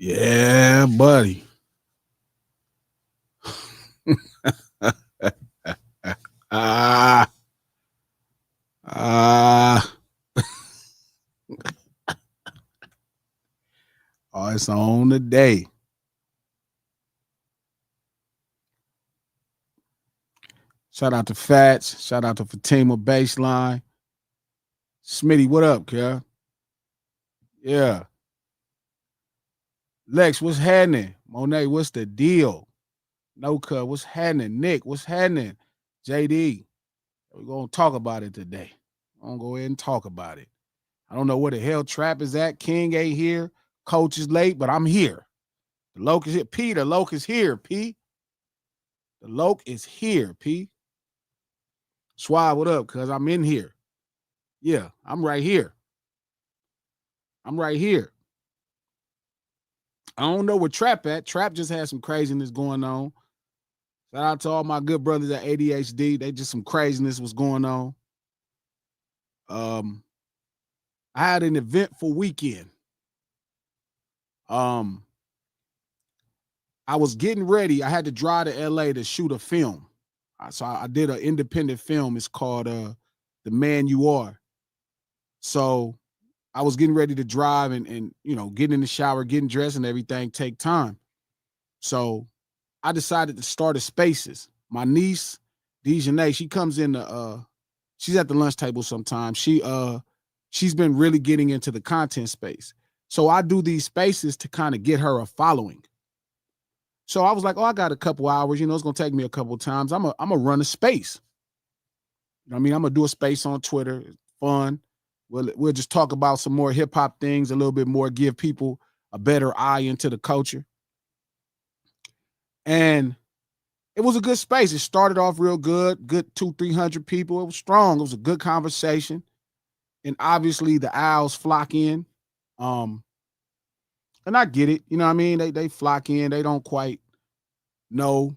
Yeah, buddy. Ah, ah. Oh, it's on the day. Shout out to Fats. Shout out to Fatima Baseline. Smitty, what up, kid? Yeah. Lex, what's happening? Monet, what's the deal? No cut, what's happening? Nick, what's happening? JD, we're gonna talk about it today. I'm gonna go ahead and talk about it. I don't know where the hell Trap is at. King ain't here. Coach is late, but I'm here. The Loke is here. P, the Loke is here, P. The Loke is here, P. Swab, what up? Cause I'm in here. Yeah, I'm right here. I'm right here. I don't know where Trap at. Trap just had some craziness going on. Shout out to all my good brothers at ADHD. They just some craziness was going on. Um, I had an eventful weekend. Um, I was getting ready. I had to drive to LA to shoot a film. So I did an independent film. It's called The Man You Are. So I was getting ready to drive and getting in the shower, getting dressed and everything take time. So I decided to start a Spaces. My niece, Dejanay, she comes in she's at the lunch table sometimes. She's been really getting into the content space. So I do these spaces to kind of get her a following. So I was like, oh, I got a couple hours, it's gonna take me a couple of times. I'm gonna run a space. You know what I mean? I'm gonna do a space on Twitter. It's fun. We'll just talk about some more hip hop things a little bit more, give people a better eye into the culture. And it was a good space. It started off real good 200-300 people. It was strong. It was a good conversation. And obviously the owls flock in. And I get it. You know what I mean? They flock in. They don't quite know,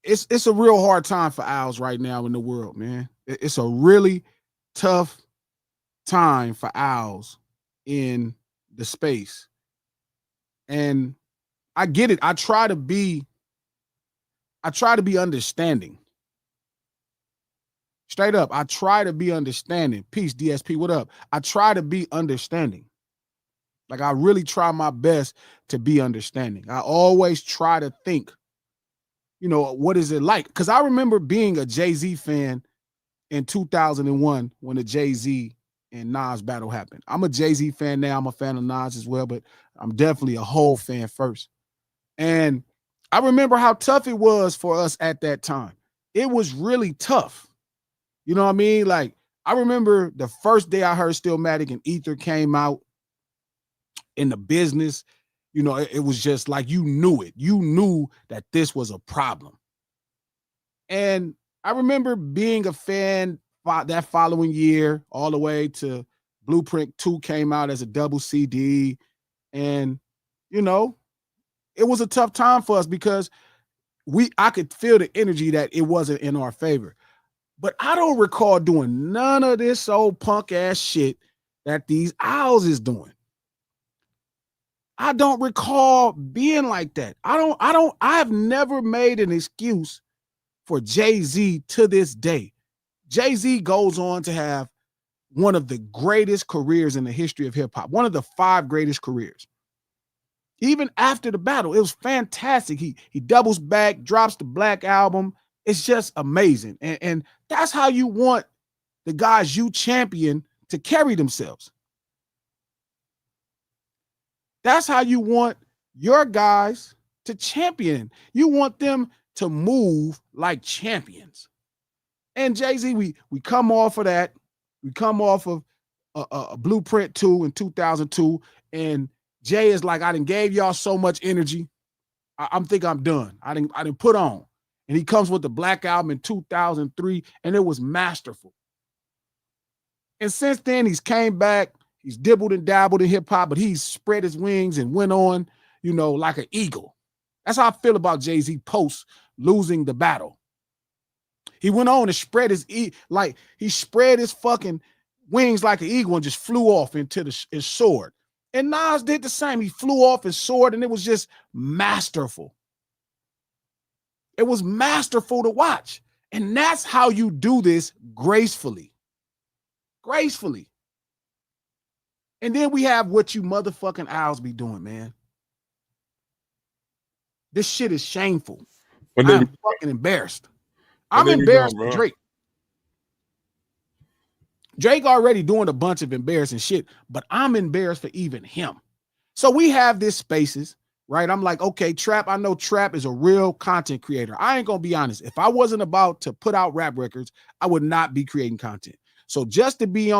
it's a real hard time for owls right now in the world, man. It's a really tough time for owls in the space. And I get it. I try to be understanding. Straight up, I try to be understanding. Peace, DSP, what up? I try to be understanding. Like, I really try my best to be understanding. I always try to think, what is it like? Because I remember being a Jay-Z fan in 2001 when the Jay-Z and Nas battle happened. I'm a Jay-Z fan now. I'm a fan of Nas as well, but I'm definitely a whole fan first. And I remember how tough it was for us at that time. It was really tough. You know what I mean? Like, I remember the first day I heard Stillmatic and Ether came out in the business, it was just like you knew it. You knew that this was a problem. And I remember being a fan that following year all the way to Blueprint 2 came out as a double CD. And, it was a tough time for us because I could feel the energy that it wasn't in our favor. But I don't recall doing none of this old punk ass shit that these owls is doing. I don't recall being like that. I've never made an excuse for Jay-Z to this day. Jay-Z goes on to have one of the greatest careers in the history of hip hop, one of the 5 greatest careers. Even after the battle, it was fantastic. He doubles back, drops the Black album. It's just amazing. And that's how you want the guys you champion to carry themselves. That's how you want your guys to champion. You want them to move like champions. And Jay-Z, we come off of that. We come off of a Blueprint 2 in 2002. And Jay is like, I done gave y'all so much energy. I think I'm done. I didn't put on. And he comes with the Black album in 2003, and it was masterful. And since then, he's came back. He's dibbled and dabbled in hip hop, but he's spread his wings and went on, like an eagle. That's how I feel about Jay-Z post losing the battle. He went on and spread his fucking wings like an eagle and just flew off into his sword. And Nas did the same. He flew off his sword, and it was just masterful. It was masterful to watch. And that's how you do this gracefully. Gracefully. And then we have what you motherfucking owls be doing, man. This shit is shameful. I'm fucking embarrassed. I'm embarrassed for Drake. Drake already doing a bunch of embarrassing shit, but I'm embarrassed for even him. So we have this spaces, right? I'm like, okay, Trap, I know Trap is a real content creator. I ain't gonna be honest. If I wasn't about to put out rap records, I would not be creating content. So just to be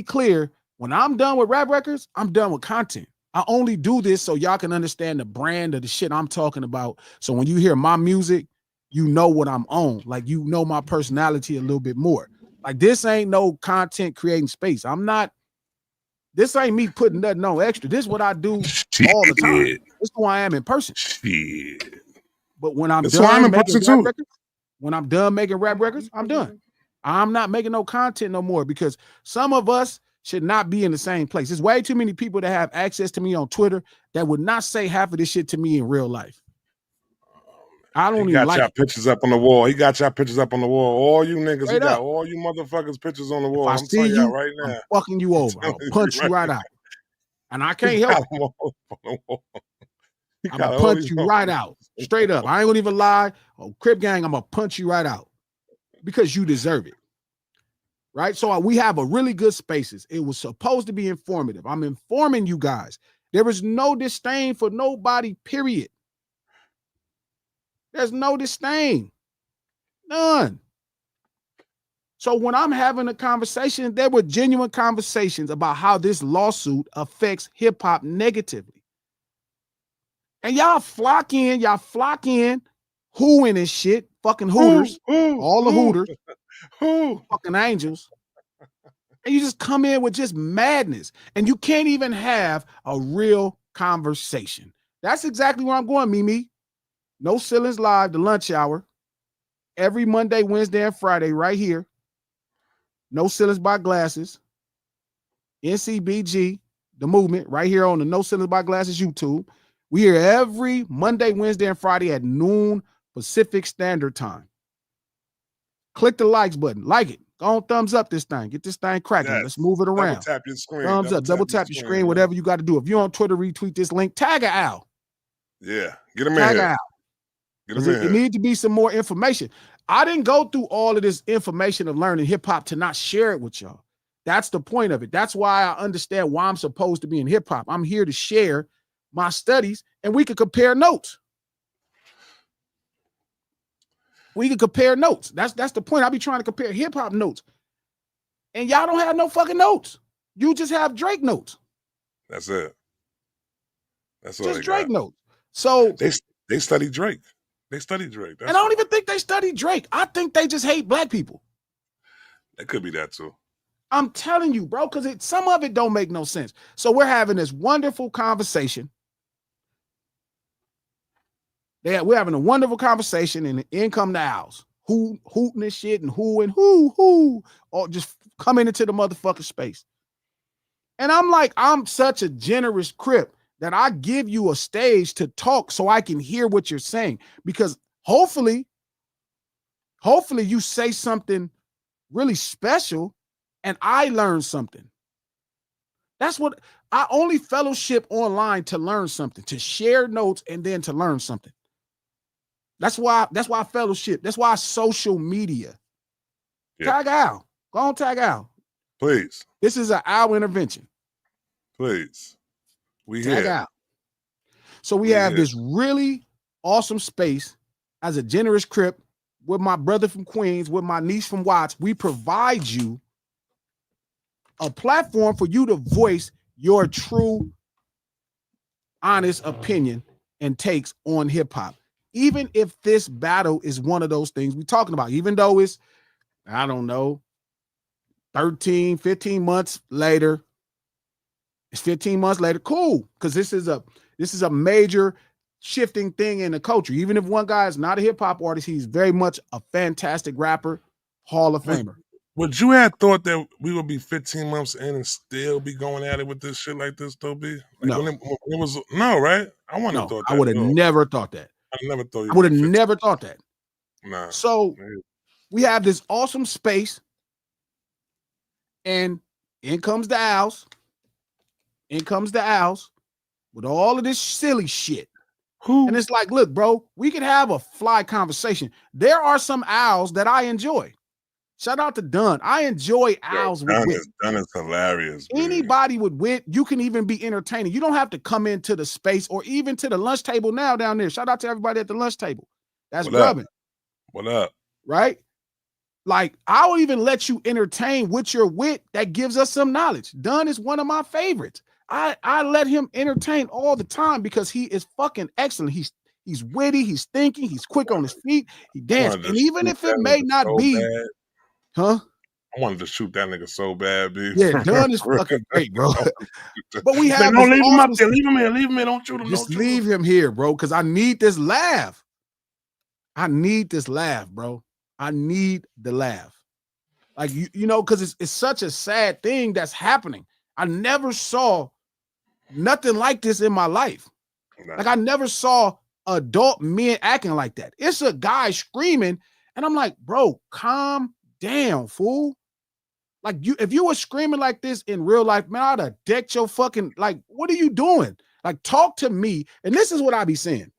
clear, when I'm done with rap records, I'm done with content. I only do this so y'all can understand the brand of the shit I'm talking about. So when you hear my music, you know what I'm on. Like, you know my personality a little bit more. Like, this ain't no content creating space. This ain't me putting nothing on extra. This is what I do all the time. This is who I am in person. Shit. But when I'm done making rap records, I'm done. I'm not making no content no more, because some of us should not be in the same place. There's way too many people that have access to me on Twitter that would not say half of this shit to me in real life. I don't even like y'all pictures up on the wall. He got y'all pictures up on the wall. All you niggas, Straight he got up. all you motherfuckers pictures on the wall. If I see you right now. I'm fucking you over. I'll punch you right out. And I can't help it. I'm gonna punch you right out. Straight up. I ain't gonna even lie. Oh, Crip Gang, I'm gonna punch you right out. Because you deserve it. Right? So we have a really good spaces. It was supposed to be informative. I'm informing you guys. There is no disdain for nobody, period. There's no disdain. None. So when I'm having a conversation, there were genuine conversations about how this lawsuit affects hip hop negatively. And y'all flock in, hooing and shit, fucking hooters, all the hooters, fucking angels. And you just come in with just madness. And you can't even have a real conversation. That's exactly where I'm going, Mimi. No Ceilings Live, the lunch hour. Every Monday, Wednesday, and Friday, right here. No Ceilings by Glasses. NCBG, the movement, right here on the No Ceilings by Glasses YouTube. We here every Monday, Wednesday, and Friday at noon Pacific Standard Time. Click the likes button. Like it. Go on, thumbs up this thing. Get this thing cracking. Yes. Let's move it around. Double tap your screen. Thumbs up. Double tap your screen, whatever you got to do. If you're on Twitter, retweet this link. Tag a Al. Yeah. Get him in here. Al. It needs to be some more information. I didn't go through all of this information of learning hip hop to not share it with y'all. That's the point of it. That's why I understand why I'm supposed to be in hip hop. I'm here to share my studies, and we could compare notes. That's the point. I be trying to compare hip hop notes, and y'all don't have no fucking notes. You just have Drake notes. That's it. That's all. Just Drake notes. So they study Drake. They study Drake. And I don't even think they study Drake. I think they just hate black people. It could be that too. I'm telling you, bro, because some of it don't make no sense. So we're having this wonderful conversation. We're having a wonderful conversation, and in come the owls. Hooting and shit, and who, all just coming into the motherfucking space. And I'm like, I'm such a generous Crip that I give you a stage to talk so I can hear what you're saying. Because hopefully you say something really special and I learn something. That's what I only fellowship online, to learn something, to share notes, and then to learn something. That's why I fellowship. That's why social media. Yeah. Tag Al. Go on, tag Al. Please. This is an Al intervention. Please. We tag out. So we have this really awesome space as a generous Crip with my brother from Queens, with my niece from Watts. We provide you a platform for you to voice your true, honest opinion and takes on hip hop. Even if this battle is one of those things we're talking about, even though it's, I don't know, 13, 15 months later. It's 15 months later. Cool. Because this is a major shifting thing in the culture. Even if one guy is not a hip hop artist, he's very much a fantastic rapper, Hall of Famer. Would you have thought that we would be 15 months in and still be going at it with this shit like this, though, B? Like No. when it was no, right? I wouldn't have No, thought I that would at have all. never thought that. I never thought you I would have like 15. never thought that. Nah. So Man. we have this awesome space, and in comes the owls. In comes the owls with all of this silly shit. Who? And it's like, look, bro, we could have a fly conversation. There are some owls that I enjoy. Shout out to Dunn. I enjoy owls with wit. Dunn is hilarious. Man. Anybody with wit, you can even be entertaining. You don't have to come into the space or even to the lunch table now down there. Shout out to everybody at the lunch table. That's grubbing. What up? Right? Like, I will even let you entertain with your wit that gives us some knowledge. Dunn is one of my favorites. I let him entertain all the time because he is fucking excellent. He's witty, he's thinking, he's quick on his feet, he dances. And even if it may not be, I wanted to shoot that nigga so bad, B. Yeah, Dunn is fucking great, bro. But we have don't leave him up there. Leave him here. Leave him here. Don't shoot him. Just leave him here, bro, because I need this laugh. I need this laugh, bro. I need the laugh. Like, you know, because it's such a sad thing that's happening. I never saw nothing like this in my life. Nah. Like, I never saw adult men acting like that. It's a guy screaming, and I'm like, bro, calm down, fool. Like, if you were screaming like this in real life, man, I'd have decked your fucking, like, what are you doing? Like, talk to me. And this is what I be saying.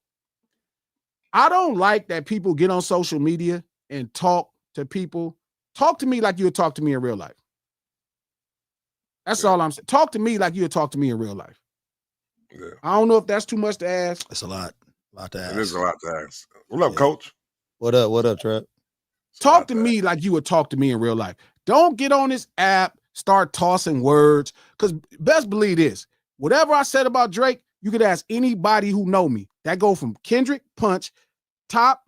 I don't like that people get on social media and talk to people. Talk to me like you would talk to me in real life. That's all I'm saying. Talk to me like you would talk to me in real life. Yeah. I don't know if that's too much to ask. It's a lot. A lot to ask. It is a lot to ask. What up, Coach? What up? What up, Trap? Talk to me like you would talk to me in real life. Don't get on this app, start tossing words. Because best believe this. Whatever I said about Drake, you could ask anybody who know me. That go from Kendrick, Punch, Top,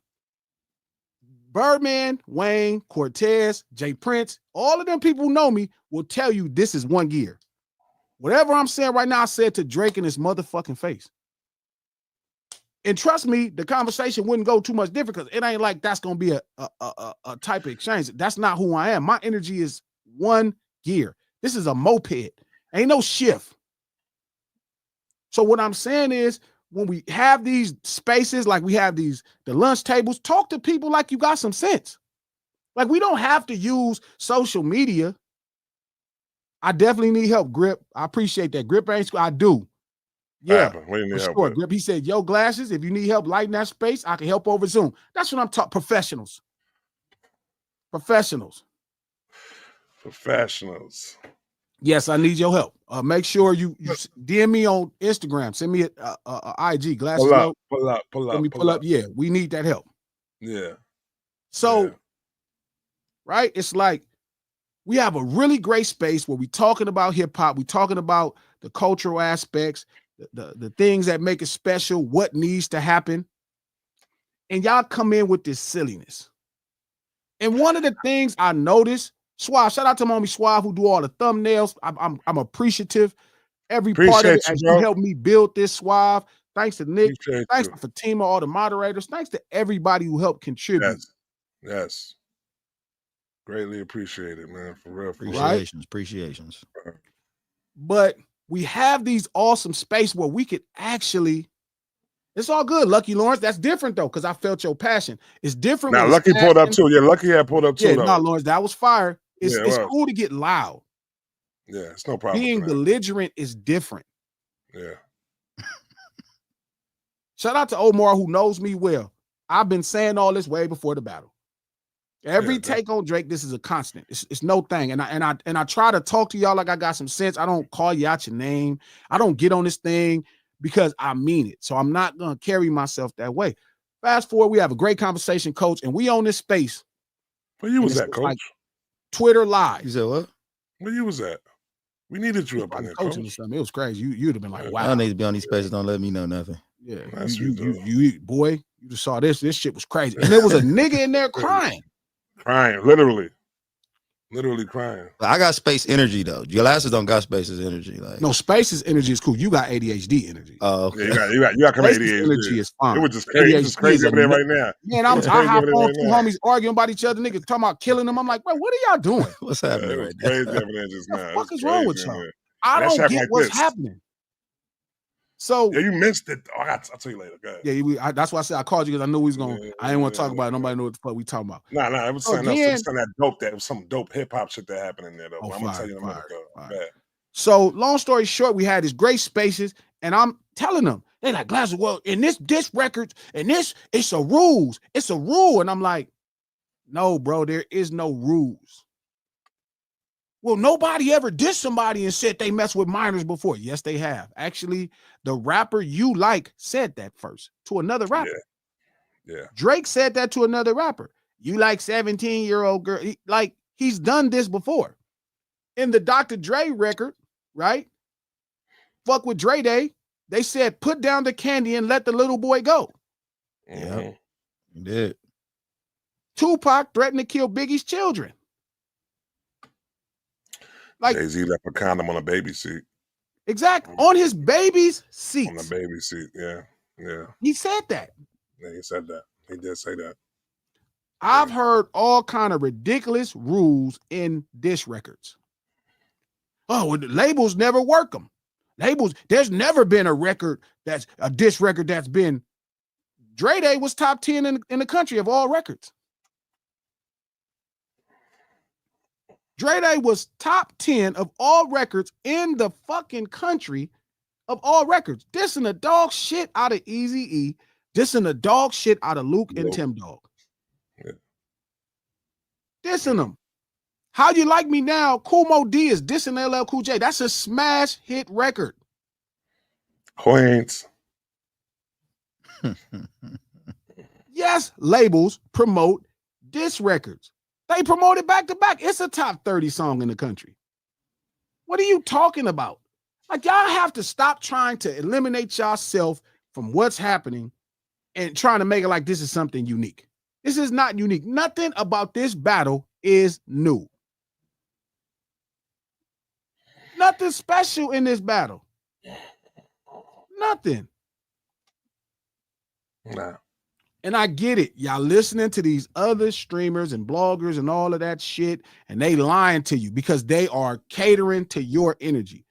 Birdman, Wayne, Cortez, Jay Prince. All of them people who know me will tell you this is one gear. Whatever I'm saying right now, I said to Drake in his motherfucking face. And trust me, the conversation wouldn't go too much different because it ain't like that's going to be a type of exchange. That's not who I am. My energy is one gear. This is a moped. Ain't no shift. So what I'm saying is when we have these spaces, like we have the lunch tables, talk to people like you got some sense. Like we don't have to use social media. I definitely need help, Grip. I appreciate that. Grip ain't I do. Yeah, for sure. Grip, he said, yo, Glasses, if you need help lighting that space, I can help over Zoom. That's what I'm talking. Professionals. Yes, I need your help. Make sure you DM me on Instagram. Send me a IG. Glasses. Pull up. Let me pull up. Yeah, we need that help. Yeah. So, right, it's like we have a really great space where we talking about hip hop. We talking about the cultural aspects, the things that make it special, what needs to happen. And y'all come in with this silliness. And one of the things I noticed, Suave, shout out to Mommy Suave who do all the thumbnails. I'm appreciative. Every part of it, as you helped me build this, Suave. Thanks to Nick. Thanks to Fatima, all the moderators. Thanks to everybody who helped contribute. Yes. Greatly appreciated, man. For real. Appreciations. But we have these awesome space where we could actually, it's all good. Lucky Lawrence, that's different though, because I felt your passion. It's different. Now, Lucky pulled up too. Yeah, Lucky had pulled up too. Yeah, no, Lawrence, that was fire. It's cool to get loud. Yeah, it's no problem. Being belligerent is different. Yeah. Shout out to Omar who knows me well. I've been saying all this way before the battle. Every take on Drake, this is a constant. It's no thing. And I try to talk to y'all like I got some sense. I don't call you out your name. I don't get on this thing because I mean it. So I'm not gonna carry myself that way. Fast forward, we have a great conversation, Coach, and we own this space. Where you was at, Coach? Like Twitter Live. You said what? Where you was at? We needed you up in there, Coach. Or something. It was crazy. You'd have been like, wow. I don't need to be on these spaces. Don't let me know nothing. Yeah, you boy, you just saw this. This shit was crazy. And there was a nigga in there crying. Crying, literally. Literally crying. But I got space energy though. Your lasses don't got space's energy. Like No, Space's energy is cool. You got ADHD energy. oh, Yeah, okay. you got come Space's ADHD. energy is fine. It was just crazy. It's just ADHD crazy is over there a right now. Man, It's I crazy hop over there on right two now. homies arguing about each other, niggas talking about killing them. I'm like, bro, what are y'all doing? What's Yeah, happening it was right now? crazy over there just What now. the It fuck was is wrong with crazy in y'all? there. I And that don't shit happened get like what's this. happening. So Yeah, you missed it. Oh, I'll tell you later. Go ahead. yeah, that's why I said I called you because I knew we was gonna. I didn't want to talk about it. Yeah. Nobody knew what the fuck we talking about. Nah, it was So something else. It again, was something that dope. That was some dope hip hop shit that happened in there though. Oh, I'm gonna tell you in a minute fire, though. fire. Bad. So long story short, we had these great spaces, and I'm telling them, they like, Glasses, well, in this records, and this, it's a rules. It's a rule. And I'm like, no, bro, there is no rules. Well, nobody ever dissed somebody and said they messed with minors before. Yes, they have. Actually, the rapper you like said that first to another rapper. Yeah. Drake said that to another rapper. You like 17-year-old girl. He's done this before. In the Dr. Dre record, right? Fuck with Dre Day. They said, put down the candy and let the little boy go. Yeah, you did. Tupac threatened to kill Biggie's children. Like Jay-Z left a condom on a baby seat. Exactly. On his baby's seat. On the baby seat, yeah. He said that. Yeah, he said that. He did say that. I've heard all kind of ridiculous rules in diss records. Oh, well, the labels never work them. Labels, there's never been a record that's a diss record that's been. Dre Day was top 10 in the country of all records. Dre Day was top 10 of all records in the fucking country of all records. Dissing the dog shit out of Eazy-E, dissing the dog shit out of Luke and Tim Dog. Yeah. Dissing them. How You Like Me Now, Kool Mo D is dissing LL Cool J. That's a smash hit record. Queens. Yes, labels promote diss records. They promote it back to back. It's a top 30 song in the country. What are you talking about? Like, y'all have to stop trying to eliminate yourself from what's happening and trying to make it like this is something unique. This is not unique. Nothing about this battle is new. Nothing special in this battle. Nothing. Nah. And I get it. Y'all listening to these other streamers and bloggers and all of that shit, and they lying to you because they are catering to your energy.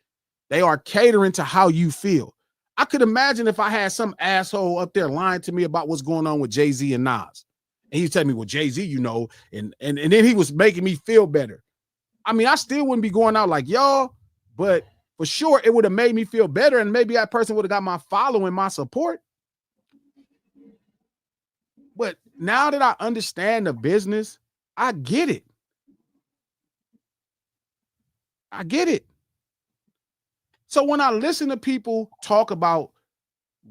They are catering to how you feel. I could imagine if I had some asshole up there lying to me about what's going on with Jay-Z and Nas. And he's telling me, well, Jay-Z, you know, and then he was making me feel better. I mean, I still wouldn't be going out like y'all, but for sure it would have made me feel better. And maybe that person would have got my following, my support. But now that I understand the business, I get it. I get it. So when I listen to people talk about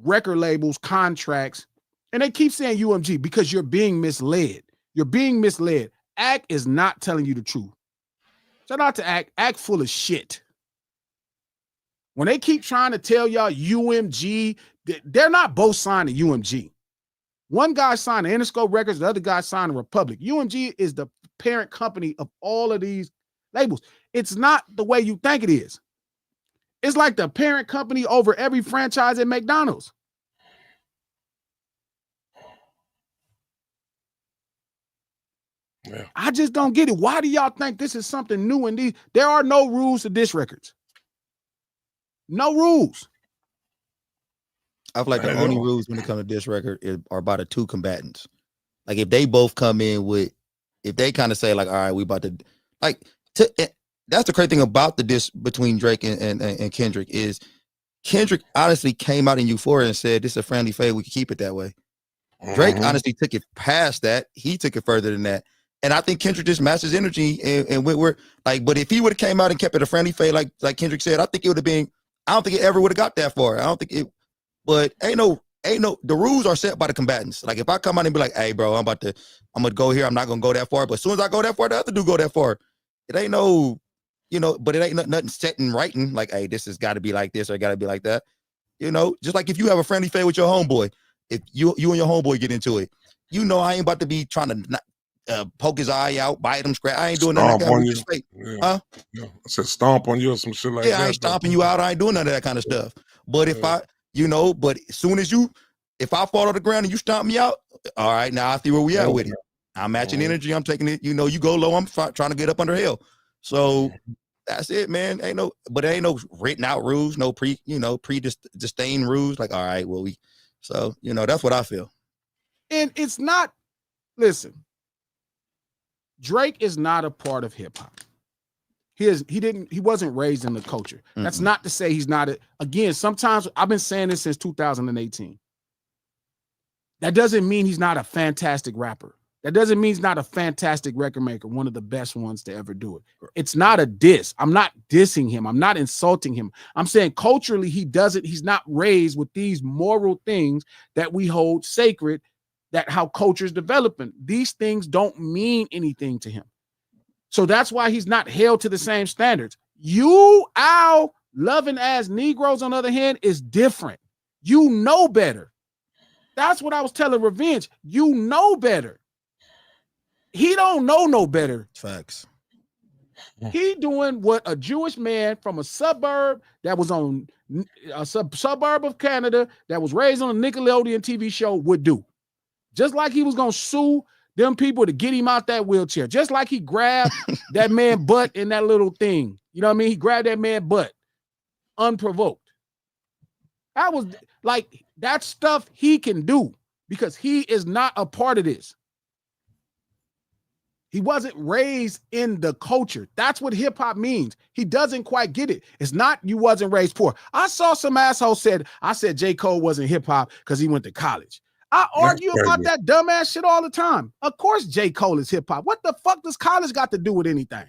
record labels, contracts, and they keep saying UMG because you're being misled. You're being misled. Act is not telling you the truth. Shout out to Act. Act full of shit. When they keep trying to tell y'all UMG, they're not both signed to UMG. One guy signed to Interscope Records, the other guy signed to Republic. UMG is the parent company of all of these labels. It's not the way you think it is. It's like the parent company over every franchise at McDonald's. Yeah. I just don't get it. Why do y'all think this is something new in these? There are no rules to diss records. No rules. I feel like the only rules when it comes to this record are by the two combatants. Like if they both come in with, if they kind of say like, all right, we about to, like, that's the crazy thing about the diss between Drake and Kendrick is Kendrick honestly came out in Euphoria and said, this is a friendly fade. We can keep it that way. Drake honestly took it past that. He took it further than that. And I think Kendrick just matched his energy and we're like, but if he would have came out and kept it a friendly fade, like Kendrick said, I think it would have been, I don't think it ever would have got that far. I don't think it, but ain't no, the rules are set by the combatants. Like if I come out and be like, hey bro, I'm gonna go here. I'm not gonna go that far. But as soon as I go that far, the other dude go that far. It ain't no, but it ain't nothing set in writing. Like, hey, this has got to be like this or got to be like that. Just like if you have a friendly fade with your homeboy, if you and your homeboy get into it, I ain't about to be trying to poke his eye out, bite him, scratch. I ain't doing nothing like Stomp that. on We you. just fake. Yeah. Huh? Yeah. I said stomp on you or some shit like that. Yeah, I ain't stomping you out. I ain't doing none of that kind of stuff. But if I, but as soon as if I fall on the ground and you stomp me out, all right, now I see where we at with it. I'm matching energy. I'm taking it. You go low. I'm trying to get up under hell. So that's it, man. Ain't no written out rules, no disdain rules. Like, all right, well, so that's what I feel. And it's not, listen, Drake is not a part of hip hop. He wasn't raised in the culture. That's not to say he's not again, sometimes I've been saying this since 2018. That doesn't mean he's not a fantastic rapper. That doesn't mean he's not a fantastic record maker, one of the best ones to ever do it. It's not a diss. I'm not dissing him. I'm not insulting him. I'm saying culturally, he's not raised with these moral things that we hold sacred, that how culture's developing. These things don't mean anything to him. So that's why he's not held to the same standards. Our loving ass Negroes, on the other hand, is different. You know better. That's what I was telling Revenge. You know better. He don't know no better. Facts. He doing what a Jewish man from a suburb that was on a suburb of Canada that was raised on a Nickelodeon TV show would do. Just like he was going to sue them people to get him out that wheelchair. Just like he grabbed that man butt in that little thing. You know what I mean? He grabbed that man butt unprovoked. That was like, that stuff he can do because he is not a part of this. He wasn't raised in the culture. That's what hip hop means. He doesn't quite get it. It's not you wasn't raised poor. I saw some asshole said J. Cole wasn't hip hop because he went to college. I argue about that dumbass shit all the time. Of course, J. Cole is hip hop. What the fuck does college got to do with anything?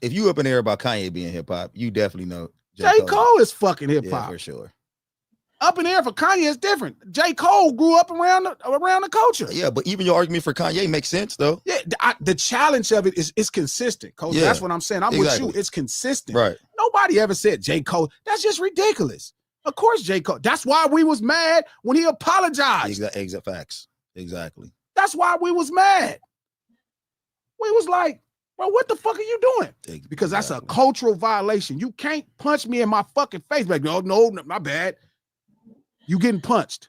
If you up in there about Kanye being hip hop, you definitely know J. Cole is fucking hip hop. Yeah, for sure. Up in there for Kanye is different. J. Cole grew up around the culture. Yeah, but even your argument for Kanye makes sense though. Yeah, the challenge of it is consistent, Coach. Yeah, that's what I'm saying. I'm with you. It's consistent. Right. Nobody ever said J. Cole. That's just ridiculous. Of course, J. Cole. That's why we was mad when he apologized. Exact facts. Exactly. That's why we was mad. We was like, bro, what the fuck are you doing? Because that's a cultural violation. You can't punch me in my fucking face. Like, no, my bad. You getting punched.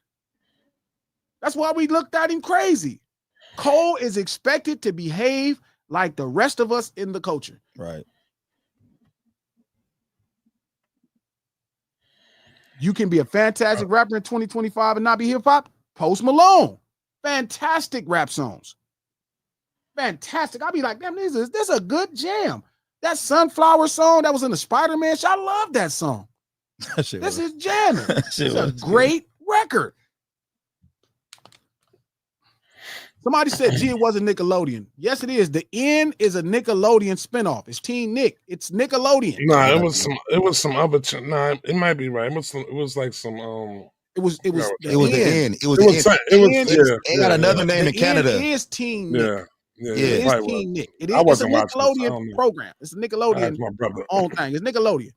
That's why we looked at him crazy. Cole is expected to behave like the rest of us in the culture. Right. You can be a fantastic rapper in 2025 and not be hip hop. Post Malone. Fantastic rap songs. Fantastic. I'll be like, damn, this is a good jam. That Sunflower song that was in the Spider-Man show, I love that song. This is jamming. It's a great record. Somebody said, gee, it wasn't Nickelodeon. Yes, it is. The N is a Nickelodeon spinoff. It's Teen Nick. It's Nickelodeon. Nah, it was some other. Nah, it might be right. It was like some. It was the N. It got another name in Canada. It is Teen Nick. Yeah. It is Teen Nick. It's a Nickelodeon program. It's a Nickelodeon own thing. It's Nickelodeon.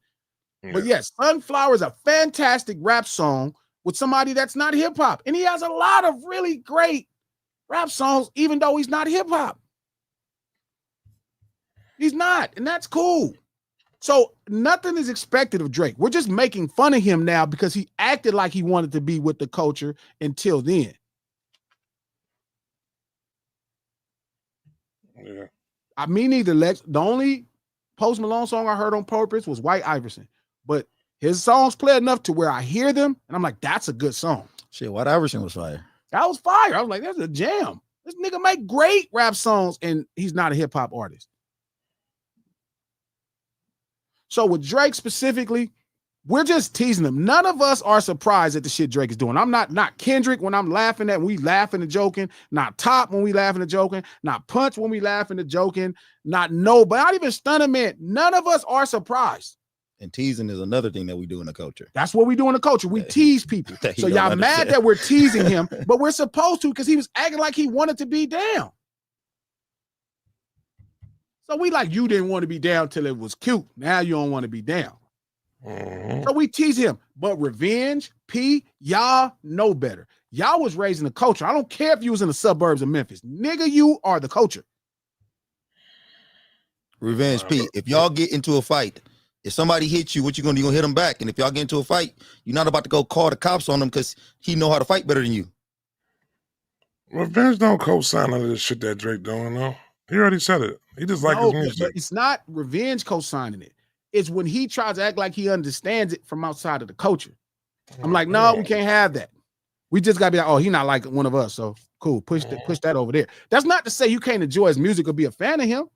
Yeah. But yes, Sunflower is a fantastic rap song with somebody that's not hip hop. And he has a lot of really great rap songs, even though he's not hip hop. He's not, and that's cool. So nothing is expected of Drake. We're just making fun of him now because he acted like he wanted to be with the culture until then. Yeah. Me neither, Lex. The only Post Malone song I heard on purpose was White Iverson. But his songs play enough to where I hear them, and I'm like, that's a good song. Shit, White Iverson was fire. That was fire. I was like, that's a jam. This nigga make great rap songs, and he's not a hip-hop artist. So with Drake specifically, we're just teasing him. None of us are surprised at the shit Drake is doing. I'm not Kendrick when I'm laughing at, we laughing and joking, not Top when we laughing and joking, not Punch when we laughing and joking, not even Stunner Man. None of us are surprised. And teasing is another thing that we do in the culture. That's what we do in the culture. We tease people. So y'all mad that we're teasing him, but we're supposed to because he was acting like he wanted to be down. So we like, you didn't want to be down till it was cute. Now you don't want to be down. So we tease him. But Revenge, P, y'all know better. Y'all was raising the culture. I don't care if you was in the suburbs of Memphis. Nigga, you are the culture. Revenge P. If y'all get into a fight, if somebody hits you, what you gonna do? You gonna hit them back. And if y'all get into a fight, you're not about to go call the cops on them because he know how to fight better than you. Revenge don't co-sign none of this shit that Drake doing, though. He already said it. He just like his music. But it's not Revenge co-signing it. It's when he tries to act like he understands it from outside of the culture. I'm like, no, we can't have that. We just gotta be like, oh, he not like one of us. So cool, push that over there. That's not to say you can't enjoy his music or be a fan of him.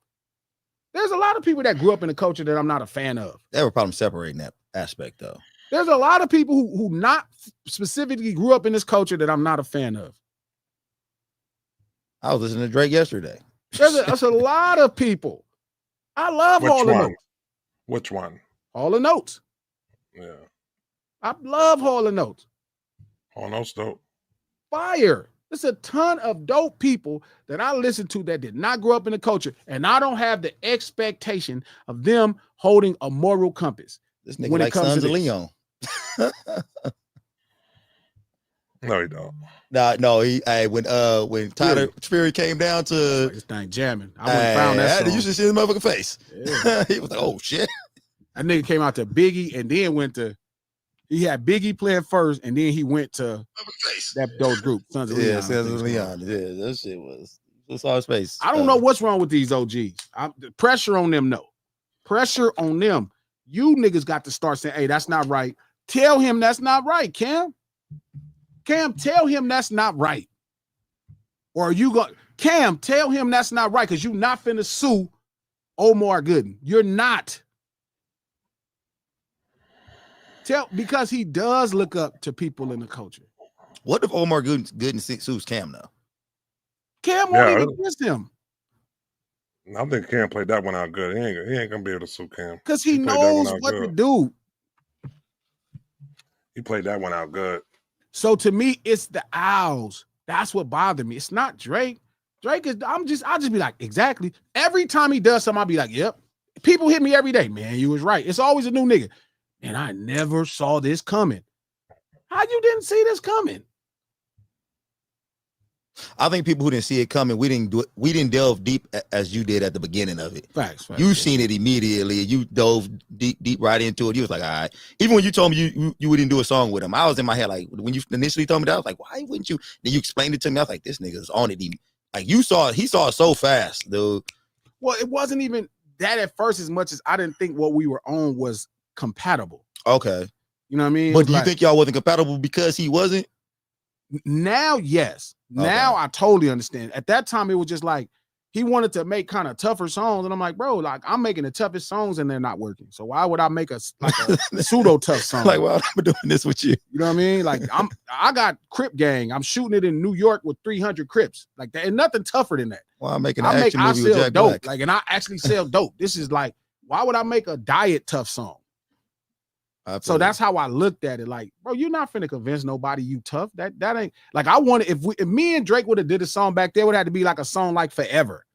There's a lot of people that grew up in a culture that I'm not a fan of. They have a problem separating that aspect, though. There's a lot of people who not specifically grew up in this culture that I'm not a fan of. I was listening to Drake yesterday. There's a lot of people. I love Hall of Notes. Which one? Hall of Notes. Yeah. I love Hall of Notes. Hall of Notes dope. Fire. There's a ton of dope people that I listen to that did not grow up in the culture, and I don't have the expectation of them holding a moral compass. This nigga when like Sons of Leon. No, he don't. No, he when Tyler Fury came down to this thing jamming. I wouldn't found that song. You should see the motherfucking face. Yeah. He was like, oh shit. That nigga came out to Biggie and then went to he had Biggie playing first, and then he went to those group, Sons of Leon. Yeah, Sons of Leon. Yeah, that shit was all space. I don't know what's wrong with these OGs. Pressure on them, no. Pressure on them. You niggas got to start saying, hey, that's not right. Tell him that's not right, Cam. Cam, tell him that's not right. Or are you going, Cam, tell him that's not right, because you not finna sue Omar Gooden. You're not. Because he does look up to people in the culture. What if Omar Gooden sues Cam though? Cam won't even miss him. I think Cam played that one out good. He ain't gonna be able to sue Cam. Because he knows what to do. He played that one out good. So to me, it's the owls. That's what bothered me. It's not Drake. Drake is, I'll just be like, exactly. Every time he does something, I'll be like, yep. People hit me every day. Man, you was right. It's always a new nigga. And I never saw this coming. How you didn't see this coming? I think people who didn't see it coming, we didn't delve deep as you did at the beginning of it. Facts. You seen it immediately. You dove deep right into it. You was like, all right. Even when you told me you wouldn't do a song with him, I was in my head like, when you initially told me that, I was like, why wouldn't you? Then you explained it to me. I was like, this nigga's on it. Like he saw it so fast, dude. Well, it wasn't even that at first as much as I didn't think what we were on was compatible. Okay. You know what I mean? But do you think y'all wasn't compatible because he wasn't? Now, yes. Okay. Now I totally understand. At that time, it was just like he wanted to make kind of tougher songs, and I'm like, bro, like I'm making the toughest songs and they're not working. So why would I make a pseudo tough song? Like, well, I'm doing this with you. You know what I mean? Like I got Crip Gang. I'm shooting it in New York with 300 Crips. Like that, and nothing tougher than that. Well, I'm making an action movie with Jack dope. Black. Like, and I actually sell dope. This is like, why would I make a diet tough song? So that's how I looked at it. Like, bro, you're not finna convince nobody you tough. That ain't like I wanted. If me and Drake would have did a song back there, would have to be like a song like Forever.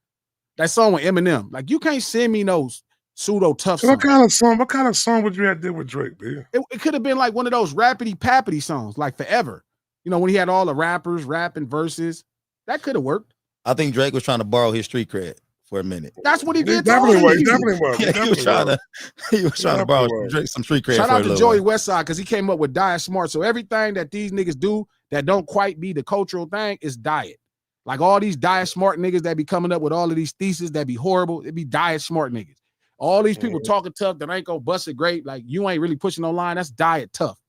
That song with Eminem. Like, you can't send me no pseudo tough songs. What kind of song would you have did with Drake, dude? It could have been like one of those rappity pappity songs, like Forever. You know, when he had all the rappers rapping verses. That could have worked. I think Drake was trying to borrow his street cred for a minute. That's what he did. He definitely was. He was trying to borrow some street cred. Shout out to Joey Westside, because he came up with Diet Smart. So everything that these niggas do that don't quite be the cultural thing is diet. Like all these Diet Smart niggas that be coming up with all of these theses that be horrible, it be Diet Smart niggas. All these people talking tough that ain't gonna bust it great. Like, you ain't really pushing no line. That's diet tough.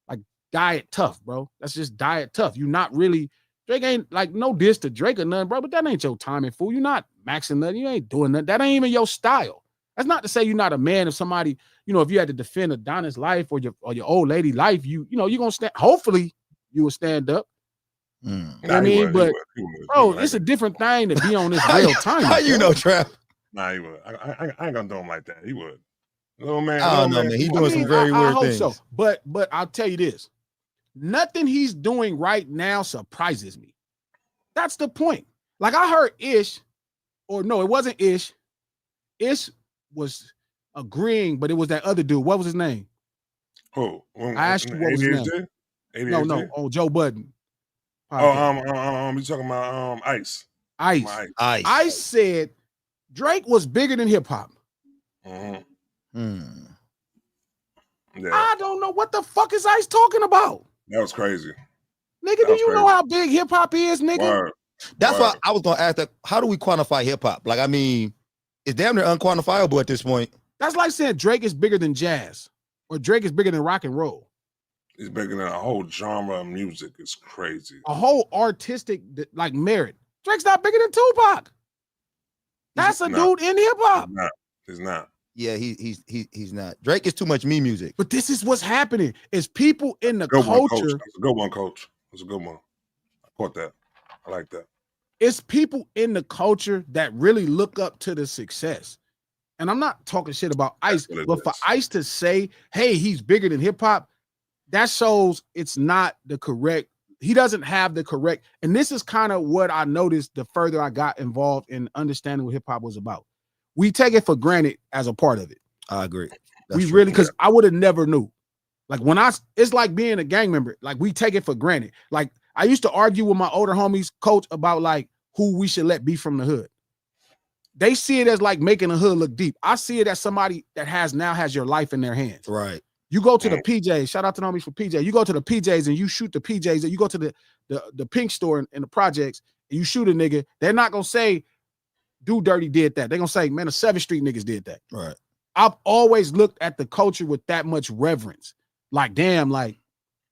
Like, diet tough, bro. That's just diet tough. You not really. Drake ain't like no diss to Drake or nothing, bro, but that ain't your timing, fool. You not maxing nothing. You ain't doing that. That ain't even your style. That's not to say you're not a man. If somebody, you know, if you had to defend Adonis' life or your old lady life, you know, you're gonna stand. Hopefully, you will stand up. You know what I mean? But bro, it's a different thing to be on this real time. How you know, Trap? Nah, he would. I ain't gonna do him like that. He would. Little man. I don't know, man. He doing some very weird things. So. But I'll tell you this. Nothing he's doing right now surprises me. That's the point. Like, I heard Ish, or no, it wasn't Ish. Ish was agreeing, but it was that other dude. What was his name? Who? I asked you what was his name. ADHD? No, ADHD? on Joe Budden Oh, podcast. you talking about Ice? Ice. Ice. I said Drake was bigger than hip hop. Mm-hmm. Yeah, I don't know what the fuck is Ice talking about. that was crazy. Nigga, do you know how big hip hop is, nigga? Word. That's why I was gonna ask that. How do we quantify hip hop? Like, I mean, it's damn near unquantifiable at this point. That's like saying Drake is bigger than jazz, or Drake is bigger than rock and roll. He's bigger than a whole genre of music. It's crazy. A whole artistic like merit. Drake's not bigger than Tupac. That's a dude in hip hop. He's not. Yeah, he's not. Drake is too much me music. But this is what's happening. Is people in the Good one, culture. Coach. That's a good one, Coach. That's a good one. I caught that. I like that. It's people in the culture that really look up to the success. And I'm not talking shit about Ice, but for Ice to say, hey, he's bigger than hip hop, that shows it's not the correct. He doesn't have the correct. And this is kind of what I noticed the further I got involved in understanding what hip hop was about. We take it for granted as a part of it. I agree. We really, because I would have never knew. Like when it's like being a gang member. Like we take it for granted. Like I used to argue with my older homies, Coach, about like who we should let be from the hood. They see it as like making the hood look deep. I see it as somebody that now has your life in their hands. Right. You go to the PJs. Shout out to the homies for PJ. You go to the PJs and you shoot the PJs. You go to the pink store in the projects and you shoot a nigga. They're not gonna say, "Do Dirty did that." They're gonna say, "Man, the 7th Street niggas did that." Right. I've always looked at the culture with that much reverence. Like, damn, like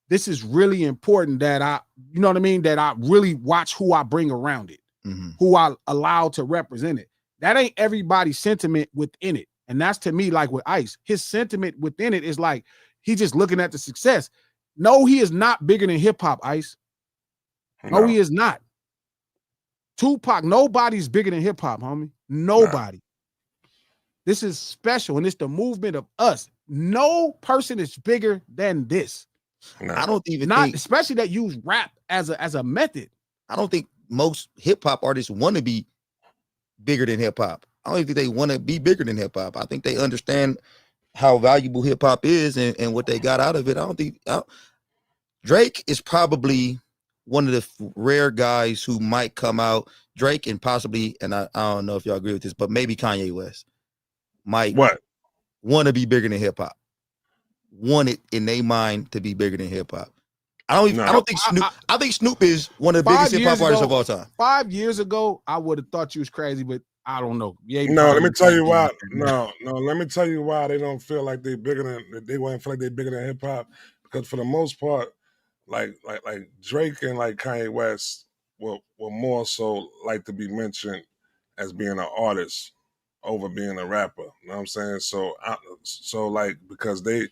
this is really important that you know what I mean? That I really watch who I bring around it, who I allow to represent it. That ain't everybody's sentiment within it. And that's to me, like with Ice, his sentiment within it is like, he just looking at the success. No, he is not bigger than hip hop, Ice. No, he is not. Tupac, nobody's bigger than hip hop, homie. Nobody. This is special, and it's the movement of us. No person is bigger than this. I don't even think, especially that use rap as a method. I don't think most hip hop artists want to be bigger than hip hop. I don't think they want to be bigger than hip hop. I think they understand how valuable hip hop is and what they got out of it. Drake is probably one of the rare guys who might come out. Drake and possibly, and I don't know if y'all agree with this, but maybe Kanye West might want to be bigger than hip hop. Want it in their mind to be bigger than hip hop. I don't think Snoop. I think Snoop is one of the biggest hip hop artists of all time. 5 years ago, I would have thought you was crazy, but I don't know. Yeah, no, let me tell you why. Let me tell you why they don't feel like they bigger than they wouldn't feel like they're bigger than hip hop. Because for the most part, like Drake and like Kanye West will more so like to be mentioned as being an artist over being a rapper. You know what I'm saying? So like because they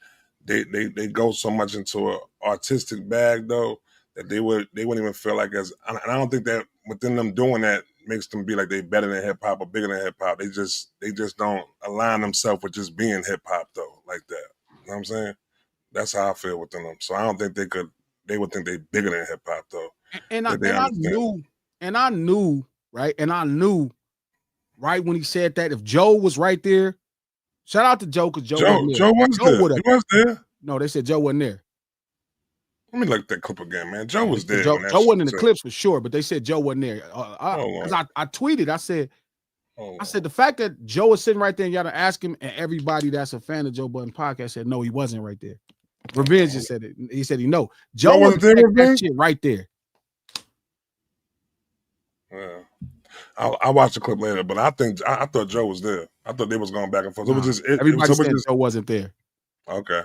go so much into an artistic bag though that they wouldn't even feel like and I don't think that within them doing that makes them be like they better than hip hop or bigger than hip hop. They just don't align themselves with just being hip hop though, like that. You know what I'm saying? That's how I feel within them. So I don't think they would think they bigger than hip hop though. And I knew right when he said that, if Joe was right there, shout out to Joe because Joe was there. No, they said Joe wasn't there. Let me look at that clip again, man. Joe was there. Joe wasn't in the clips for sure, but they said Joe wasn't there. I tweeted, I said the fact that Joe was sitting right there and y'all to ask him, and everybody that's a fan of Joe Budden podcast said no, he wasn't right there. Revenge just said it. He said he know. Joe wasn't there. That shit right there. Yeah. I'll watch the clip later, but I thought Joe was there. I thought they was going back and forth. It was just everybody said Joe wasn't there. Okay.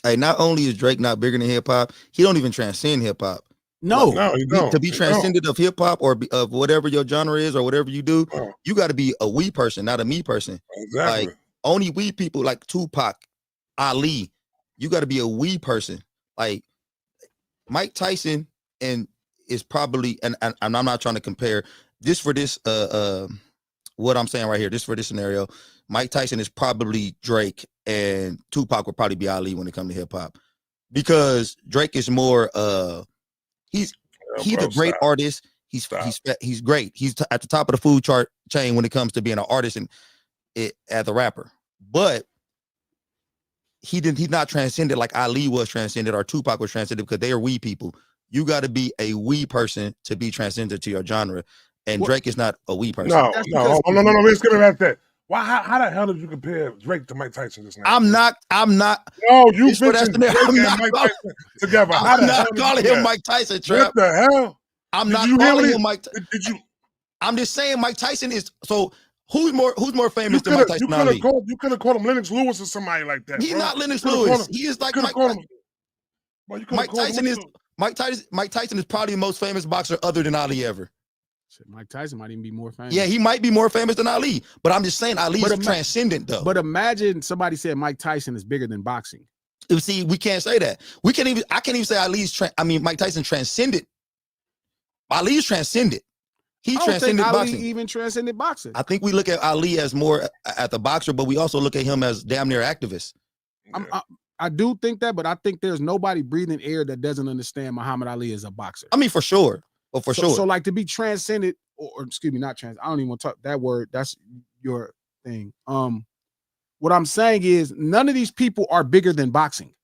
Hey, not only is Drake not bigger than hip hop, he don't even transcend hip hop. No, he don't. To be transcended of hip hop or of whatever your genre is or whatever you do, you got to be a we person, not a me person. Exactly. Like only we people like Tupac, Ali. You got to be a we person. Like Mike Tyson and is probably, and I'm not trying to compare this for this. What I'm saying right here, this for this scenario, Mike Tyson is probably Drake, and Tupac would probably be Ali when it comes to hip hop, because Drake is more. He's a great artist. He's great. He's at the top of the food chart chain when it comes to being an artist and as a rapper. But he's not transcended like Ali was transcended or Tupac was transcended because they are we people. You got to be a we person to be transcended to your genre, and Drake is not a we person. No. Let's get at that. Why? How the hell did you compare Drake to Mike Tyson just now? I'm not. No, you mentioned Drake and Mike Tyson together. I'm not calling him Mike Tyson. Trap. What the hell? I'm not calling him Mike. Did you? I'm just saying Mike Tyson is so. Who's more famous than Mike Tyson? You could have called him Lennox Lewis or somebody like that. He's not Lennox Lewis. He is like Mike Tyson is. Mike Tyson is probably the most famous boxer other than Ali ever. Mike Tyson might even be more famous. Yeah, he might be more famous than Ali, but I'm just saying Ali is transcendent though. But imagine somebody said Mike Tyson is bigger than boxing. See, we can't say that. I can't even say Mike Tyson transcended. Ali's transcended. He transcended boxing. Ali even transcended boxing. I think we look at Ali as more at the boxer, but we also look at him as damn near activist. I do think that, but I think there's nobody breathing air that doesn't understand Muhammad Ali as a boxer. I mean, for sure. Well, for sure. So like to be transcended, or excuse me, not trans. I don't even want to talk that word. That's your thing. What I'm saying is none of these people are bigger than boxing.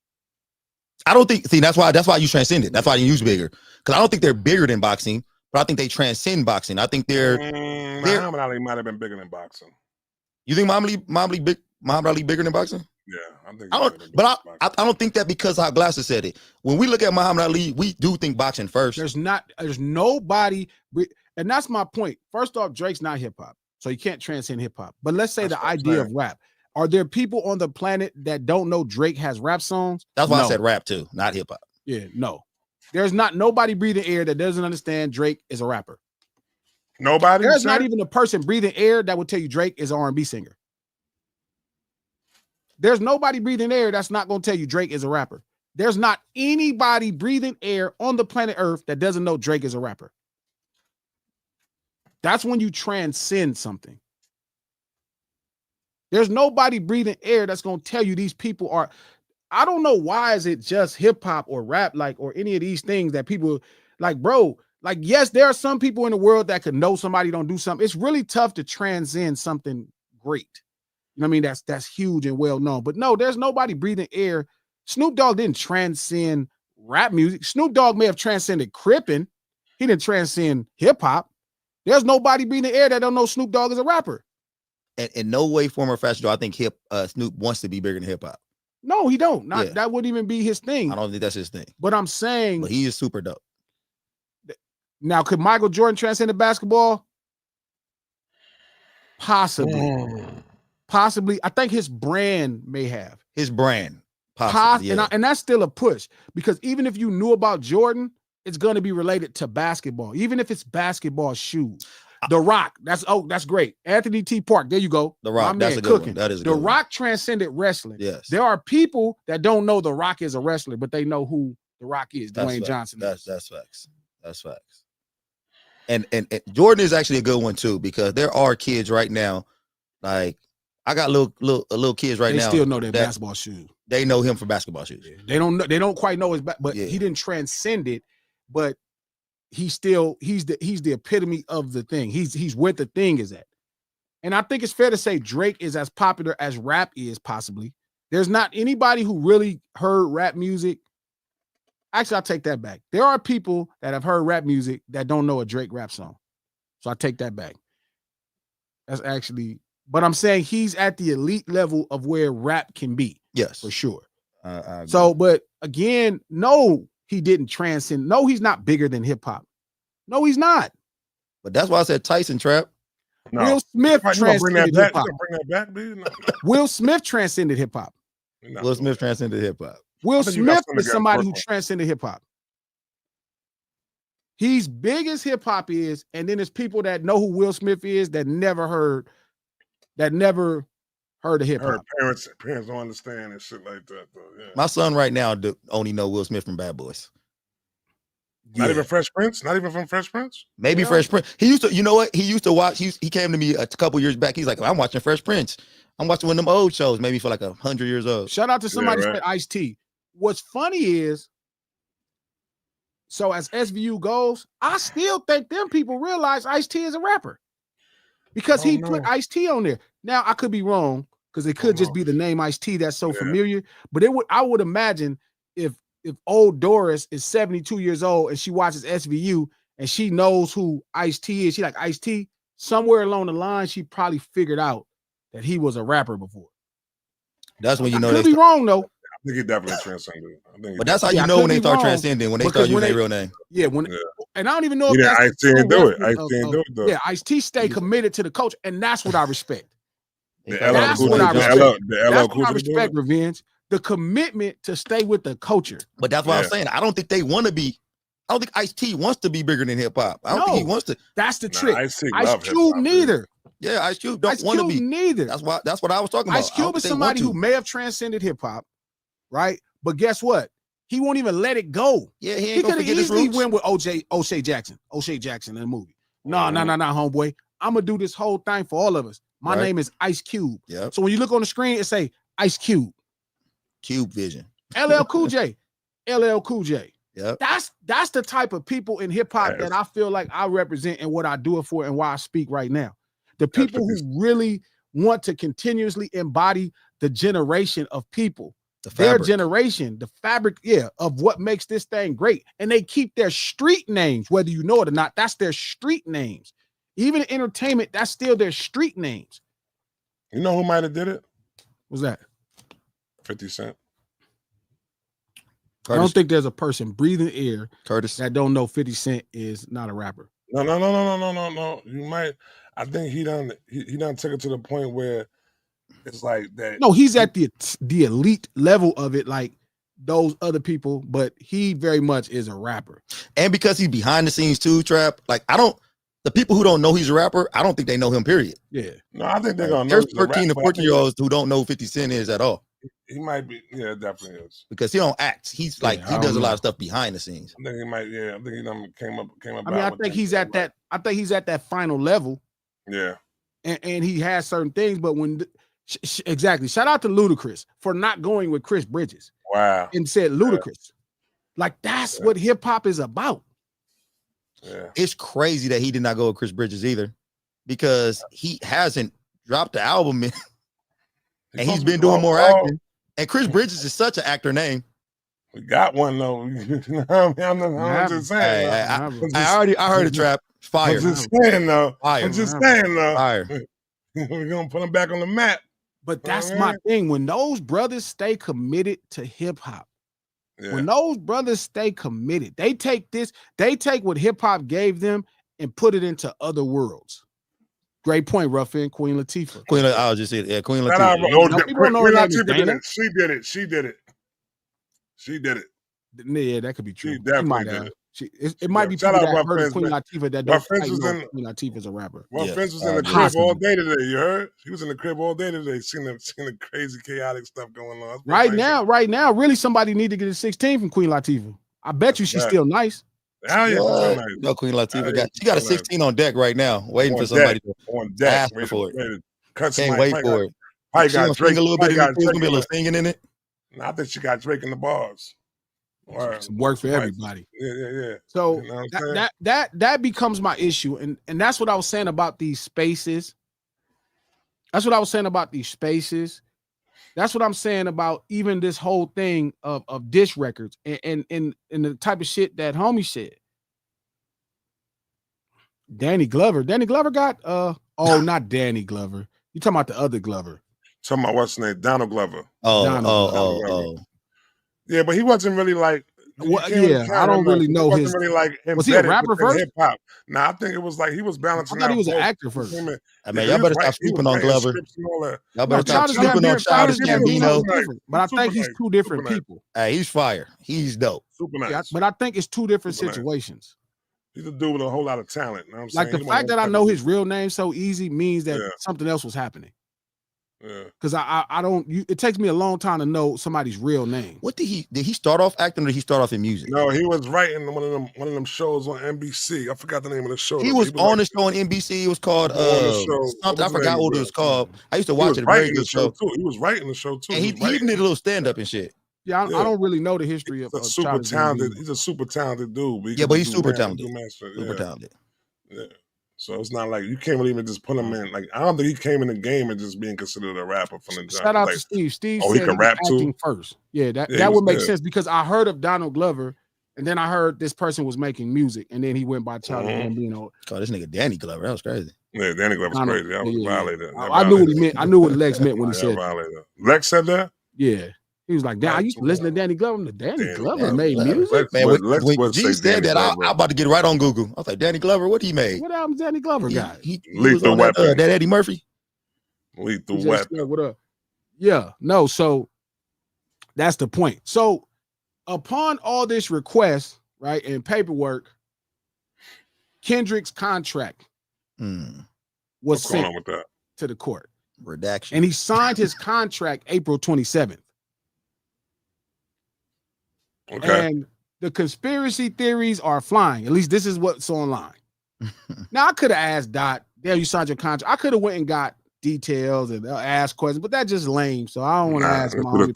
I don't think. See, that's why you transcend it. That's why you use bigger, because I don't think they're bigger than boxing, but I think they transcend boxing. I think they're. Muhammad Ali might have been bigger than boxing. You think Muhammad Ali bigger than boxing? Yeah, I think. I don't think that because how Glasses said it. When we look at Muhammad Ali, we do think boxing first. There's nobody, and that's my point. First off, Drake's not hip hop, so you can't transcend hip hop. But let's say the idea of rap. Are there people on the planet that don't know Drake has rap songs? That's why I said rap too, not hip hop. Yeah, no. There's nobody breathing air that doesn't understand Drake is a rapper. Nobody. There's not even a person breathing air that would tell you Drake is an R&B singer. There's nobody breathing air that's not going to tell you Drake is a rapper. There's not anybody breathing air on the planet Earth that doesn't know Drake is a rapper. That's when you transcend something. There's nobody breathing air that's going to tell you these people are. I don't know why is it just hip hop or rap, or any of these things that people like, bro. Like, yes, there are some people in the world that could know somebody don't do something. It's really tough to transcend something great. You know what I mean? That's huge and well known. But no, there's nobody breathing air. Snoop Dogg didn't transcend rap music. Snoop Dogg may have transcended Crippin'. He didn't transcend hip hop. There's nobody breathing air that don't know Snoop Dogg is a rapper. And in no way, form, or fashion do I think Snoop wants to be bigger than hip hop. No, he don't. That wouldn't even be his thing. I don't think that's his thing. But I'm saying, but he is super dope. Now, could Michael Jordan transcend basketball? Possibly. Possibly. I think his brand may have. His brand. Possibly, yeah. And that's still a push, because even if you knew about Jordan, it's going to be related to basketball. Even if it's basketball shoes. The Rock. That's great. Anthony T. Park. There you go. The Rock. That's a good one. That is a good one. The Rock transcended wrestling. Yes. There are people that don't know The Rock is a wrestler, but they know who The Rock is. Dwayne Johnson. That's facts. That's facts. And Jordan is actually a good one too, because there are kids right now, like I got little kids right now. They still know their basketball shoes. They know him for basketball shoes. Yeah. They don't quite know his back, but he didn't transcend it. But he's the epitome of the thing. He's where the thing is at. And I think it's fair to say Drake is as popular as rap is, possibly. There's not anybody who really heard rap music. Actually, I'll take that back. There are people that have heard rap music that don't know a Drake rap song. So I take that back. That's actually, but I'm saying he's at the elite level of where rap can be. Yes. For sure. So, but again, no, he didn't transcend. No, he's not bigger than hip hop. No, he's not. But that's why I said Tyson Trap. No. Will Smith transcended hip hop. Bring that back, dude. No. Will Smith transcended hip hop. Will Smith transcended hip hop. Will Smith is somebody who transcended hip hop. He's big as hip hop is, and then there's people that know who Will Smith is that never heard of hip hop. Parents don't understand and shit like that, though. Yeah. My son right now only know Will Smith from Bad Boys. Not even Fresh Prince? Not even from Fresh Prince? Maybe Fresh Prince. He used to, you know what? He used to watch. He came to me a couple years back. He's like, I'm watching Fresh Prince. I'm watching one of them old shows, maybe for like 100 years old. Shout out to somebody who said Ice-T. What's funny is, so as SVU goes, I still think them people realize Ice-T is a rapper because he put Ice-T on there. Now, I could be wrong because it could just know. be the name Ice-T that's so Yeah. familiar. But I would imagine if old Doris is 72 years old and she watches SVU and she knows who Ice-T is, she like Ice-T. Somewhere along the line, she probably figured out that he was a rapper before. That's when you know I could be wrong though. I think he definitely transcended. But that's how you know when they start transcending, when they start using their real name. Yeah, and I don't even know if that's Ice-T didn't do it. Ice-T didn't do it though. Yeah, Ice-T stay committed to the culture, and that's what I respect. That's what I respect, it? Revenge. The commitment to stay with the culture. But that's what I'm saying. I don't think they want to be. I don't think Ice-T wants to be bigger than hip hop. I don't think he wants to. That's the trick. Ice Cube neither. Yeah, Ice Cube don't want to be neither. That's what I was talking about. Ice Cube is somebody who may have transcended hip hop, right? But guess what? He won't even let it go. Yeah, he could have easily went with O'Shea Jackson in the movie. No, homeboy. I'm gonna do this whole thing for all of us. My name is Ice Cube. Yep. So when you look on the screen, it say Ice Cube. Cube Vision. LL Cool J. LL Cool J. Yep. That's the type of people in hip hop that I feel like I represent and what I do it for and why I speak right now. The people who really want to continuously embody the generation of people, their generation, the fabric, of what makes this thing great. And they keep their street names, whether you know it or not. That's their street names. Even in entertainment, that's still their street names. You know who might have did it? What's that? 50 Cent. Curtis. I don't think there's a person breathing air Curtis that don't know 50 Cent is not a rapper. No. You might. I think he done took it to the point where it's like that. No, he's at the elite level of it, like those other people, but he very much is a rapper. And because he's behind the scenes too, Trap. Like the people who don't know he's a rapper, I don't think they know him. Period. Yeah. No, I think they're gonna know. There's 13 to 14-year-olds who don't know 50 Cent is at all. He might be. Yeah, definitely is. Because he don't act. He's like he does a lot of stuff behind the scenes. I think he might. Yeah, I think he done came up. I mean, I think he's at that. I think he's at that final level. Yeah. And he has certain things, but when exactly, shout out to Ludacris for not going with Chris Bridges. Wow. And said Ludacris. Like that's what hip hop is about. Yeah. It's crazy that he did not go with Chris Bridges either, because he hasn't dropped the album in, and he's been doing more acting. And Chris Bridges is such an actor name. We got one though. I'm just saying. I heard a Trap. Fire. I'm just saying though. Fire. I'm just saying though. Fire. We're gonna put him back on the map. But that's my thing. When those brothers stay committed to hip hop, when those brothers stay committed, they take what hip hop gave them and put it into other worlds. Great point, Ruffin. Queen Latifah. I was just saying, Queen Latifah. Queen Latifah did it. She did it. Yeah, that could be true. She definitely did it. It might be people that heard of Queen Latifah that don't know Queen Latifah's a rapper. Friends was in the crib all day today. You heard? She was in the crib all day today, seeing the crazy, chaotic stuff going on. Right now, really somebody need to get a 16 from Queen Latifah. I bet you she's still nice. Hell yeah, nice. No, Queen Latifah got a 16 on deck right now, waiting for somebody to ask for it. Can't wait for it. She gonna sing a little bit. Gonna be a little singing in it. I think she got Drake in the bars. Some work for everybody. Yeah. So that becomes my issue, and that's what I was saying about these spaces. That's what I'm saying about even this whole thing of diss records and the type of shit that homie said. Danny Glover got not Danny Glover. You talking about the other Glover? Talking about what's his name? Donald Glover. Oh. Yeah, but he wasn't really like. I don't really know his. Really like was he a rapper first? Hip hop. I think it was like he was balancing. I thought he was an actor first. I mean, y'all better stop sleeping on Glover. Y'all better stop sleeping on Childish Gambino. But I think he's two different people. Hey, he's fire. He's dope. Super nice. But I think it's two different situations. He's a dude with a whole lot of talent. You know what I'm like saying? The fact that I know his real name so easy means that something else was happening. Yeah, because I don't. It takes me a long time to know somebody's real name. What did he start off acting, or did he start off in music? No, he was writing one of them shows on NBC. I forgot the name of the show. He was on the show on NBC. It was called something. I forgot what it was called. I used to watch it. Very good show too. He was writing the show too. And he even did a little stand up and shit. Yeah, I don't really know the history of. Super talented. He's a super talented dude. But he's super talented. Super talented. Yeah. So it's not like you can't really even just put him in. Like I don't think he came in the game and just being considered a rapper from the jump. Shout out like, to Steve. Steve he said can he was rap acting too. first. Yeah, that Yeah, would make good. sense because I heard of Donald Glover, and then I heard this person was making music, and then he went by Childish Gambino. Oh, this nigga Danny Glover, that was crazy. Yeah, Danny Glover's crazy. That was violated. I knew what he meant. I knew what Lex meant when he said violated. Lex said that? Yeah. He was like, I used to listen to Danny Glover. Danny Glover made music? Lex, Man, when G said Danny that, Glover. I'm about to get right on Google. I was like, Danny Glover, what he made? What album Danny Glover got? He Lethal was on Weapon. that Eddie Murphy. Lethal Weapon. What up? Yeah, no, so that's the point. So upon all this request, right, and paperwork, Kendrick's contract was sent to the court. Redaction. And he signed his contract April 27th. Okay. And the conspiracy theories are flying. At least this is what's online. Now, I could have asked Dot, damn, you signed your contract. I could have went and got details and asked questions, but that's just lame. So I don't want to ask my do the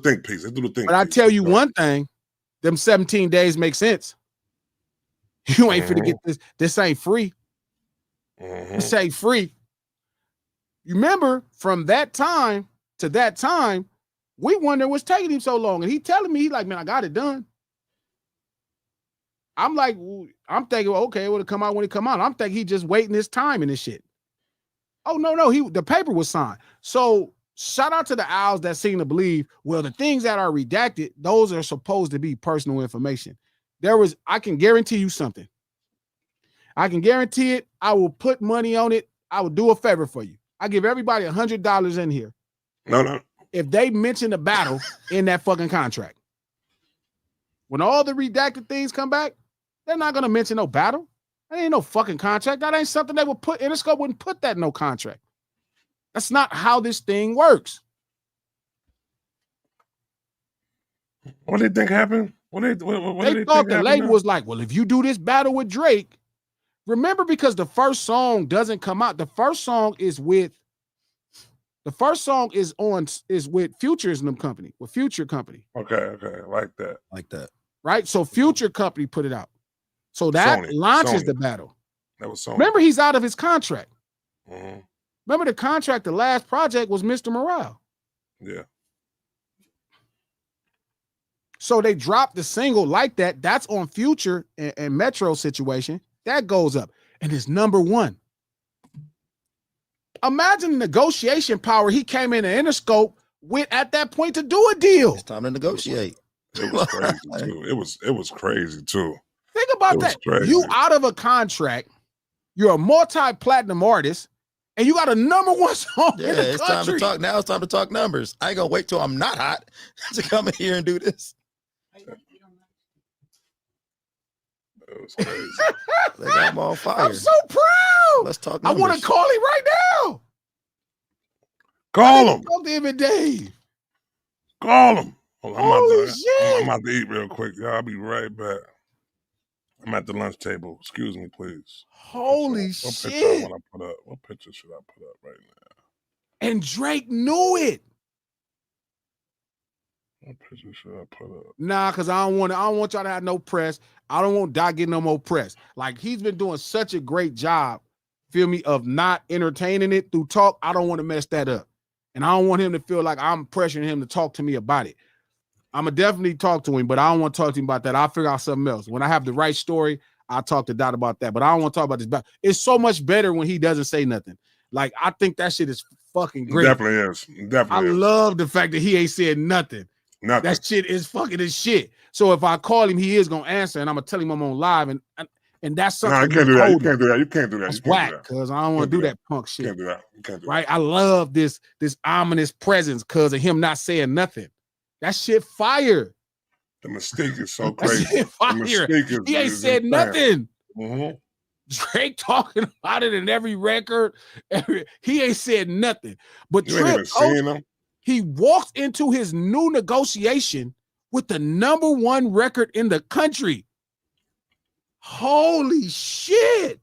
think piece. But I tell you one thing, them 17 days make sense. You ain't finna get this. This ain't free. This ain't free. You remember from that time to that time, we wonder what's taking him so long. And he telling me, he like, man, I got it done. I'm like, I'm thinking, well, okay, it would have come out when it come out. I'm thinking he just waiting his time in this shit. Oh, no, the paper was signed. So shout out to the owls that seem to believe, well, the things that are redacted, those are supposed to be personal information. I can guarantee you something. I can guarantee it. I will put money on it. I will do a favor for you. I give everybody $100 in here. No. If they mention a battle in that fucking contract. When all the redacted things come back, they're not going to mention no battle. That ain't no fucking contract. That ain't something they would put. Interscope wouldn't put that in no contract. That's not how this thing works. What do they think happened? They thought the label was like, well, if you do this battle with Drake, remember, because the first song doesn't come out. The first song is with Future's and them company, with Future Company. Okay, like that. Right? So Future Company put it out. So that launches the battle. That was Sony. Remember, he's out of his contract. Remember, the contract, the last project was Mr. Morale. Yeah. So they dropped the single like that. That's on Future and Metro situation. That goes up. And it's number one. Imagine the negotiation power he came in Interscope with at that point to do a deal. It's time to negotiate. It was crazy too. It was crazy too. Think about that. You out of a contract, you're a multi-platinum artist, and you got a number one song in the it's country. Time to talk. Now it's time to talk numbers. I ain't gonna wait till I'm not hot to come in here and do this. It was crazy. I'm on fire. I'm so proud. Let's talk numbers. I want to call him right now. Call him. Talk to him and Dave. Call him. I'm shit. about to eat real quick. Y'all, I'll be right back. I'm at the lunch table. Excuse me, please. Holy shit. What picture should I put up right now? And Drake knew it. What picture should I put up? Nah, because I don't want y'all to have no press. I don't want Doc getting no more press. Like, he's been doing such a great job, feel me, of not entertaining it through talk. I don't want to mess that up. And I don't want him to feel like I'm pressuring him to talk to me about it. I'm going to definitely talk to him, but I don't want to talk to him about that. I'll figure out something else. When I have the right story, I'll talk to Dot about that. But I don't want to talk about this. It's so much better when he doesn't say nothing. Like, I think that shit is fucking great. Definitely is. I love the fact that he ain't said nothing. That shit is fucking his shit. So if I call him, he is going to answer, and I'm going to tell him I'm on live, and that's something. No, you can't do that. You can't do that. That's whack, because I don't want to do that punk shit. You can't do that. You can't do right? I love this ominous presence because of him not saying nothing. That shit fire. The mistake is so crazy. That shit fire. He ain't said nothing. Mm-hmm. Drake talking about it in every record. He ain't said nothing. But you ain't even seen him. He walks into his new negotiation with the number one record in the country. Holy shit.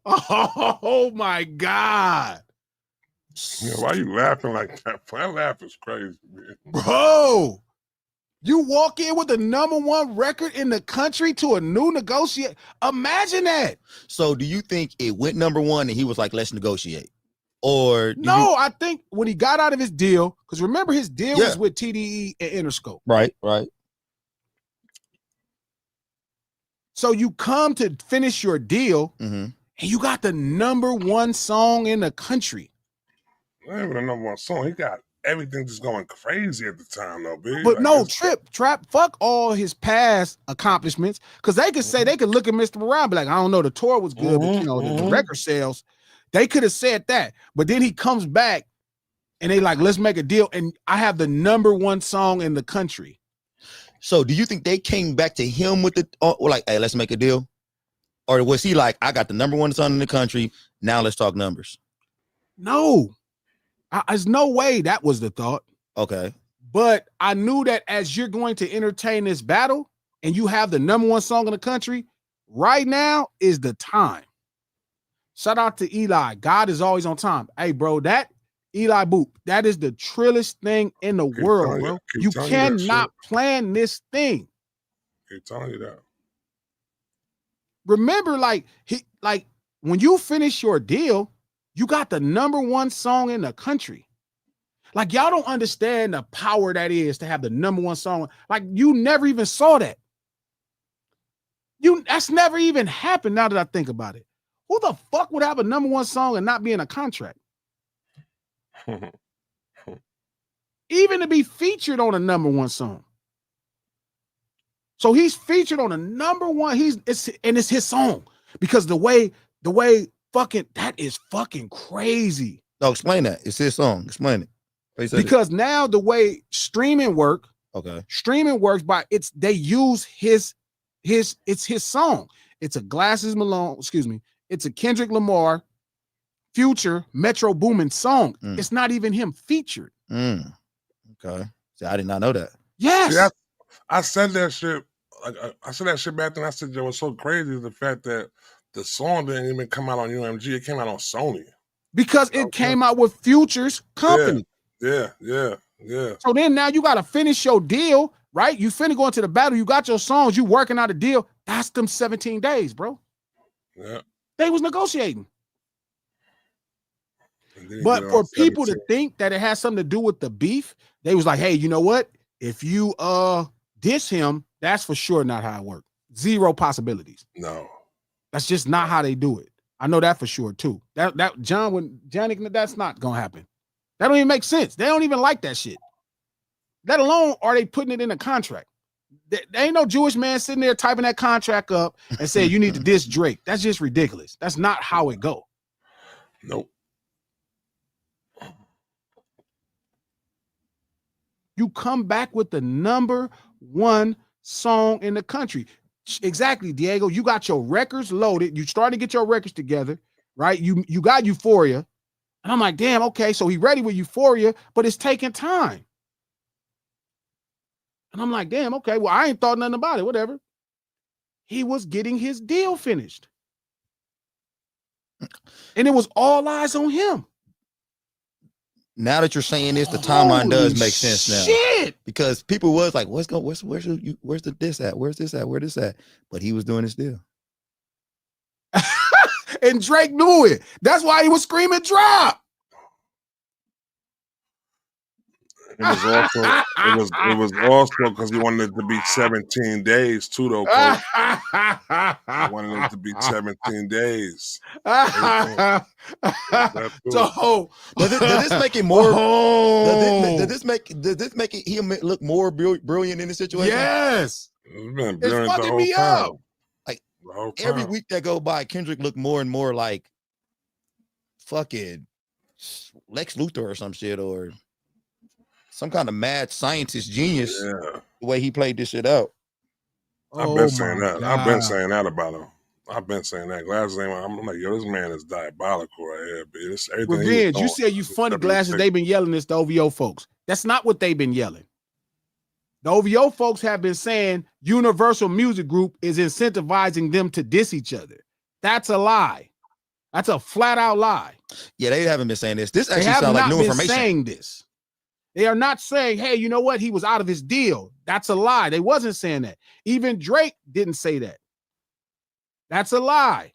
Oh my God. Yeah, why you laughing like that? That laugh is crazy, man. Bro, you walk in with the #1 record in the country to a new negotiate. Imagine that. So do you think it went #1 and he was like, let's negotiate? Or no, I think when he got out of his deal, because remember his deal Yeah. was with TDE and Interscope. Right. So you come to finish your deal Mm-hmm. and you got the #1 song in the country. Not even the #1 song. He got everything just going crazy at the time, though, big. But like, no, Trap, fuck all his past accomplishments. Because they could say, they could look at Mr. Brown and be like, I don't know, the tour was good, but you know, the record sales, they could have said that. But then he comes back and they like, let's make a deal. And I have the #1 song in the country. So do you think they came back to him with the like, hey, let's make a deal? Or was he like, I got the #1 song in the country, now let's talk numbers? No, there's no way that was the thought. Okay. But I knew that as you're going to entertain this battle and you have the #1 song in the country, right now is the time. Shout out to Eli. God is always on time. Hey, bro, that Eli Boop, that is the trillest thing in the world, bro. You cannot plan this thing. Keep telling you that. Remember, like when you finish your deal, you got the #1 song in the country. Like, y'all don't understand the power that is to have the #1 song. Like, you never even saw that. That's never even happened now that I think about it. Who the fuck would have a #1 song and not be in a contract? Even to be featured on a #1 song. So he's featured on a #1. It's his song. Because the way fucking, that is fucking crazy. No, explain that. It's his song. Explain it. Because now the way streaming works by they use it's his song. It's a Glasses Malone, it's a Kendrick Lamar, Future, Metro Boomin song. It's not even him featured. Okay. See, I did not know that. Yes. See, I said that shit. I said that shit back then. I said that was so crazy, the fact that the song didn't even come out on UMG. It came out on Sony. Because it came out with Future's company. Yeah. So then now you got to finish your deal, right? You finna go into the battle. You got your songs. You working out a deal. That's them 17 days, bro. Yeah. They was negotiating. But for people to think that it has something to do with the beef, they was like, hey, you know what? If you diss him, that's for sure not how it works. Zero possibilities. No. That's just not how they do it. I know that for sure too. Johnny, that's not gonna happen. That don't even make sense. They don't even like that shit. Let alone are they putting it in a contract. There ain't no Jewish man sitting there typing that contract up and saying you need to diss Drake. That's just ridiculous. That's not how it go. Nope. You come back with the #1 song in the country. Exactly, Diego. You got your records loaded. You starting to get your records together, right? You got Euphoria. And I'm like, damn, okay, so he ready with Euphoria, but it's taking time. And I'm like, damn, okay, well, I ain't thought nothing about it, whatever. He was getting his deal finished. And it was all eyes on him. Now that you're saying this, the timeline does make sense now. Shit. Because people was like, where's the this at? Where's this at? Where's this at? But he was doing his deal. And Drake knew it. That's why he was screaming drop. It was also because he wanted it to be 17 days too, though. Coach. He wanted it to be 17 days. So does this make it more? Does this make it him look more brilliant in the situation? Yes, it's fucking me up. Like every week that go by, Kendrick look more and more like fucking Lex Luthor or some shit, or some kind of mad scientist genius. Yeah. The way he played this shit out. I've been saying that. God. I've been saying that about him. I've been saying that. Glasses ain't. I'm like, yo, this man is diabolical right here. But it's everything. Revenge. You said you funny, Glasses. They've been yelling this to OVO folks. That's not what they've been yelling. The OVO folks have been saying Universal Music Group is incentivizing them to diss each other. That's a lie. That's a flat out lie. Yeah, they haven't been saying this. This They actually have sounds like not new been information. saying this. They are not saying, hey, you know what? He was out of his deal. That's a lie. They wasn't saying that. Even Drake didn't say that. That's a lie.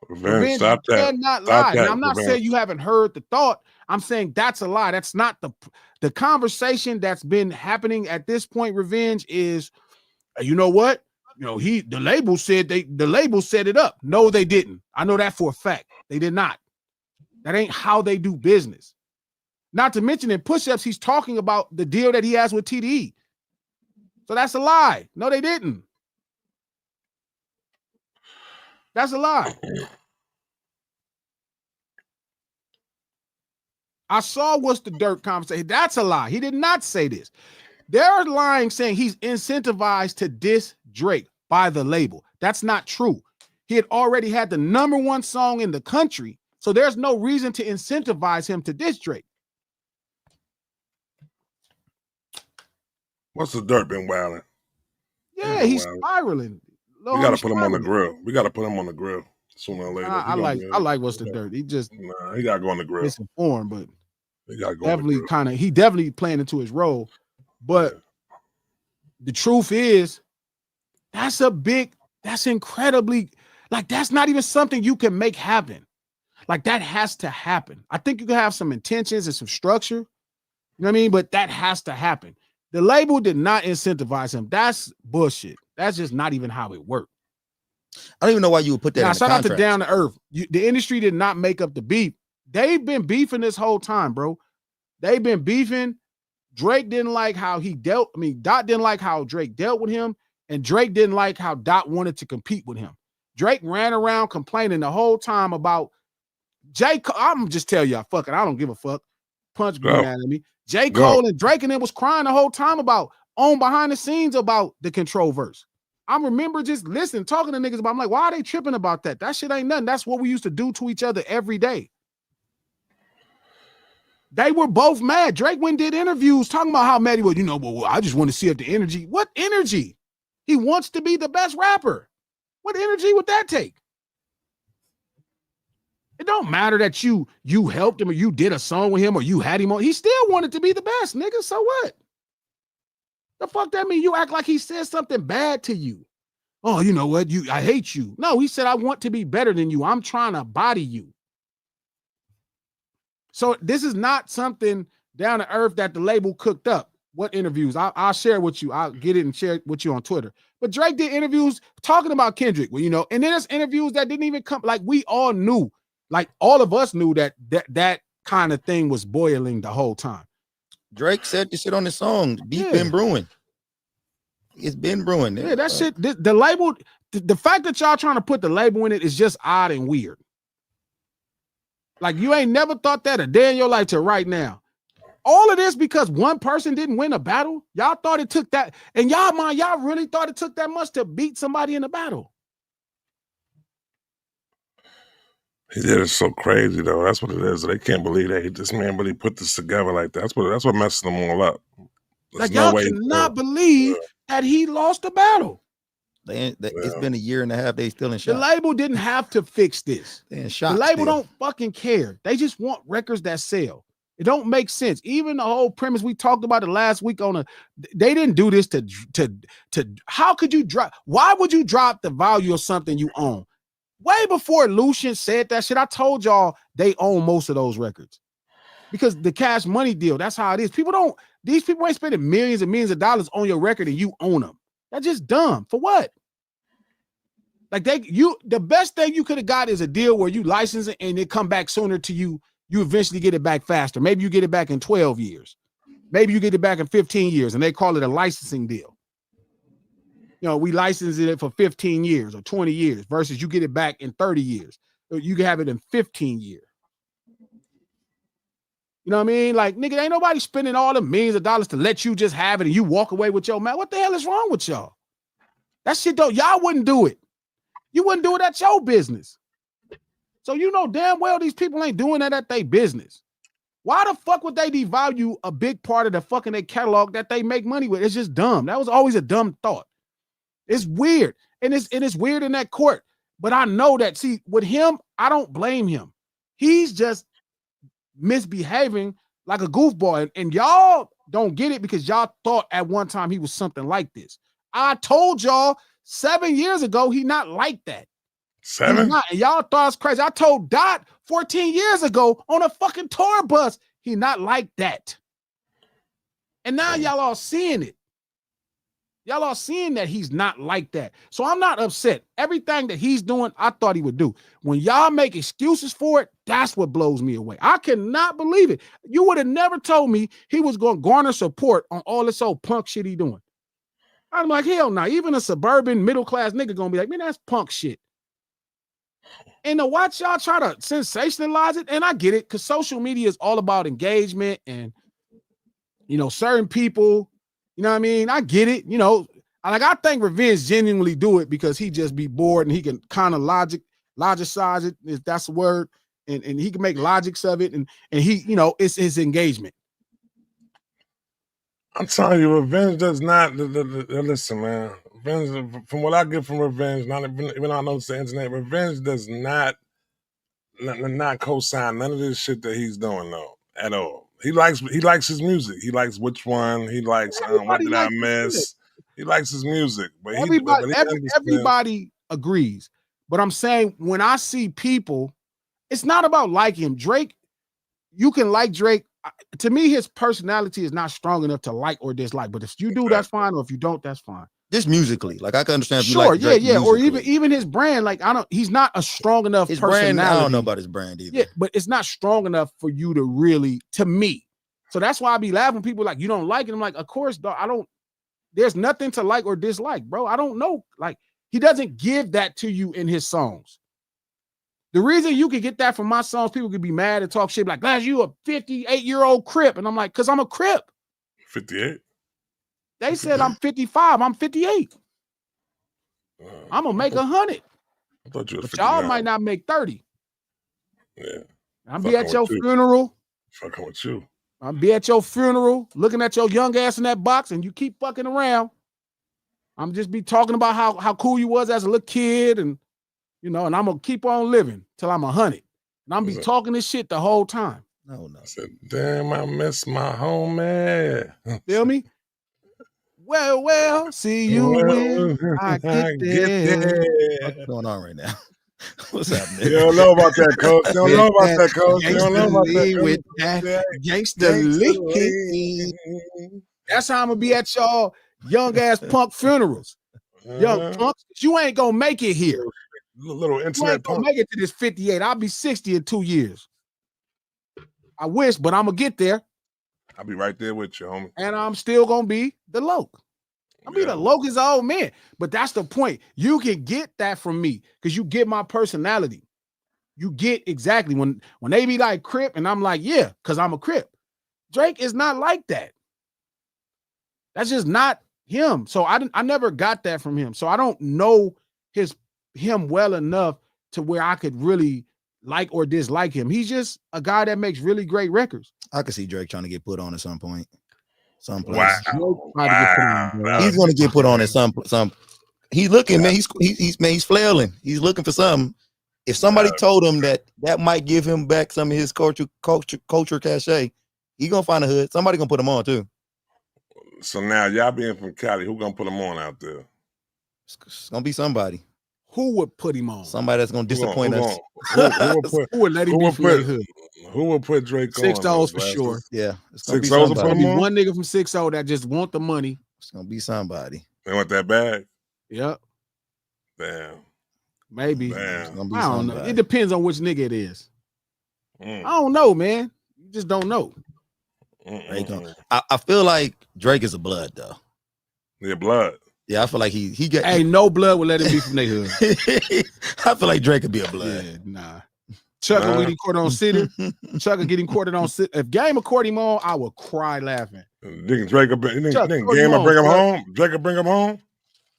Revenge, stop that. Cannot Stop lie. that. Now, I'm not saying you haven't heard the thought. I'm saying that's a lie. That's not the conversation that's been happening at this point. Revenge is, you know what? You know, the label said it up. No, they didn't. I know that for a fact. They did not. That ain't how they do business. Not to mention in push-ups, he's talking about the deal that he has with TDE. So that's a lie. No, they didn't. That's a lie. I saw what's the dirt conversation. That's a lie. He did not say this. They're lying, saying he's incentivized to diss Drake by the label. That's not true. He had already had the #1 song in the country, so there's no reason to incentivize him to diss Drake. What's the dirt been wilding? Yeah, he's spiraling. We got to put him on the grill. We got to put him on the grill sooner or later. I like what's the dirt. He just he got to go on the grill. Misinformed, but he got to go definitely playing into his role. But the truth is, that's incredibly, like, that's not even something you can make happen. Like, that has to happen. I think you can have some intentions and some structure, you know what I mean? But that has to happen. The label did not incentivize him. That's bullshit. That's just not even how it worked. I don't even know why you would put that in the shout contract. out to Down to Earth. The industry did not make up the beef. They've been beefing this whole time, bro. They've been beefing. Drake didn't like how he dealt. Dot didn't like how Drake dealt with him, and Drake didn't like how Dot wanted to compete with him. Drake ran around complaining the whole time about J. Cole. I'm just tell y'all, fuck it. I don't give a fuck. Punch green at me. J. Cole and Drake and them was crying the whole time about behind the scenes about the Control verse. I remember just listening, talking to niggas about. I'm like, why are they tripping about that? That shit ain't nothing. That's what we used to do to each other every day. They were both mad. Drake went and did interviews talking about how mad he was. You know, well, I just want to see if the energy. What energy? He wants to be the best rapper. What energy would that take? It don't matter that you helped him or you did a song with him or you had him on. He still wanted to be the best, nigga. So what? The fuck that mean? You act like he said something bad to you. Oh, you know what? I hate you. No, he said, I want to be better than you. I'm trying to body you. So this is not something Down to Earth that the label cooked up. What interviews? I'll share with you. I'll get it and share it with you on Twitter. But Drake did interviews talking about Kendrick. Well, you know, and then there's interviews that didn't even come. Like, we all knew, like, all of us knew that kind of thing was boiling the whole time. Drake said this shit on the song. Beef been brewing. It's been brewing. Yeah, that shit. The label, the fact that y'all trying to put the label in it is just odd and weird. Like, you ain't never thought that a day in your life till right now. All of this because one person didn't win a battle. Y'all thought it took that, and y'all really thought it took that much to beat somebody in a battle. He did it so crazy though. That's what it is. They can't believe that this man really put this together like that. That's what messes them all up. There's y'all cannot believe that he lost the battle. It's been a year and a half. They still in shock. The label didn't have to fix this. They in shock. The label don't fucking care. They just want records that sell. It don't make sense. Even the whole premise we talked about it last week they didn't do this to how could you drop? Why would you drop the value of something you own? Way before Lucian said that shit, I told y'all they own most of those records because the Cash Money deal. That's how it is. These people ain't spending millions and millions of dollars on your record and you own them. That's just dumb. For what? Like the best thing you could have got is a deal where you license it and it come back sooner to you. You eventually get it back faster. Maybe you get it back in 12 years. Maybe you get it back in 15 years and they call it a licensing deal. You know, we license it for 15 years or 20 years versus you get it back in 30 years. You can have it in 15 years. You know what I mean? Like, nigga, ain't nobody spending all the millions of dollars to let you just have it and you walk away with your man. What the hell is wrong with y'all? That shit y'all wouldn't do it. You wouldn't do it at your business. So you know damn well these people ain't doing that at their business. Why the fuck would they devalue a big part of the fucking their catalog that they make money with? It's just dumb. That was always a dumb thought. It's weird. And it's weird in that court. But I know that, see, with him, I don't blame him. He's just misbehaving like a goofball. And y'all don't get it because y'all thought at one time he was something like this. I told y'all 7 years ago he not like that. 7? He's not, and y'all thought it's crazy. I told Dot 14 years ago on a fucking tour bus, he not like that. And now y'all all seeing it. Y'all are seeing that he's not like that. So I'm not upset. Everything that he's doing, I thought he would do. When y'all make excuses for it, that's what blows me away. I cannot believe it. You would have never told me he was going to garner support on all this old punk shit he doing. I'm like, hell no. Even a suburban middle-class nigga going to be like, man, that's punk shit. And to watch y'all try to sensationalize it, and I get it, because social media is all about engagement and, you know, certain people. You know what I mean? I get it. You know, like I think Revenge genuinely do it because he just be bored and he can kind of logicize it, if that's the word, and he can make logics of it, and he, you know, it's his engagement. I'm telling you, Revenge does not. Listen, man. Revenge, from what I get from Revenge, not even though I know it's the internet, Revenge does not co-sign none of this shit that he's doing though at all. He likes his music. He likes Which One. He likes What Did I Miss. He likes his music, but everybody agrees. But I'm saying when I see people, it's not about liking him. Drake, you can like Drake. To me, his personality is not strong enough to like or dislike. But if you do, that's fine. Or if you don't, that's fine. Just musically, like I can understand. If you sure, like Drake yeah, or musically. even his brand. Like he's not a strong enough his personality. Brand, I don't know about his brand either. Yeah, but it's not strong enough for you to really, to me. So that's why I be laughing. People like, you don't like it. I'm like, of course, dog. I don't. There's nothing to like or dislike, bro. I don't know. Like he doesn't give that to you in his songs. The reason you could get that from my songs, people could be mad and talk shit like, "Glass, you a 58-year-old Crip," and I'm like, "Cause I'm a Crip." 58. They said I'm 55. I'm 58. I'm gonna make 100. I thought you were 59. Y'all might not make 30. Yeah. I'll be at your funeral. Fucking with you. I'll be at your funeral, looking at your young ass in that box, and you keep fucking around. I'm just be talking about how cool you was as a little kid, and you know, and I'm gonna keep on living till I'm 100. And I'm be talking this shit the whole time. No. I said, damn, I miss my homie. Feel me? Well, see you when I get there. What's going on right now? What's happening? You don't know about that, coach. You don't know about that, coach. You don't know about that, coach. With that gangster leaking. That's how I'm gonna be at y'all young ass punk funerals. Young punks, you ain't gonna make it here. Little internet you ain't gonna make it to this 58. I'll be 60 in 2 years. I wish, but I'm gonna get there. I'll be right there with you, homie. And I'm still gonna be the Loke. I'll be the Loke as an old man. But that's the point. You can get that from me because you get my personality. You get exactly when they be like Crip, and I'm like, yeah, because I'm a Crip. Drake is not like that. That's just not him. So I never got that from him. So I don't know him well enough to where I could really like or dislike him. He's just a guy that makes really great records. I could see Drake trying to get put on at some point. Someplace. Wow. He's going to get put on at some. He's looking, man. He's flailing. He's looking for something. If somebody told him that might give him back some of his culture cachet, he gonna find a hood. Somebody gonna put him on too. So now y'all being from Cali, who gonna put him on out there? It's gonna be somebody. Who would put him on? Somebody that's gonna disappoint us. Who would let him be from their hood? Who will put Drake 6 on? 6-0s for sure. Yeah. 6-0s will put him on? One nigga from 6-0 that just want the money. It's gonna be somebody. They want that bag? Yep. Damn. Maybe. Damn. I don't know. It depends on which nigga it is. I don't know, man. You just don't know. I feel like Drake is a blood though. Yeah, blood. Yeah, I feel like he got. Hey, no blood will let him be from their hood. I feel like Drake could be a blood. Yeah, nah. Chuck will get him courted on city. Chuck will get him courted on city. If Game will court him on, I will cry laughing. Think Drake will bring him home? Drake will bring him home?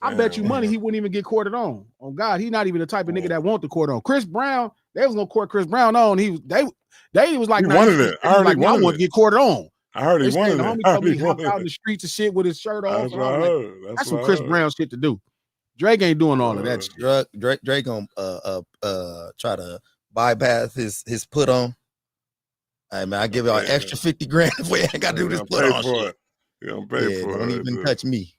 I bet you money he wouldn't even get courted on. Oh God, he's not even the type of nigga that want the court on. Chris Brown, they was gonna court Chris Brown on. They was like, he wanted it. I want to get courted on. I heard he wanted it. Homie told me he hopped out in the streets and shit with his shirt off. That's some Chris Brown shit to do. Drake ain't doing all of that shit. Drake gonna try to bypass his put on. Hey man, I give y'all extra 50 grand if we ain't got to do this put on shit. You don't pay for it. Don't even touch me.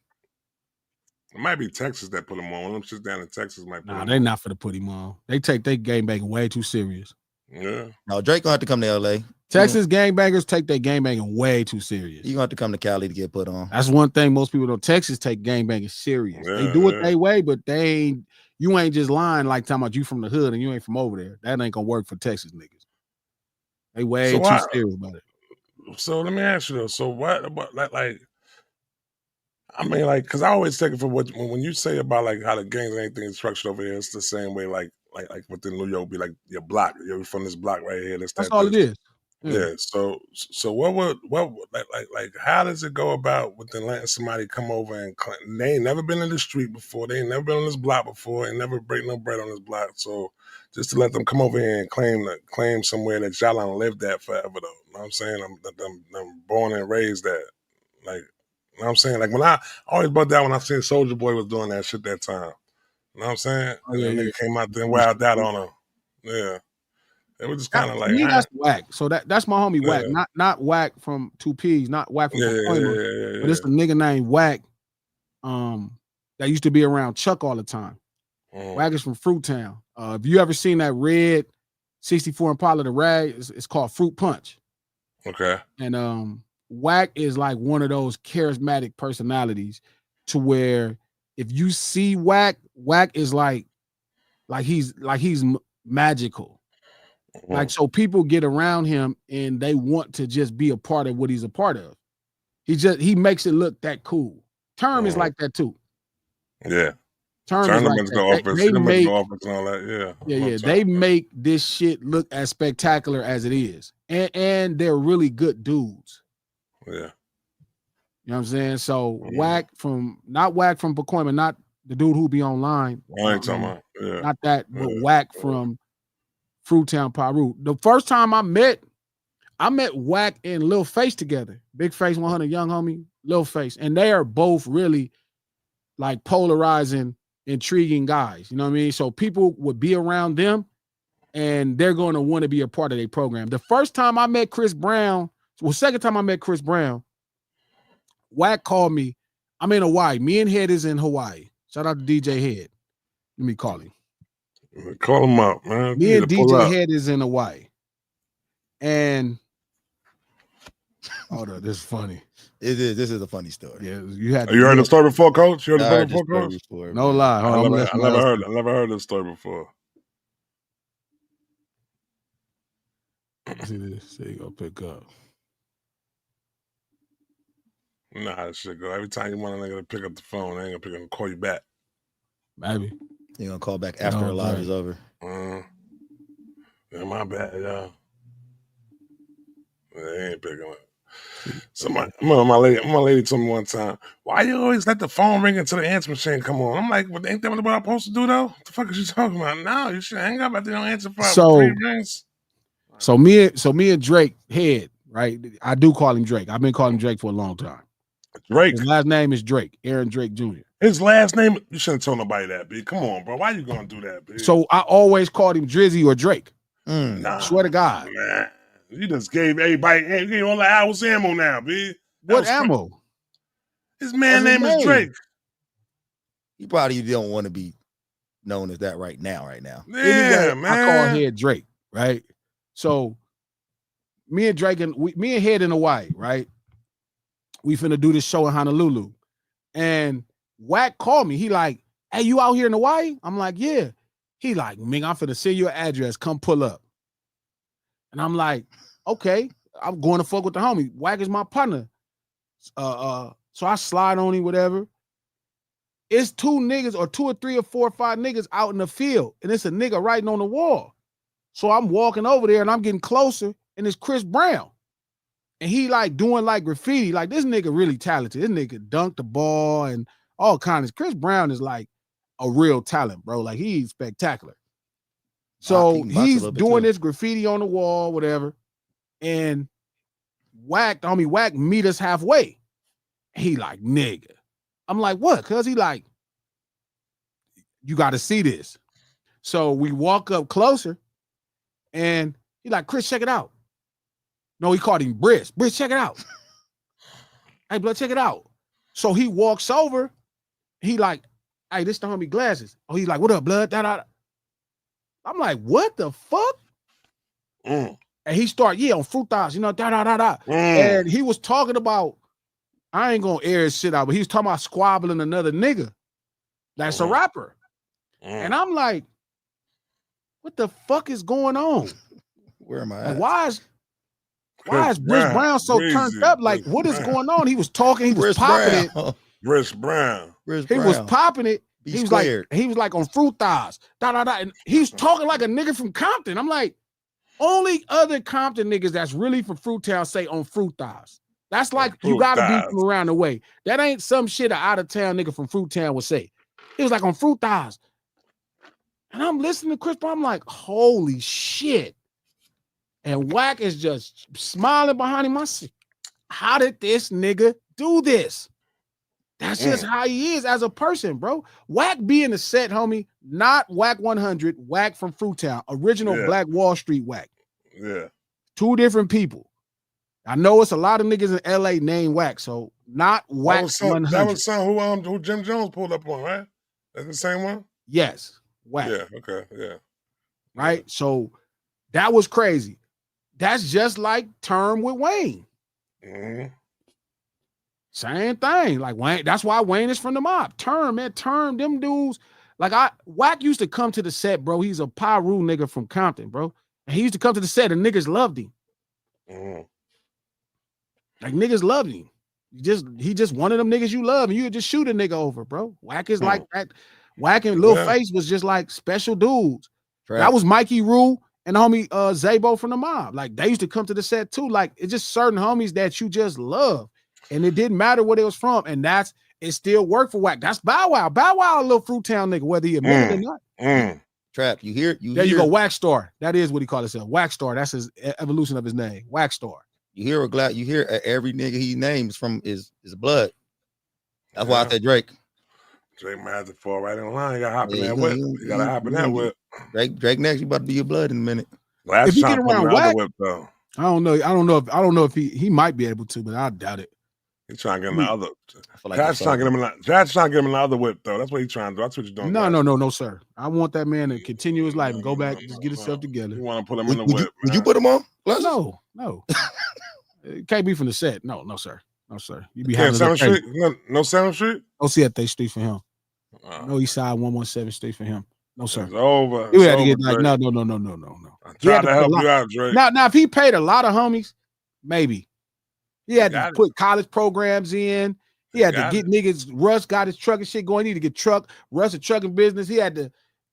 It might be Texas that put him on. One of them shits down in Texas might put him on. They not for to put him on. They take their gangbanging way too serious. Yeah. No, Drake gonna have to come to LA. Texas gangbangers take their gangbanging way too serious. You gonna have to come to Cali to get put on. That's one thing most people don't. Texas take gangbanging serious. They do it their way, but you ain't just lying like talking about you from the hood and you ain't from over there. That ain't gonna work for Texas niggas. They way too serious about it. So let me ask you though. So what about like I mean, like, because I always take it for when you say about like how the gangs and anything is structured over here, it's the same way like within New York, be like your block, you're from this block right here. That's all it is. Yeah. So what would like how does it go about within letting somebody come over and claim, they ain't never been in the street before, they ain't never been on this block before, ain't never break no bread on this block. So just to let them come over here and claim somewhere that y'all don't live at forever though. You know what I'm saying? I'm born and raised that. Like, you know what I'm saying? Like when I always brought that when I seen Soulja Boy was doing that shit that time. You know what I'm saying? Oh, yeah, and the nigga came out there and wowed out on him. Yeah. It was just kind of like that's whack. So that's my homie Whack. Not Whack from 2Ps, not Whack from Pacoima, but it's a nigga named Whack that used to be around Chuck all the time. Whack is from Fruittown. If you ever seen that red 64 Impala, the rag, it's called Fruit Punch. Okay. And Whack is like one of those charismatic personalities to where if you see Whack is like he's magical. Like, so people get around him and they want to just be a part of what he's a part of. He makes it look that cool. Term is like that too. Yeah. Term is like that. Yeah. They make this shit look as spectacular as it is. And they're really good dudes. Yeah. You know what I'm saying? So Whack from Pacoima, not the dude who be online. I ain't talking about. Yeah. Not that, but Whack from Fruittown, Peru. The first time I met Whack and Lil Face together. Big Face 100, young homie, Lil Face. And they are both really like polarizing, intriguing guys. You know what I mean? So people would be around them and they're going to want to be a part of their program. The first time I met Chris Brown, second time I met Chris Brown, Whack called me. I'm in Hawaii. Me and Head is in Hawaii. Shout out to DJ Head. Let me call him. Call him up, man. Me and DJ Head is in Hawaii. And hold on, this is funny. This is a funny story. Yeah, you heard the story before, Coach? You heard the story before, Coach? No lie. I never heard this story before. See this. There you go, pick up. Nah, that shit go. Every time you want a nigga to pick up the phone, they ain't gonna pick up and call you back. Maybe. You're gonna call back after the live is over. Yeah, my bad, y'all. They ain't picking up. My lady told me one time, why you always let the phone ring until the answer machine come on? I'm like, well, ain't that what I'm supposed to do though? What the fuck is you talking about? No, you should hang up after you don't answer for 3 rings. So me and Drake Head, right? I do call him Drake. I've been calling him Drake for a long time. Drake. His last name is Drake, Aaron Drake Jr. His last name, you shouldn't tell nobody that, B. Come on, bro. Why you gonna do that, B? So I always called him Drizzy or Drake. Nah, swear to God. Man. You just gave everybody, you gave all the hours ammo now, B. What ammo? His man name is Drake. You probably don't want to be known as that right now. Yeah, anyway, man. I call Head Drake, right? So me and Head in Hawaii, right? We finna do this show in Honolulu. And Whack called me. He like, hey, you out here in Hawaii? I'm like, yeah. He like, Ming, I'm finna send you an address. Come pull up. And I'm like, okay, I'm going to fuck with the homie. Whack is my partner. So I slide on him, whatever. It's 2 niggas or 2 or 3 or 4 or 5 niggas out in the field. And it's a nigga writing on the wall. So I'm walking over there and I'm getting closer and it's Chris Brown. And he like doing like graffiti. Like this nigga really talented. This nigga dunked the ball and all kinds. Chris Brown is like a real talent, bro. Like he's spectacular. So he's doing this graffiti on the wall, whatever. And Whack meet us halfway. He like, nigga. I'm like, what? Cause he like, you got to see this. So we walk up closer, and he like, Chris, check it out. No, he called him Briss. Briss, check it out. Hey, blood, check it out. So he walks over. He like, hey, this the homie Glasses. Oh, he's like, what up, blood? Da-da-da. I'm like, what the fuck? And he started, on fruit thighs, da-da-da-da. And he was talking about, I ain't gonna air his shit out, but he was talking about squabbling another nigga. That's a rapper. And I'm like, what the fuck is going on? Where am I Like, at? why is Briss Brown so turned up? Like, what is going on? He was talking, he was popping it. Briss Brown. He was popping it. He was like on fruit thighs. Da-da-da. And he was talking like a nigga from Compton. I'm like, only other Compton niggas that's really from Fruitown say on fruit thighs. That's like, you gotta be from around the way. That ain't some shit an out-of-town nigga from Fruitown would say. He was like on fruit thighs. And I'm listening to Chris Brown, I'm like, holy shit. And Wack is just smiling behind him. I said, how did this nigga do this? That's just how he is as a person, bro. Wack be in the set, homie. Not Wack 100, Wack from Fruitown. Original Black Wall Street Wack. Yeah. Two different people. I know it's a lot of niggas in LA named Wack, so not Wack 100. That was some who Jim Jones pulled up on, right? That's the same one? Yes. Wack. Yeah, okay, yeah. Right? Yeah. So that was crazy. That's just like Term with Wayne. Same thing. Like Wayne, that's why Wayne is from the mob. Term, them dudes. Like Wack used to come to the set, bro. He's a Pyru nigga from Compton, bro. And he used to come to the set and niggas loved him. Like niggas loved him. He just one of them niggas you love, and you would just shoot a nigga over, bro. Wack is like that. Wack and Lil Face was just like special dudes. Right. That was Mikey Rue and homie Zabo from the mob. Like they used to come to the set too. Like it's just certain homies that you just love. And it didn't matter where they was from. And it still worked for Wack. That's Bow Wow. Bow Wow, a little Fruitown nigga, whether he admit it or not. Trap, you hear? You go, Wack Star. That is what he called himself. Wack Star. That's his evolution of his name. Wack Star. You hear every nigga he names from is blood. That's why I said Drake. Drake might have to fall right in line. You gotta hop in that whip. You gotta hop in that whip. Drake next, you about to be your blood in a minute. If you get around Wack, whip, though. I don't know if he might be able to, but I doubt it. He's trying to get him the other. Cat's trying to get him in the other whip, though. That's what he's trying to do. That's what you're doing. No, sir. I want that man to continue his life and go back, just get himself together. You want to put him in the whip? Would you put him on? No. It can't be from the set. No, sir. No, sir. You be having 7th Street? No 7th Street? No Siete Street for him. No East Side 117 Street for him. No, sir. It's over. You had to get like, no. I tried to help you out, Drake. Now, if he paid a lot of homies, maybe. He had to put college programs in. He had to get niggas. Russ got his trucking shit going. He need to get Russ a trucking business. He had to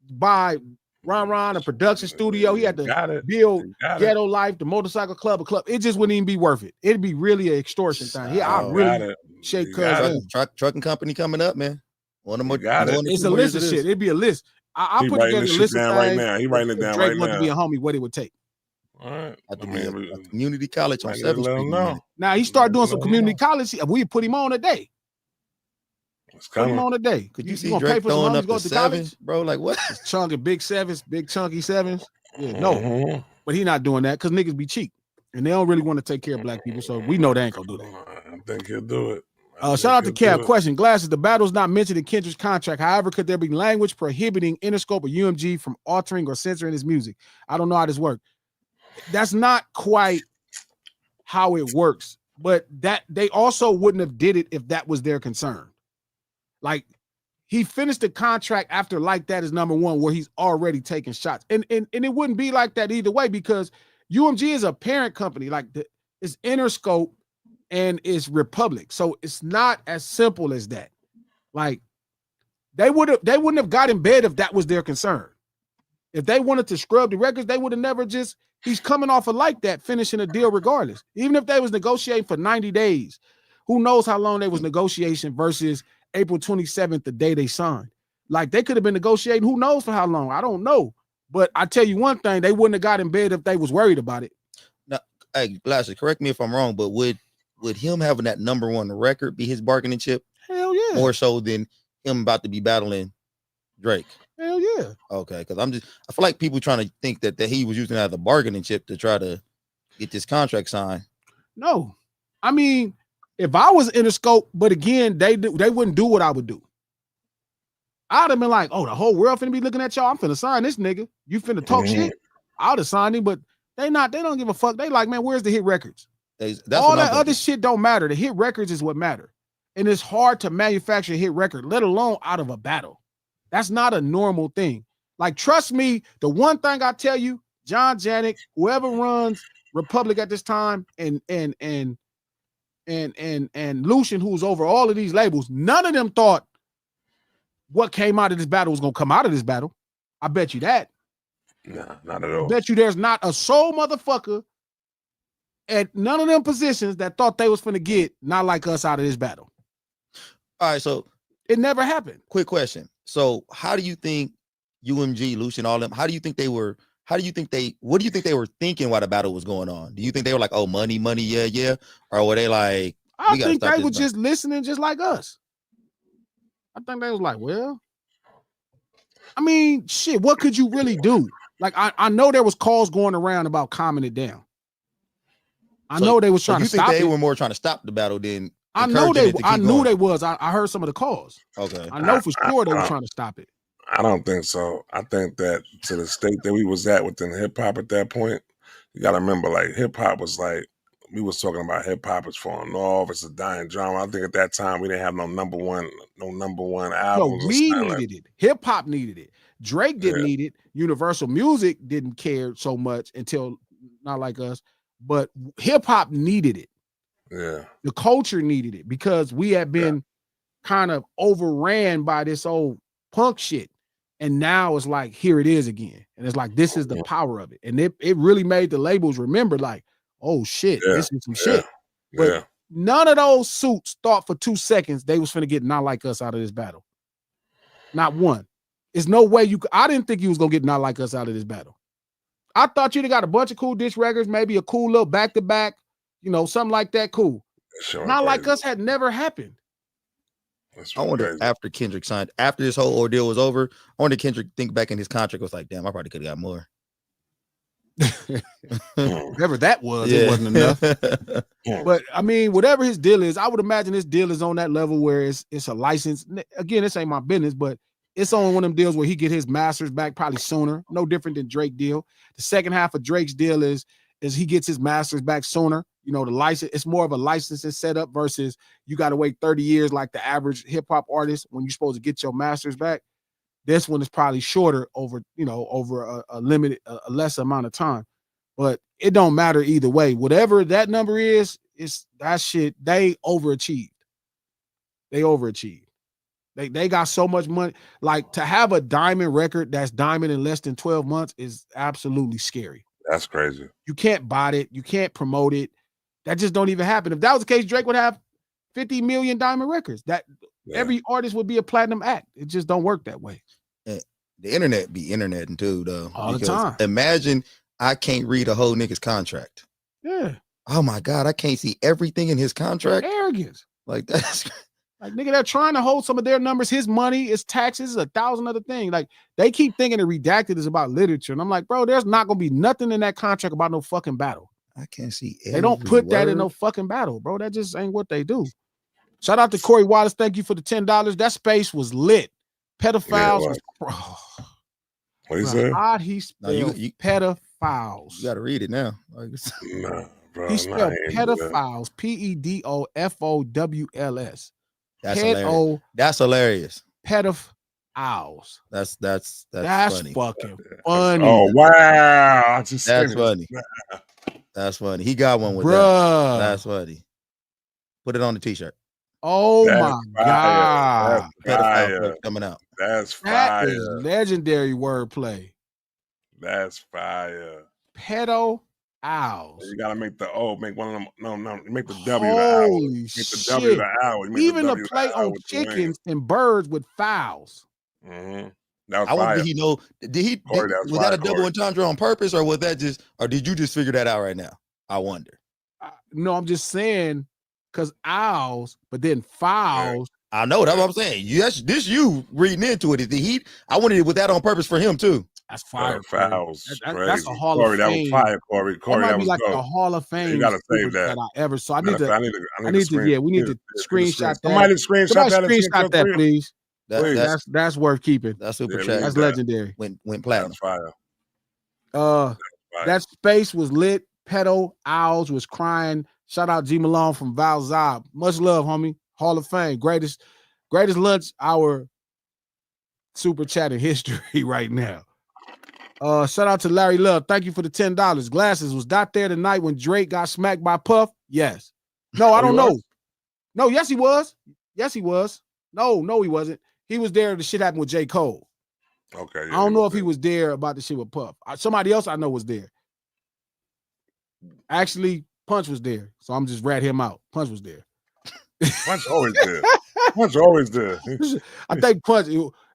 buy Ron a production studio. He had to build Ghetto Life, the motorcycle club, a club. It just wouldn't even be worth it. It'd be really an extortion thing. Yeah, I really shake trucking company coming up, man. It's a list of shit. It'd be a list. I put together a list of things right now. He writing it down Drake right now. Want to be a homie, what it would take. All right. At the community college on 7th Street. Now he started doing some community college. We put him on a day. Put him on a day. Could you see Drake throwing up the sevens, bro? Like what? Chunky big sevens, big chunky sevens. Yeah, no. But he not doing that because niggas be cheap. And they don't really want to take care of black people. So we know they ain't gonna do that. I think he'll do it. Shout out to Cap. Question: Glasses. The battle's not mentioned in Kendrick's contract. However, could there be language prohibiting Interscope or UMG from altering or censoring his music? I don't know how this works. That's not quite how it works, but that they also wouldn't have did it if that was their concern. Like he finished the contract after Like That Is Number One, where he's already taking shots, and it wouldn't be like that either way because UMG is a parent company. Like it's Interscope and it's Republic, so it's not as simple as that. Like they wouldn't have got in bed if that was their concern. If they wanted to scrub the records, they would have never just. He's coming off of Like That, finishing a deal regardless. Even if they was negotiating for 90 days, who knows how long they was negotiating versus April 27th, the day they signed. Like they could have been negotiating, who knows for how long? I don't know. But I tell you one thing, they wouldn't have got in bed if they was worried about it. Now, hey, Glasses, correct me if I'm wrong, but would him having that number one record be his bargaining chip? Hell yeah. More so than him about to be battling Drake. Hell yeah. Okay, because I feel like people trying to think that he was using that as a bargaining chip to try to get this contract signed. No, I mean, if I was Interscope, but again, they wouldn't do what I would do. I'd have been like, oh, the whole world finna be looking at y'all. I'm finna sign this nigga. You finna talk shit. I'd have signed him, but they don't give a fuck. They like, man, where's the hit records? That's all that other shit don't matter. The hit records is what matter. And it's hard to manufacture a hit record, let alone out of a battle. That's not a normal thing. Like, trust me, the one thing I tell you, John Janik, whoever runs Republic at this time, and Lucian, who's over all of these labels, none of them thought what came out of this battle was gonna come out of this battle. I bet you that. Nah, not at all. I bet you there's not a soul motherfucker at none of them positions that thought they was finna get Not Like Us out of this battle. All right, so it never happened. Quick question. So how do you think UMG, Lucian, all them, what do you think they were thinking while the battle was going on? Do you think they were like, oh, money, yeah? Or were they like, I think they were just listening just like us. I think they was like, well, I mean, shit, what could you really do? Like, I know there was calls going around about calming it down. I know they was trying to stop it. You think they were more trying to stop the battle than I knew they was. I heard some of the calls. Okay. I know for sure they were trying to stop it. I don't think so. I think that to the state that we was at within hip hop at that point, you gotta remember, like, hip hop was like, we was talking about hip hop is falling off, it's a dying genre. I think at that time we didn't have no number one albums. No, we needed it. Hip hop needed it. Drake didn't need it. Universal Music didn't care so much until Not Like Us, but hip hop needed it. Yeah. The culture needed it because we had been kind of overran by this old punk shit. And now it's like, here it is again. And it's like, this is the power of it. And it really made the labels remember, like, oh shit, this is some shit. But none of those suits thought for 2 seconds they was finna get Not Like Us out of this battle. Not one. There's no way I didn't think you was gonna get Not Like Us out of this battle. I thought you'd have got a bunch of cool diss records, maybe a cool little back-to-back, something like that. Cool. Sure, Not Like Us had never happened. I wonder after Kendrick signed, after this whole ordeal was over, I wonder Kendrick think back in his contract was like, damn, I probably could have got more. Whatever that was, it wasn't enough. But I mean, whatever his deal is, I would imagine his deal is on that level where it's a license. Again, this ain't my business, but it's on one of them deals where he get his masters back probably sooner. No different than Drake deal. The second half of Drake's deal is he gets his masters back sooner. The license, it's more of a licensing setup versus you got to wait 30 years like the average hip hop artist when you're supposed to get your masters back. This one is probably shorter over a limited, a less amount of time. But it don't matter either way. Whatever that number is that shit. They overachieved. They got so much money. Like, to have a diamond record that's diamond in less than 12 months is absolutely scary. That's crazy. You can't buy it. You can't promote it. That just don't even happen. If that was the case, Drake would have 50 million diamond records. Every artist would be a platinum act. It just don't work that way. And the internet be interneting too, though. All the time. Imagine I can't read a whole nigga's contract. Yeah. Oh my God, I can't see everything in his contract. Arrogance. Like, that's like, nigga, they're trying to hold some of their numbers, his money, his taxes, 1,000 other things. Like, they keep thinking the redacted is about literature. And I'm like, bro, there's not gonna be nothing in that contract about no fucking battle. I can't see they don't put that in no fucking battle, bro. That just ain't what they do. Shout out to Corey Wallace. Thank you for the $10. That space was lit. Pedophiles. What he said? Odd he spelled pedophiles. You gotta read it now. Nah, bro. He spelled pedophiles. PEDOFOWLS. That's hilarious. That's hilarious. Pedophiles. That's funny. Fucking funny. Oh wow! That's funny. That's funny. He got one with Bruh. that. That's funny. Put it on the t-shirt. Oh my God. Pedophile coming out. That's fire. That is legendary wordplay. That's fire. Pedo owls. You gotta make the O, make one of them. No, make the W the Holy owl. Make shit. the W the owl. Even the play on chickens and birds with fowls. Mm-hmm. That was I wonder, fire. did he know? Was that a double entendre on purpose, or was that just, or did you just figure that out right now? I wonder. No, I'm just saying, because owls, but then fowls, I know that's what I'm saying. Yes, this you reading into it. I wanted it with that on purpose for him too. That's fire. Fouls, That's a crazy. Hall of Corey, that was Fame. fire, Corey. That Corey, might that be was like dope. the Hall of Yeah, you Fame gotta super save that. chat I ever. So I Matter need of fact, to. I need to Yeah, we need to screenshot that. Somebody screenshot Somebody that and send it to screenshot us, that, please. That That's worth keeping. that super Yeah, chat That's that. legendary. went That's platinum. fire. That Fire. space was lit. Pedo Owls was crying. Shout out G Malone from Val Zob. Much love, homie. Hall of Fame. Greatest lunch hour super chat in history right now. Shout out to Larry Love. Thank you for the $10. Glasses, was Dot there tonight when Drake got smacked by Puff? Yes. No, I don't know. No, yes, he was. Yes, he was. No, he wasn't. He was there. The shit happened with J. Cole. Okay. Yeah, I don't know if he was there about the shit with Puff. Somebody else I know was there. Actually, Punch was there. So I'm just rat him out. Punch was there. Punch always there. Punch always there. I think Punch,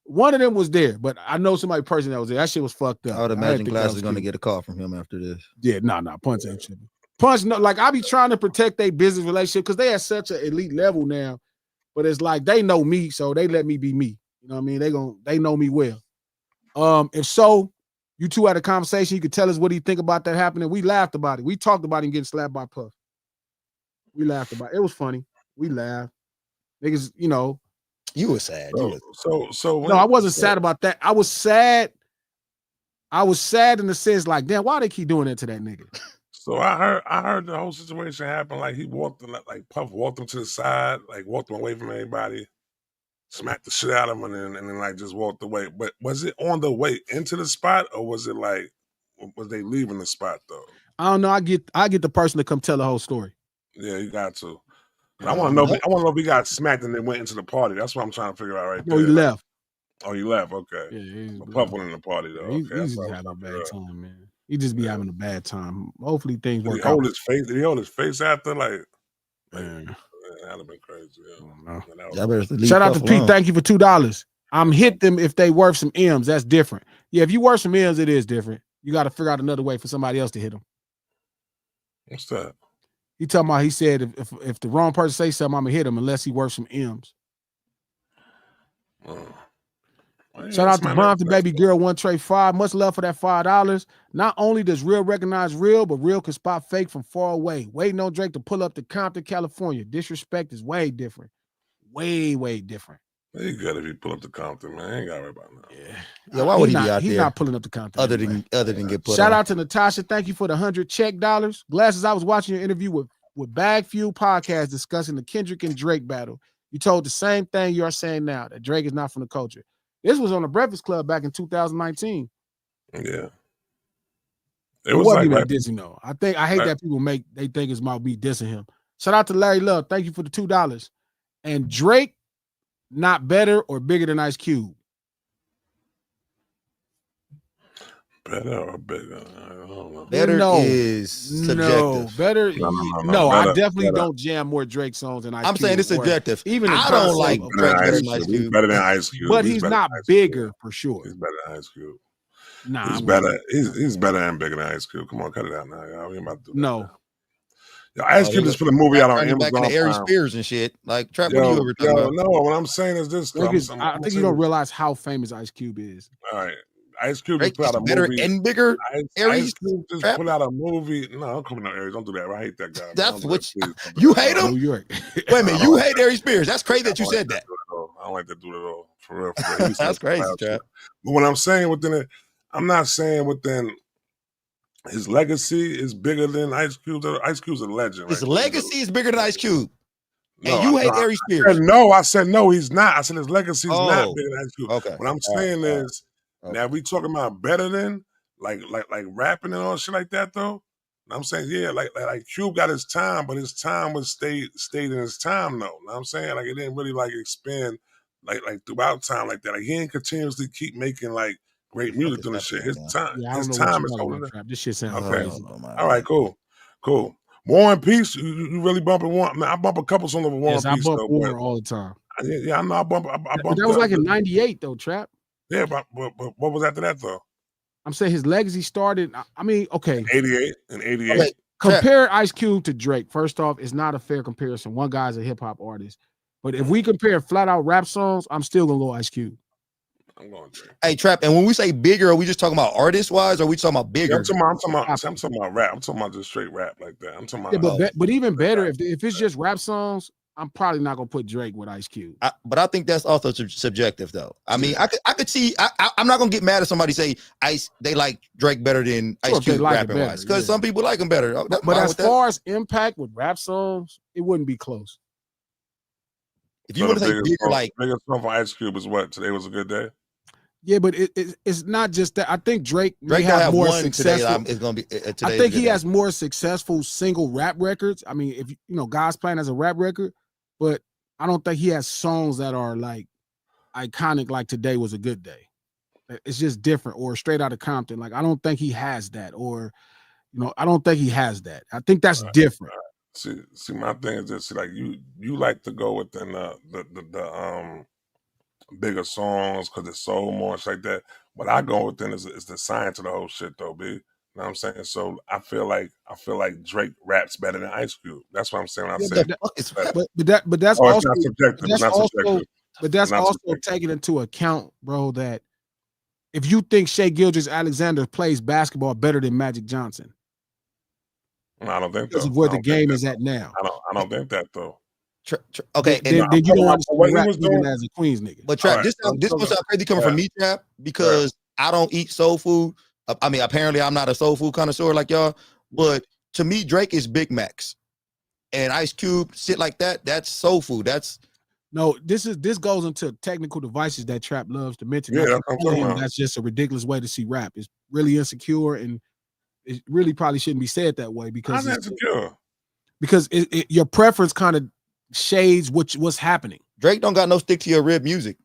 one of them was there, but I know somebody person that was there. That shit was fucked up. I would imagine Glass is going to get a call from him after this. Yeah, Punch ain't tripping. Punch, no, like I be trying to protect their business relationship because they at such an elite level now. But it's like they know me, so they let me be me. You know what I mean? They know me well. If so, you two had a conversation. You could tell us what do you think about that happening. We laughed about it. We talked about him getting slapped by Puff. We laughed about it. It was funny. We laughed. Niggas, you know. You were sad. So no, I wasn't sad about that. I was sad in the sense like, damn, why they keep doing that to that nigga? So I heard the whole situation happen. Like he walked him, like Puff walked him to the side, like walked him away from everybody, smacked the shit out of him, and then like just walked away. But was it on the way into the spot, or was it like was they leaving the spot though? I don't know. I get the person to come tell the whole story. Yeah, you got to. I want to know. I want to know if he got smacked and then went into the party. That's what I'm trying to figure out right there. No, he left. Oh, he left. Okay. Yeah, Puff went in the party though. Yeah, okay, he's just having a bad time, man. He just be having a bad time. Hopefully things work out. Did he hold his face after? Like man, that'd have been crazy. Yeah. Shout out to Pete. Thank you for $2. I'm hit them if they worth some M's. That's different. Yeah, if you worth some M's, it is different. You got to figure out another way for somebody else to hit them. What's that? He said if the wrong person say something, I'm gonna hit him unless he worth some M's. Shout out to Bomb, the baby girl, 1Trey5. Much love for that $5. Not only does real recognize real, but real can spot fake from far away. Waiting on Drake to pull up to Compton, California. Disrespect is way different. Way, way different. He good if he pull up to Compton, man. I ain't got to worry about that. Yeah, why would he be out there? He's not pulling up to Compton. Other than get put Shout on. out to Natasha. Thank you for the $100 check dollars. Glasses, I was watching your interview with Bag Fuel Podcast discussing the Kendrick and Drake battle. You told the same thing you are saying now, that Drake is not from the culture. This was on the Breakfast Club back in 2019. Yeah. It wasn't even dissing though. I hate that people they think it's about me dissing him. Shout out to Larry Love. Thank you for the $2. And Drake, not better or bigger than Ice Cube? Better or bigger? I don't know. Better is subjective. No, better. No, I definitely better. don't jam more Drake songs than Ice Cube. I'm saying it's subjective. Even I don't like Drake better than Ice Cube. Better than Ice Cube. But he's not bigger for sure. He's better than Ice Cube. Nah, he's better. He's better and bigger than Ice Cube. Come on, cut it out now. Y'all ain't about to do that. No. Yo, Ice Cube just put a movie out on Amazon. Back in the Aries Spears and shit. Like, Trap, what are you ever talking about? No, what I'm saying is this. I think you don't realize how famous Ice Cube is. All right. Ice Cube just put out a better movie. and bigger. Ice Cube just put out a movie. No, don't come no Aries. Don't do that. I hate that guy. That's what you hate him. New York. Wait a minute, you hate Aries Spears. That's crazy that you said that. I don't like that dude at all. For real. That's crazy, Trap. But what I'm saying within it, I'm not saying within his legacy is bigger than Ice Cube. Ice Cube's a legend. His legacy is bigger than Ice Cube. And you hate Aries Spears. I said no, he's not. I said his legacy is not bigger than Ice Cube. Okay. What I'm saying is, now we talking about better than like rapping and all shit like that though. I'm saying, yeah, like Cube got his time, but his time was stayed in his time though. Know what I'm saying? Like it didn't really like expand like throughout time like that. Like he didn't continuously keep making like great music doing this shit. His time is older. This shit sounds crazy. All right, cool. War and Peace, you really bumping War? Man, I bump a couple songs of War and Peace. I bump War all the time. Yeah, I know. I bump. But that was like in '98 though, Trap. Yeah, but what was after that though? I'm saying his legacy started. I mean, okay. 88 and 88. Okay. Compare Ice Cube to Drake. First off, it's not a fair comparison. One guy's a hip hop artist. But if we compare flat out rap songs, I'm still gonna go Ice Cube. I'm going Drake. Hey, Trap, and when we say bigger, are we just talking about artist wise, or are we talking about bigger? Yeah, I'm talking about rap. I'm talking about just straight rap like that. I'm talking about. Yeah, but even better if it's just rap songs, I'm probably not gonna put Drake with Ice Cube. But I think that's also subjective, though. I mean, I could see. I'm not gonna get mad if somebody say they like Drake better than Ice Cube rapping wise, because some people like him better. But as far as impact with rap songs, it wouldn't be close. If you want to say bigger, biggest song for Ice Cube is what? Today Was a Good Day. Yeah, but it's not just that. I think Drake may have more successful. Today, it's gonna be. I think he has more successful single rap records. I mean, if you know, God's Plan has a rap record, but I don't think he has songs that are like iconic. Like Today Was a Good Day. It's just different. Or Straight Outta Compton. Like I don't think he has that. Or I don't think he has that. I think that's different. See, my thing is just like you like to go within the bigger songs because it's so much like that. What I go within is the science of the whole shit, though, B. You know what I'm saying? So I feel like Drake raps better than Ice Cube. That's what I'm saying. But that's also subjective. But that's also taking into account, bro, that if you think Shai Gilgeous-Alexander plays basketball better than Magic Johnson, I don't think because of where the game is at now. I don't think that though. Okay, then you don't understand what he was doing as a Queens nigga. But Trap, this was crazy coming from me, Trap, because I don't eat soul food. I mean, apparently I'm not a soul food connoisseur like y'all, but to me, Drake is Big Macs, and Ice Cube, shit like that. That's soul food. This goes into technical devices that Trap loves to mention. Yeah, that's just a ridiculous way to see rap. It's really insecure, and it really probably shouldn't be said that way because how's insecure? Because your preference kind of shades what's happening. Drake don't got no stick to your rib music.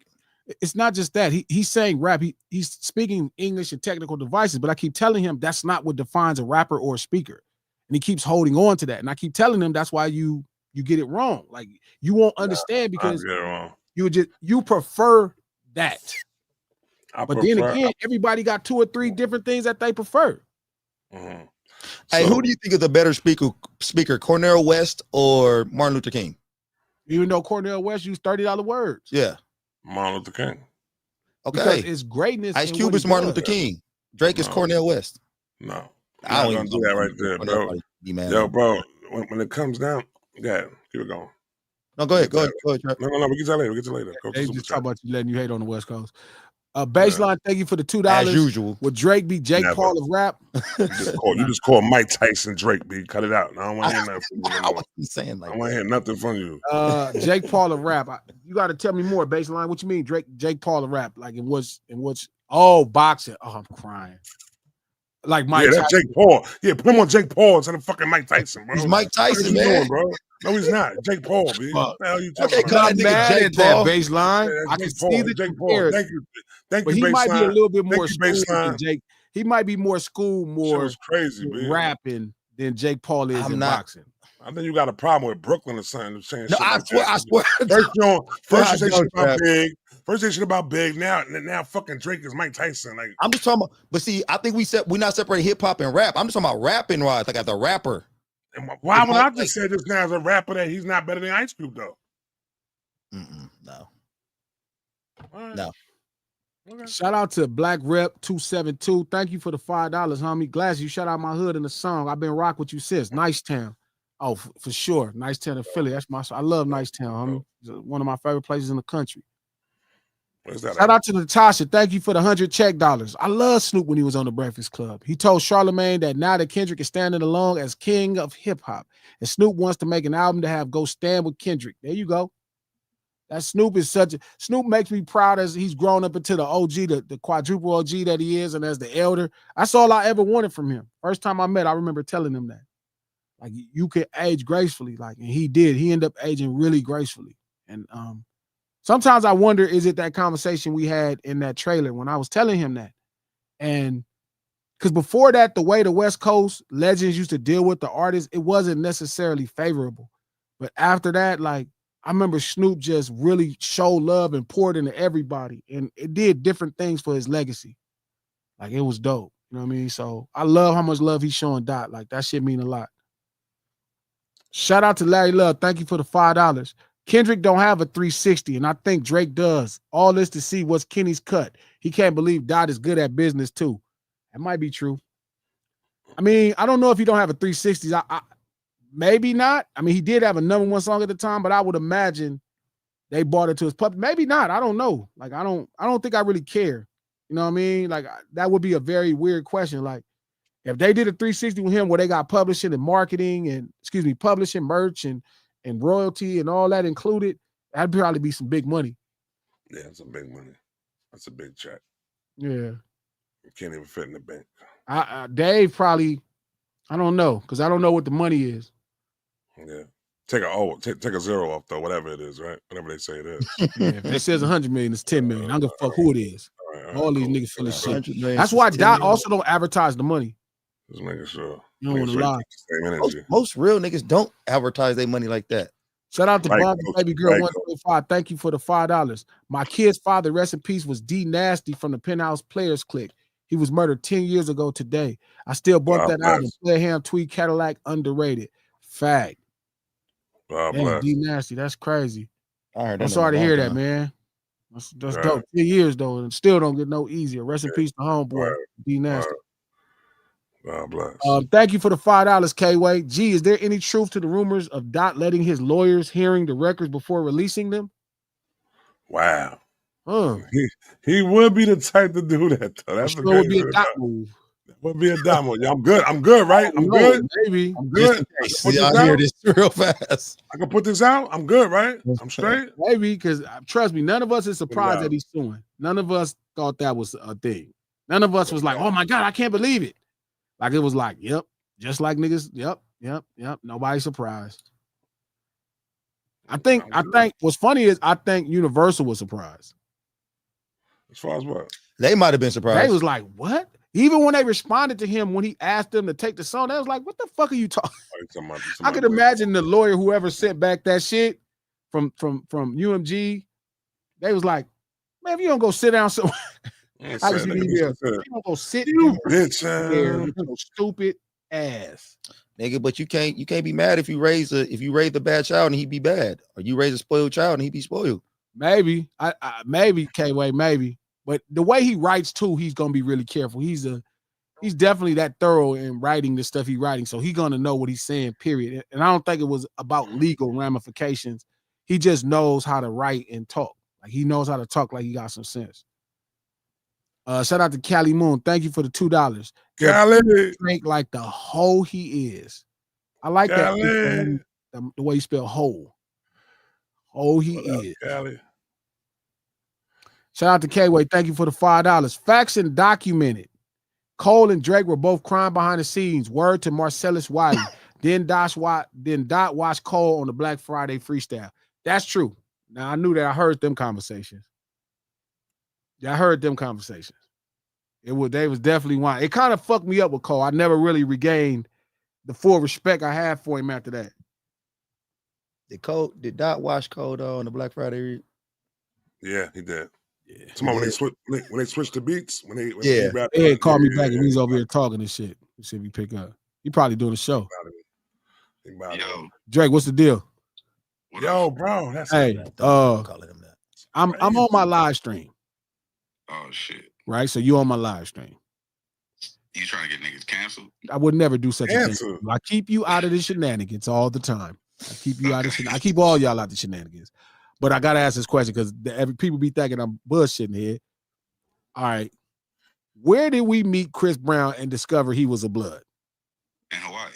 It's not just that he's saying rap. He's speaking English and technical devices, but I keep telling him that's not what defines a rapper or a speaker, and he keeps holding on to that. And I keep telling him that's why you get it wrong. Like you won't understand because you prefer that. Then again, everybody got 2 or 3 different things that they prefer. Mm-hmm. Hey, who do you think is a better speaker, Cornel West or Martin Luther King? Even though Cornel West used $30 words. Yeah. Martin Luther King. Okay. Because it's greatness. Ice Cube is Martin Luther King. Drake is Cornel West. No. I don't even do that right there, bro. Yo, bro, when it comes down, go ahead. Keep it going. No, go ahead. Go ahead. No, we get you later. They just talk about you letting you hate on the West Coast. Baseline, thank you for the $2. As usual. Would Drake be Jake Paul of rap? You just call Mike Tyson Drake, B. Cut it out. I don't want to hear nothing from you. I wasn't saying like I want to hear nothing from you. Jake Paul of rap. You got to tell me more, Baseline. What you mean, Jake Paul of rap? Like in what's boxing? Oh, I'm crying. Like Mike Tyson. That's Jake Paul. Yeah, put him on Jake Paul instead of fucking Mike Tyson, bro. He's Mike Tyson, what man. Doing, bro? No, he's not. Jake Paul, B. What the hell you talking about? I'm not mad at that, Baseline. I can see the Jake Paul. Thank you. But he might be a little bit more school than Jake. He might be more school, more crazy, man. Rapping than Jake Paul is in boxing. I think you got a problem with Brooklyn or something. Saying no, shit I swear. First you say shit about Big. First you say shit about Big. Now fucking Drake is Mike Tyson. Like I'm just talking about. But see, I think we're not separating hip hop and rap. I'm just talking about rapping wise, like as a rapper. And why would I just say this now as a rapper that he's not better than Ice Cube though? No. Right. No. Okay. Shout out to Black Rep 272. Thank you for the $5, homie. Glad you shout out my hood in the song. I've been rock with you since. Nice Town. Oh, for sure. Nice Town in Philly. I love Nice Town, homie. It's one of my favorite places in the country. Shout out to Natasha. Thank you for the 100 check dollars. I love Snoop when he was on the Breakfast Club. He told Charlamagne that now that Kendrick is standing alone as king of hip hop, and Snoop wants to make an album to have go stand with Kendrick. There you go. That Snoop makes me proud as he's grown up into the OG, the quadruple OG that he is, and as the elder. That's all I ever wanted from him. First time I met, I remember telling him that. Like, you could age gracefully, and he did. He ended up aging really gracefully. And sometimes I wonder, is it that conversation we had in that trailer when I was telling him that? And because before that, the way the West Coast legends used to deal with the artists, it wasn't necessarily favorable. But after that, I remember Snoop just really showed love and poured into everybody, and it did different things for his legacy. Like, it was dope. You know what I mean? So I love how much love he's showing Dot. Like, that shit mean a lot. Shout out to Larry Love. Thank you for the $5. Kendrick don't have a 360, and I think Drake does. All this to see what's Kenny's cut. He can't believe Dot is good at business too. That might be true. I mean, I don't know if he don't have a 360. Maybe not. I mean, he did have a #1 song at the time, but I would imagine they bought it to his puppet. Maybe not. I don't know. Like, I don't think I really care. You know what I mean? Like, that would be a very weird question. Like, if they did a 360 with him where they got publishing and marketing and publishing, merch and royalty and all that included, that'd probably be some big money. Yeah, it's some big money. That's a big check. Yeah. You can't even fit in the bank. Dave probably, I don't know, because I don't know what the money is. Yeah. Take a zero off though, whatever it is, right? Whatever they say it is. Yeah, if it says 100 million, it's 10 million. I don't give a fuck who it is. All these niggas full of shit. That's why Dot also don't advertise the money. Just making sure. You don't want to lie. Most real niggas don't advertise their money like that. Shout out to Bob Baby Girl 125. Thank you for the $5. My kid's father, rest in peace, was D Nasty from the Penthouse Players Clique. He was murdered 10 years ago today. I still bought that album. Player Ham Tweed Cadillac underrated. Fact. Damn, D Nasty, that's crazy. I'm sorry to hear that, man. That's dope. 10 years though, and still don't get no easier. Rest in peace to homeboy, D Nasty. God bless. Thank you for the $5, K-Way. G, is there any truth to the rumors of Dot letting his lawyers hearing the records before releasing them? Wow. He would be the type to do that though. That's would be a Dot move. Would be a Dot move. Yeah, I'm good, right? I'm good. Maybe. I'm good. Y'all hear this real fast. I can put this out. I'm good, right? I'm straight. Maybe, because trust me, none of us is surprised that he's suing. None of us thought that was a thing. None of us was like, oh my God, I can't believe it. Like it was like, yep, just like niggas, yep. Nobody's surprised. I think what's funny is I think Universal was surprised. As far as what? They might have been surprised. They was like, what? Even when they responded to him when he asked them to take the song, they was like, what the fuck are you talking? I could imagine the lawyer, whoever sent back that shit from UMG, they was like, man, if you don't go sit down somewhere, you don't go sit you bitch, stupid ass. Nigga, but you can't be mad if you raise the bad child and he be bad, or you raise a spoiled child and he be spoiled. Maybe, maybe K-Way, maybe. But the way he writes too, he's gonna be really careful. He's definitely that thorough in writing the stuff he's writing, so he's gonna know what he's saying. Period. And I don't think it was about legal ramifications. He just knows how to write and talk. Like he knows how to talk like he got some sense. Shout out to Cali Moon. Thank you for the $2. Cali, Drake like the hoe he is. I like Cali. that the way you spell hoe. Hoe he is. Cali. Shout out to K-Way. Thank you for the $5. Facts and documented. Cole and Drake were both crying behind the scenes. Word to Marcellus Wiley. then Dot watched Cole on the Black Friday freestyle. That's true. Now I knew that. I heard them conversations. Yeah, I heard them conversations. They was definitely one. It kind of fucked me up with Cole. I never really regained the full respect I had for him after that. Did Dot watch Cole on the Black Friday? Yeah, he did. Yeah. When they switched the beats, they called me back and we was over here talking and shit. Let's see if we pick up. He probably doing a show. Yo. Drake, what's the deal? Yo, bro, that's I'm on my live stream. Oh shit! Right, so you on my live stream? You trying to get niggas canceled? I would never do such a thing. I keep you out of the shenanigans all the time. I keep you out of I keep all y'all out of the shenanigans. But I gotta ask this question because people be thinking I'm bullshitting here. All right, where did we meet Chris Brown and discover he was a blood? In Hawaii.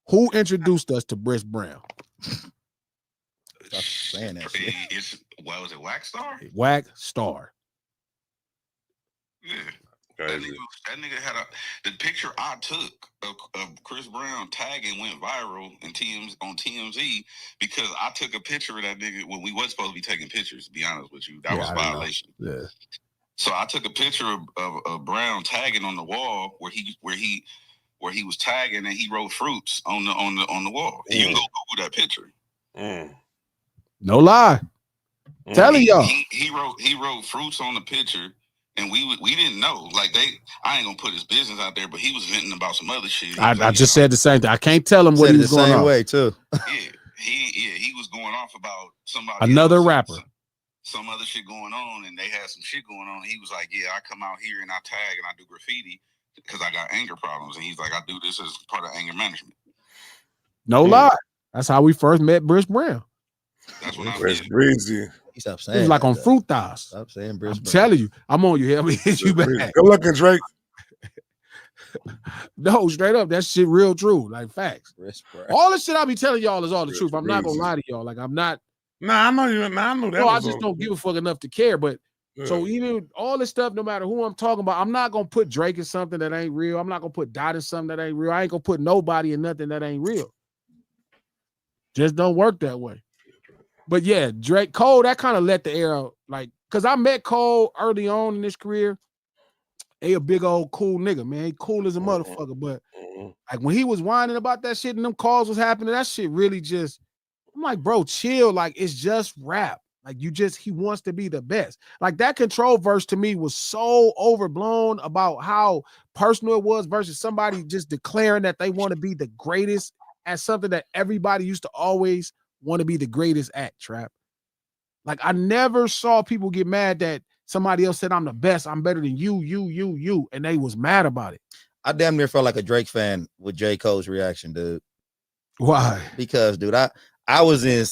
Who introduced us to Chris Brown? Stop saying that shit. Was it Wax Star? Wax Star. Yeah. That nigga had the picture I took of Chris Brown tagging went viral on TMZ because I took a picture of that nigga when we wasn't supposed to be taking pictures, to be honest with you. That was a violation. Yeah. So I took a picture of Brown tagging on the wall where he was tagging and he wrote fruits on the wall. You can go Google that picture. No lie. Telling y'all. He wrote fruits on the picture. And we didn't know. Like I ain't gonna put his business out there, but he was venting about some other shit. I just said the same thing. I can't tell him what he was going on. Way too. Yeah, he was going off about somebody Another else, rapper. some other shit going on, and they had some shit going on. He was like, yeah, I come out here and I tag and I do graffiti because I got anger problems. And he's like, I do this as part of anger management. No lie. That's how we first met Bruce Brown. That's what I It's did. breezy. He stopped It saying was like that, on though. Fruit Thighs. Stop saying I'm Bruce Brown. telling you. I'm on you. Let me hit you back. Good looking, Drake. No, straight up. That shit real true. Like facts. Bruce Brown. All the shit I be telling y'all is all the truth. I'm not gonna lie to y'all. Like I'm not. Nah, I know you. Nah, I know that. No, I was just all- don't give a fuck enough to care. But Yeah. so even all this stuff, no matter who I'm talking about, I'm not gonna put Drake in something that ain't real. I'm not gonna put Dot in something that ain't real. I ain't gonna put nobody in nothing that ain't real. Just don't work that way. But yeah, Drake, Cole, that kind of let the air out. Like, cause I met Cole early on in his career. He a big old cool nigga, man. He cool as a motherfucker. But like when he was whining about that shit and them calls was happening, that shit really just, I'm like, bro, chill. Like, it's just rap. Like, he wants to be the best. Like, that Control verse to me was so overblown about how personal it was versus somebody just declaring that they want to be the greatest at something that everybody used to always want to be the greatest at, Trap. Like, I never saw people get mad that somebody else said, I'm the best, I'm better than you, and they was mad about it. I damn near felt like a Drake fan with J. Cole's reaction, dude. Why? Because, dude, I was in.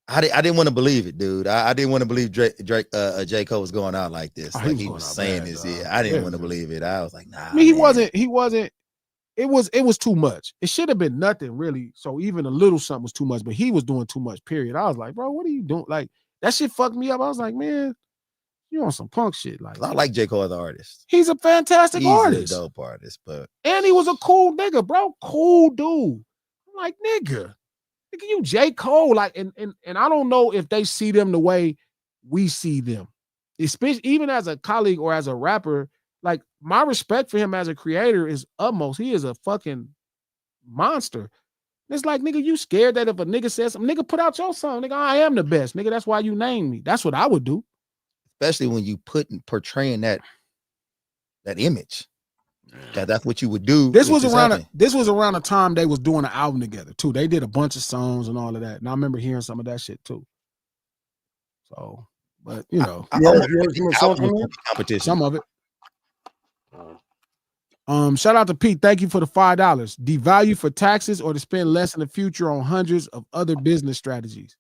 I didn't want to believe it, dude. I didn't want to believe J. Cole was going out like this. Like he was saying this. Yeah, I didn't want to believe it. I was like, nah. I mean, he wasn't. It was too much. It should have been nothing really. So even a little something was too much, but he was doing too much, period. I was like, bro, what are you doing? Like, that shit fucked me up. I was like, man, you on some punk shit. Like, I like J. Cole as an artist. He's a fantastic artist. He's a dope artist, and he was a cool nigga, bro. Cool dude. I'm like, nigga, you J. Cole. Like, and I don't know if they see them the way we see them. Especially even as a colleague or as a rapper. Like, my respect for him as a creator is utmost. He is a fucking monster. It's like, nigga, you scared that if a nigga says something, nigga, put out your song. Nigga, I am the best. Nigga, that's why you named me. That's what I would do. Especially when you portraying that image. That's what you would do. This was around the time they was doing an album together, too. They did a bunch of songs and all of that. And I remember hearing some of that shit, too. So, but, you know. Competition. Some of it. Shout out to Pete. Thank you for the $5. Devalue for taxes or to spend less in the future on hundreds of other business strategies.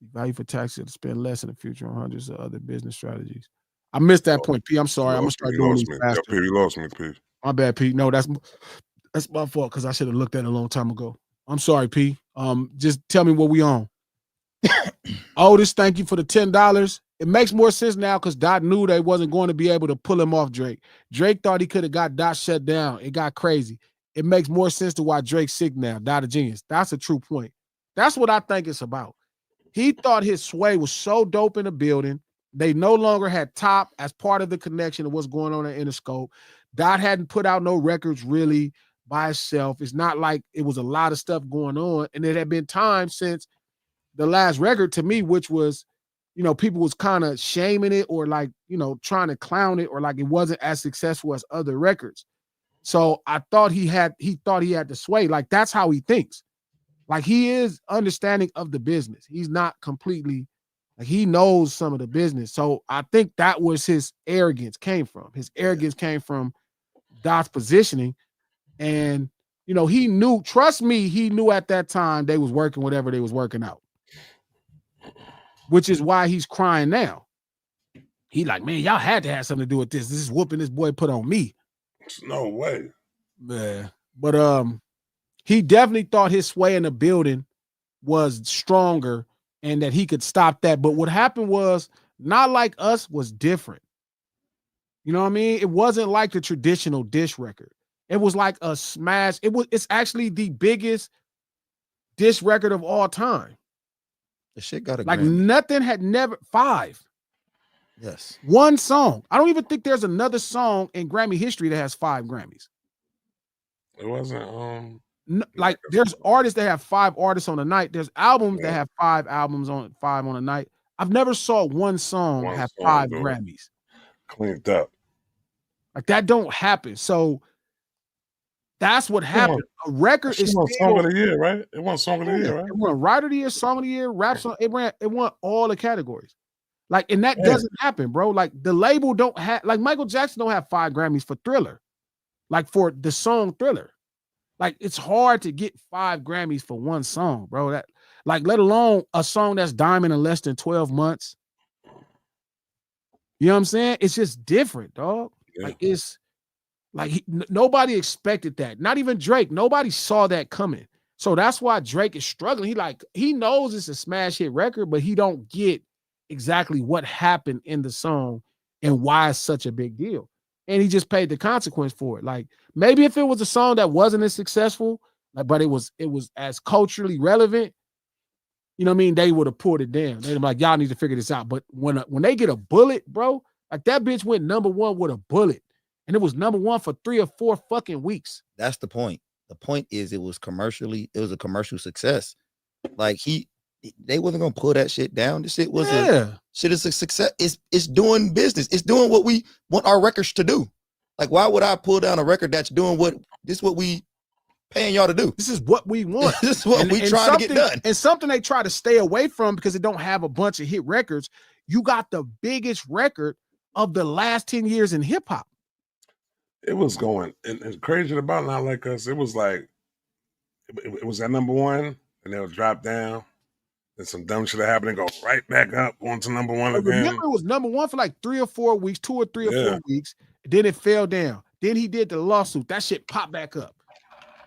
Devalue for taxes or to spend less in the future on hundreds of other business strategies. I missed that point, Pete. I'm sorry. I'm gonna start doing these faster. Pete, you lost me, Pete. My bad, Pete. No, that's my fault because I should have looked at it a long time ago. I'm sorry, Pete. Just tell me what we on. Otis, thank you for the $10. It makes more sense now because Dot knew they wasn't going to be able to pull him off Drake. Drake thought he could have got Dot shut down. It got crazy. It makes more sense to why Drake's sick now. Dot a genius. That's a true point. That's what I think it's about. He thought his sway was so dope in the building. They no longer had Top as part of the connection of what's going on at Interscope. Dot hadn't put out no records really by itself. It's not like it was a lot of stuff going on. And it had been time since the last record to me, which was, you know, people was kind of shaming it or like, you know, trying to clown it or like it wasn't as successful as other records. So I thought he thought he had to sway. Like, that's how he thinks. Like, he is understanding of the business. He's not completely, like, he knows some of the business. So I think that was his arrogance came from. His arrogance came from Dot's positioning. And, you know, he knew, trust me, he knew at that time they was working whatever they was working out. Which is why he's crying now. He like, man, y'all had to have something to do with this. This is whooping this boy put on me. No way. Yeah. But he definitely thought his sway in the building was stronger and that he could stop that. But what happened was, Not Like Us was different. You know what I mean? It wasn't like the traditional diss record. It was like a smash. It's actually the biggest diss record of all time. The shit got a like Grammy. Nothing had never 5. Yes. One song. I don't even think there's another song in Grammy history that has 5 Grammys. It wasn't like there's artists that have 5 artists on a night. There's albums that have 5 albums on 5 on a night. I've never saw one song have 5 Grammys. Cleaned up. Like, that don't happen. So That's what happened. A record is It won still Song of the Year, right? It won Song of the Year, right? It won Writer of the Year, Song of the Year, Rap Song. It won all the categories. Like, and that doesn't happen, bro. Like, the label don't have, like, Michael Jackson don't have 5 Grammys for Thriller, like for the song Thriller. Like, it's hard to get 5 Grammys for one song, bro. That, like, let alone a song that's diamond in less than 12 months. You know what I'm saying? It's just different, dog. Yeah. Like, it's like nobody expected that. Not even Drake. Nobody saw that coming. So that's why Drake is struggling. He knows it's a smash hit record, but he don't get exactly what happened in the song and why it's such a big deal. And he just paid the consequence for it. Like, maybe if it was a song that wasn't as successful, but it was as culturally relevant, you know what I mean, they would have pulled it down. They'd be like, y'all need to figure this out. But when they get a bullet, bro, like, that bitch went #1 with a bullet. And it was #1 for 3 or 4 fucking weeks. That's the point. The point is it was a commercial success. Like, they wasn't gonna pull that shit down. This shit was shit is a success. It's doing business. It's doing what we want our records to do. Like, why would I pull down a record that's doing what we paying y'all to do? This is what we want. This is what we trying to get done. And something they try to stay away from because it don't have a bunch of hit records. You got the biggest record of the last 10 years in hip hop. It was going, and crazy about Not Like Us, it was like, it was at #1, and they'll drop down, and some dumb shit happened and go right back up onto #1 again. Remember, it was #1 for like 3 or 4 weeks, 2 or 3 or 4 weeks. Then it fell down. Then he did the lawsuit. That shit popped back up.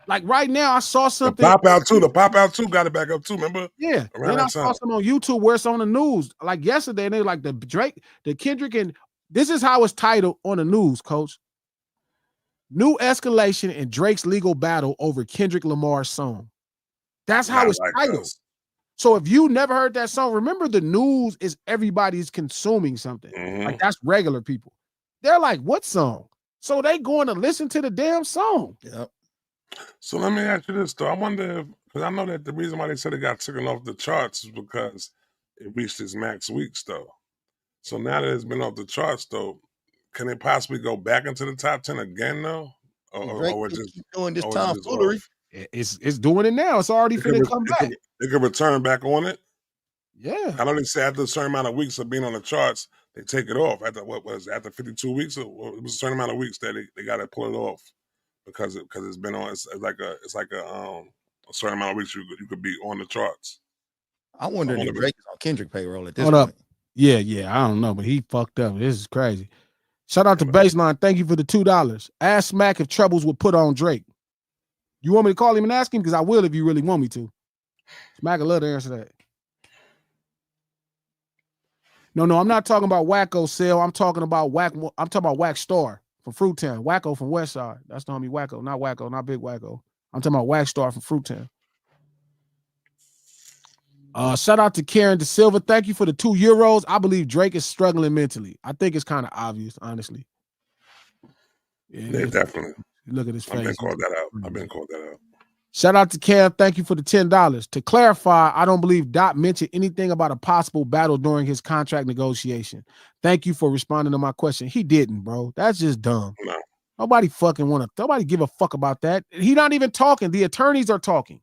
Like, right now, I saw something. The Pop Out 2 got it back up too, remember? Yeah. Around then I that saw time. some on YouTube where it's on the news. Like yesterday, and they like the Drake, the Kendrick, and this is how it's titled on the news, coach. New escalation in Drake's legal battle over Kendrick Lamar's song. That's how it's titled. So if you never heard that song, remember the news is everybody's consuming something. Like, that's regular people. They're like, what song? So they going to listen to the damn song. Yep. So let me ask you this though. I wonder if, because I know that the reason why they said it got taken off the charts is because it reached its max weeks though. So now that it's been off the charts though, can it possibly go back into the top 10 again though? Or just doing this tomfoolery? It's doing it now. It's already finna come back. It could return back on it. Yeah. I know they say after a certain amount of weeks of being on the charts, they take it off. After 52 weeks, it was a certain amount of weeks that they got to pull it off because it's been on. It's like a certain amount of weeks you could be on the charts. I wonder if Drake is on Kendrick payroll at this Hold point. up. Yeah. I don't know, but he fucked up. This is crazy. Shout out to Baseline. Thank you for the $2. Ask Smack if Troubles would put on Drake. You want me to call him and ask him? Because I will if you really want me to. Smack would love to answer that. No, I'm not talking about Wacko Sale. I'm talking about Wack Star from Fruittown. Wacko from Westside. That's the homie Wacko, not Big Wacko. I'm talking about Wack Star from Fruittown. Shout out to Karen De Silva. Thank you for the €2. I believe Drake is struggling mentally. I think it's kind of obvious, honestly. Yeah, definitely. Look at his face. I've been called that out. Shout out to Cam. Thank you for the $10. To clarify, I don't believe Dot mentioned anything about a possible battle during his contract negotiation. Thank you for responding to my question. He didn't, bro. That's just dumb. No. Nobody give a fuck about that. He not even talking. The attorneys are talking.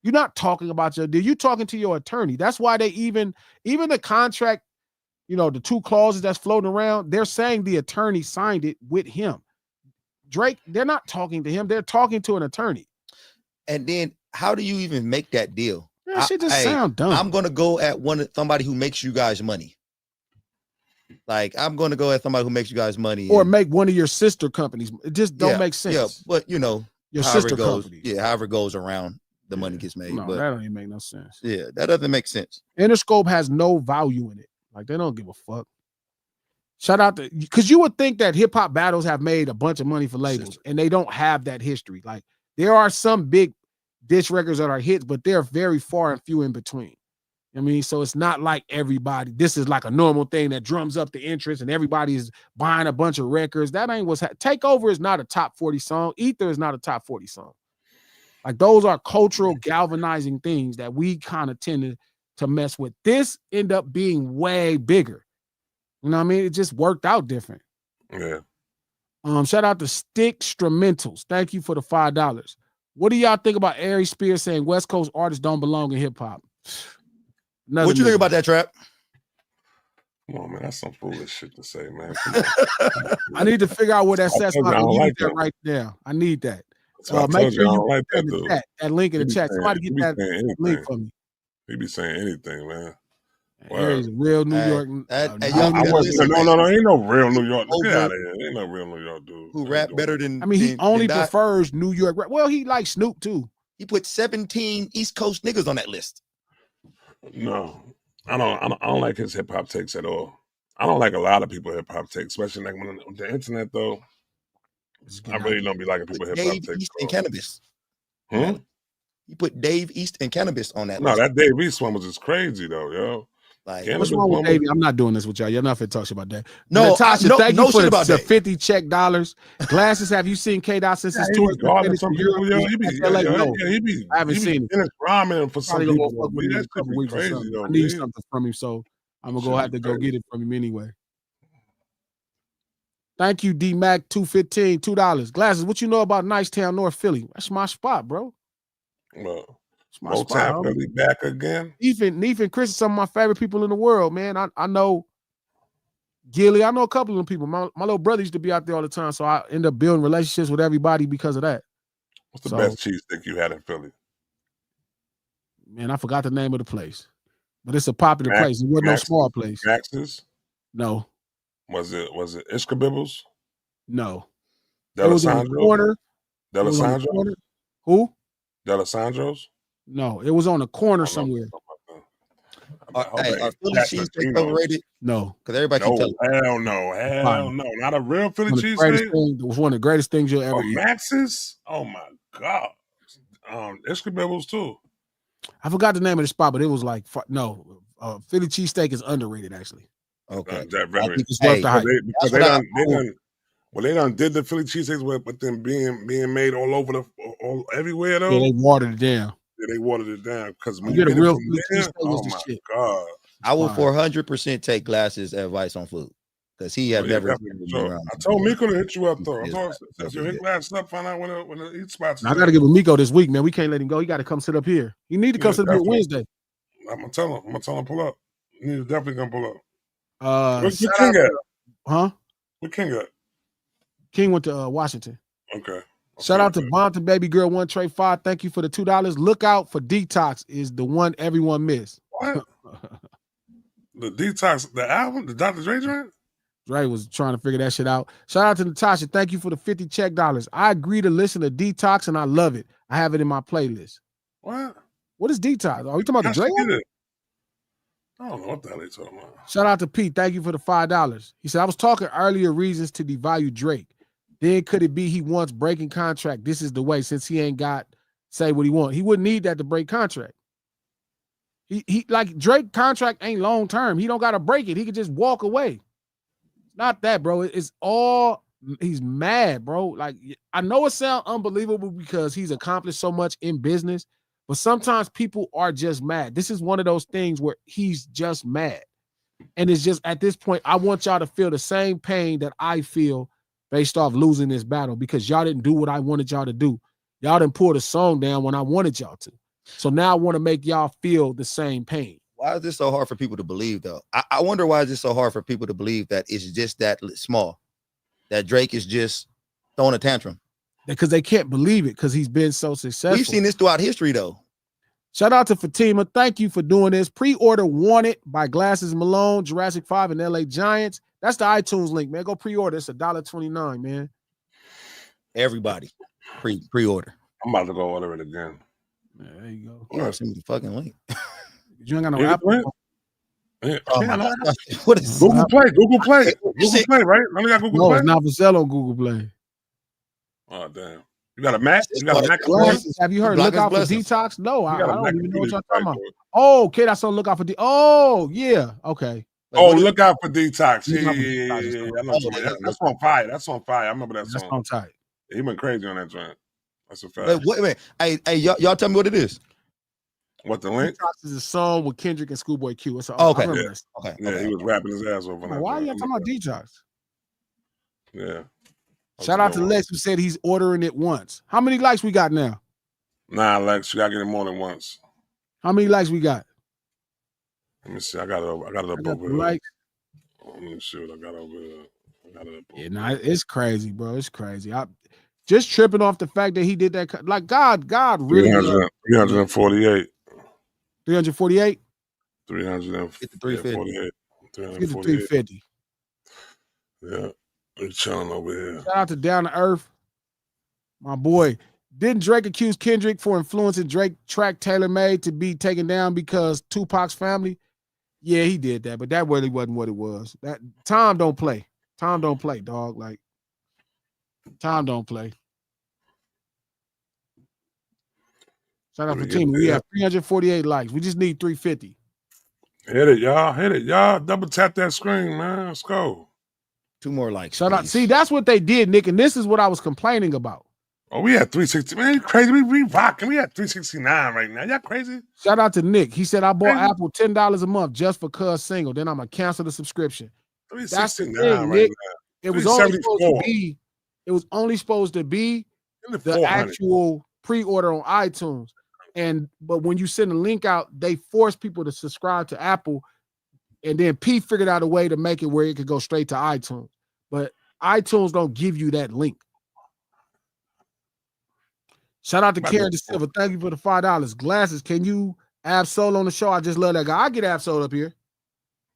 You're not talking about you're talking to your attorney. That's why they even the contract, the 2 clauses that's floating around, they're saying the attorney signed it with him. Drake, they're not talking to him. They're talking to an attorney. And then how do you even make that deal? That shit just sound dumb. I'm going to go at somebody who makes you guys money. Like, I'm going to go at somebody who makes you guys money. Or make one of your sister companies. It just don't make sense. Yeah, but your sister company. Yeah, however it goes around, the money gets made. No, but that don't even make no sense. Yeah, that doesn't make sense. Interscope has no value in it. Like, they don't give a fuck. Shout out to, because you would think that hip hop battles have made a bunch of money for labels, and they don't have that history. Like, there are some big diss records that are hits, but they're very far and few in between. I mean, so it's not like everybody, this is like a normal thing that drums up the interest and everybody is buying a bunch of records. That ain't what's Takeover is not a top 40 song. Ether is not a top 40 song. Like, those are cultural galvanizing things that we kind of tend to mess with. This end up being way bigger. You know what I mean? It just worked out different. Yeah. Shout out to Stick Instrumentals. Thank you for the $5. What do y'all think about Ari Spears saying West Coast artists don't belong in hip hop? What you think about that, Trap? Come on, man. That's some foolish shit to say, man. Come on. I need to figure out where that says. I don't like that right now. I need that. So make sure you like put in the chat, that link in the chat. Somebody get that link for me. He be saying anything, man. Aries, real New York. No, ain't no real New York. Get out of here. Ain't no real New York dude. Who rap better than? I mean, he only prefers New York rap. Well, he likes Snoop too. He put 17 East Coast niggas on that list. No, I don't like his hip hop takes at all. I don't like a lot of people hip hop takes, especially like when on the internet though. I really don't be liking people hip hop takes. East and Cannabis. Hmm? You put Dave East and Cannabis on that list. No, that Dave East one was just crazy though, yo. Like, what's wrong with Davey? I'm not doing this with y'all. You're not finna talk about that. No, Natasha, thank you for the $50 $50 check. Glasses, have you seen K-Dot since his tour? I haven't seen it. Ramen for some people. That could be crazy though. I need something from him, so I'm gonna have to go get it from him anyway. Thank you, D-Mac 215, $2. Glasses, what you know about Nicetown, North Philly? That's my spot, bro. Well, Motown Philly back again. Neef and Chris are some of my favorite people in the world, man. I know Gilly. I know a couple of them people. My little brother used to be out there all the time, so I end up building relationships with everybody because of that. What's the best cheese stick you had in Philly? Man, I forgot the name of the place, but it's a popular place. It wasn't no small place. Max's? No. Was it Ishkabibbles? No. D'Alessandro's? Who? D'Alessandro's? No, it was on a corner somewhere. Are Philly cheesesteaks overrated? No, because everybody can tell. Hell no, not a real Philly cheesesteak. It was one of the greatest things you'll ever eat. Max's? Oh my god! Ishkabibbles too. I forgot the name of the spot, but it was like Philly cheesesteak is underrated actually. Okay, I think it's worth the hype. They done did the Philly cheesesteaks with them being made all over everywhere though. Yeah, they watered it down. Yeah, they watered it down because when you get a real Philly cheesesteak, was the shit. God. I will 400% take Glasses' advice on food because he had never. I told Miko to hit you up though. I told you hit Glasses up, find out when the eat spots. I got to get with Miko this week, man. We can't let him go. He got to come sit up here. You need to come sit up here Wednesday. I'm gonna tell him pull up. You need to definitely come pull up. Where's King at? Huh? Where King at? King went to Washington. Okay. Shout out to Bonta Baby Girl 1 Trey 5. Thank you for the $2. Look out for Detox is the one everyone missed. What? The Detox, the album, the Dr. Dre joint? Dre was trying to figure that shit out. Shout out to Natasha. Thank you for the $50 check. I agree to listen to Detox and I love it. I have it in my playlist. What? What is Detox? Are we talking about the Dre one? I don't know what the hell they talking about. Shout out to Pete. Thank you for the $5. He said, I was talking earlier reasons to devalue Drake. Then could it be he wants breaking contract? This is the way, since he ain't got say what he want. He wouldn't need that to break contract. He like Drake contract ain't long term. He don't got to break it. He could just walk away. Not that, bro. It's all he's mad, bro. Like I know it sounds unbelievable because he's accomplished so much in business, but sometimes people are just mad. This is one of those things where he's just mad. And it's just at this point, I want y'all to feel the same pain that I feel based off losing this battle because y'all didn't do what I wanted y'all to do. Y'all didn't pull the song down when I wanted y'all to. So now I want to make y'all feel the same pain. Why is this so hard for people to believe, though? I wonder why is this so hard for people to believe that it's just that small, that Drake is just throwing a tantrum. Because they can't believe it because he's been so successful. We've seen this throughout history, though. Shout out to Fatima. Thank you for doing this. Pre-order Wanted by Glasses Malone, Jurassic 5, and LA Giants. That's the iTunes link, man. Go pre-order. It's $1.29, man. Everybody, pre-order. I'm about to go order it again. Yeah, there you go. You send me the fucking link. You ain't got no Apple. What is Google Play? Google Play. Google Play, right? I only got Google Play. It's not for sale on Google Play. Oh damn! You got a Mac? You got a Mac? Have you heard Look Out for Detox? No, I don't even know what y'all talking about. Oh, okay, that's on Look Out for Oh, yeah, okay. Look out for Detox. Yeah. That's on fire. That's on fire. I remember that song. That's on tight. He went crazy on that joint. That's a fact. Wait a minute. Hey, y'all tell me what it is. What, the link? Detox is a song with Kendrick and Schoolboy Q. Okay. Yeah, he was rapping his ass off on that. Why are y'all talking about Detox? Yeah. Shout out to Lex who said he's ordering it once. How many likes we got now? Nah, Lex, you gotta get it more than once. How many likes we got? Let me see. I got it up over here. Likes. Let me see what I got over here. Yeah, nah, it's crazy, bro. It's crazy. I just tripping off the fact that he did that. Like God really 348. 348? 348. 350. Yeah. We're chilling over here. Shout out to Down to Earth. My boy. Didn't Drake accuse Kendrick for influencing Drake track Taylor Made to be taken down because Tupac's family? Yeah, he did that, but that really wasn't what it was. That time don't play. Time don't play, dog. Like, time don't play. Shout out to Fatima. We have 348 likes. We just need 350. Hit it, y'all. Hit it, y'all. Double tap that screen, man. Let's go. 2 more likes. Shout out. See, that's what they did, Nick, and this is what I was complaining about. Oh, we had 360. Man, you crazy. We rocking. We at 369 right now. Y'all crazy? Shout out to Nick. He said, I bought Apple $10 a month just for Cuz single. Then I'm going to cancel the subscription. 369 thing, right Nick. now. It was only supposed to be the actual pre-order on iTunes. But when you send a link out, they force people to subscribe to Apple. And then P figured out a way to make it where it could go straight to iTunes. But iTunes don't give you that link. Shout out to Karen De Silva. Thank you for the $5. Glasses, can you Ab-Soul on the show? I just love that guy. I get Ab-Soul up here.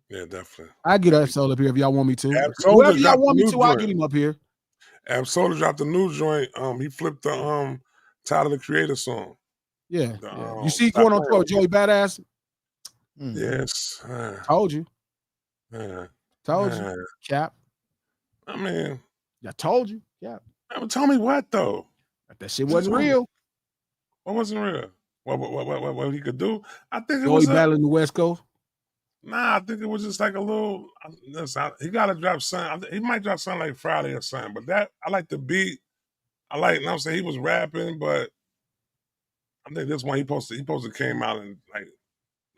Yeah, definitely. I get Ab-Soul up here if y'all want me to. Whoever y'all want me to, I'll get him up here. Ab-Soul dropped the new joint. He flipped the Tyler the Creator song. Yeah. You see going on tour, Joey Badass? Yes. Told you. Told you. Cap. I mean. I told you. Yeah. Tell me what, though? That shit wasn't real. What wasn't real? What he could do? I think it was battling the West Coast. Nah, I think it was just like a little. He got to drop something. He might drop something like Friday or something. But that I like the beat. I like. I'm saying he was rapping, but I think this one he posted came out and like.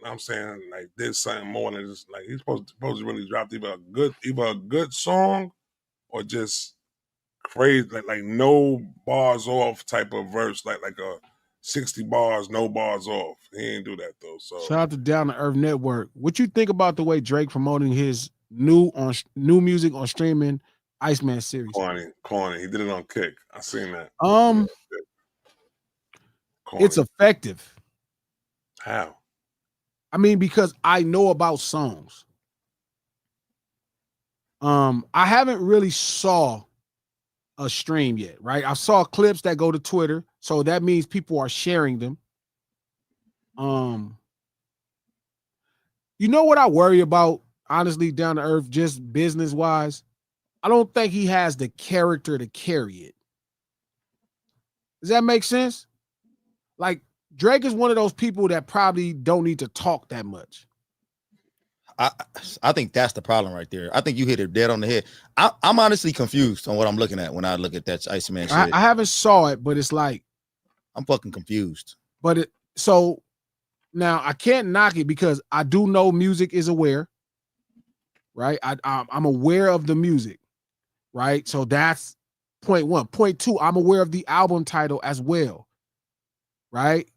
I'm saying like did something more than just like he's supposed to really drop either a good song or just crazy like no bars off type of verse like a 60 bars no bars off. He ain't do that though. So shout out to Down to Earth Network. What you think about the way Drake promoting his new music on streaming Iceman series? Corny. He did it on Kick. I seen that. It's effective. How? I mean, because I know about songs. I haven't really saw a stream yet, right? I saw clips that go to Twitter, so that means people are sharing them. You know what I worry about, honestly, Down to Earth, just business-wise? I don't think he has the character to carry it. Does that make sense? Like, Drake is one of those people that probably don't need to talk that much. I think that's the problem right there. I think you hit it dead on the head. I'm honestly confused on what I'm looking at when I look at that Iceman shit. I haven't saw it, but it's like I'm fucking confused. But so now I can't knock it because I do know music is aware, right? I'm aware of the music, right? So that's point one. Point two, I'm aware of the album title as well, right?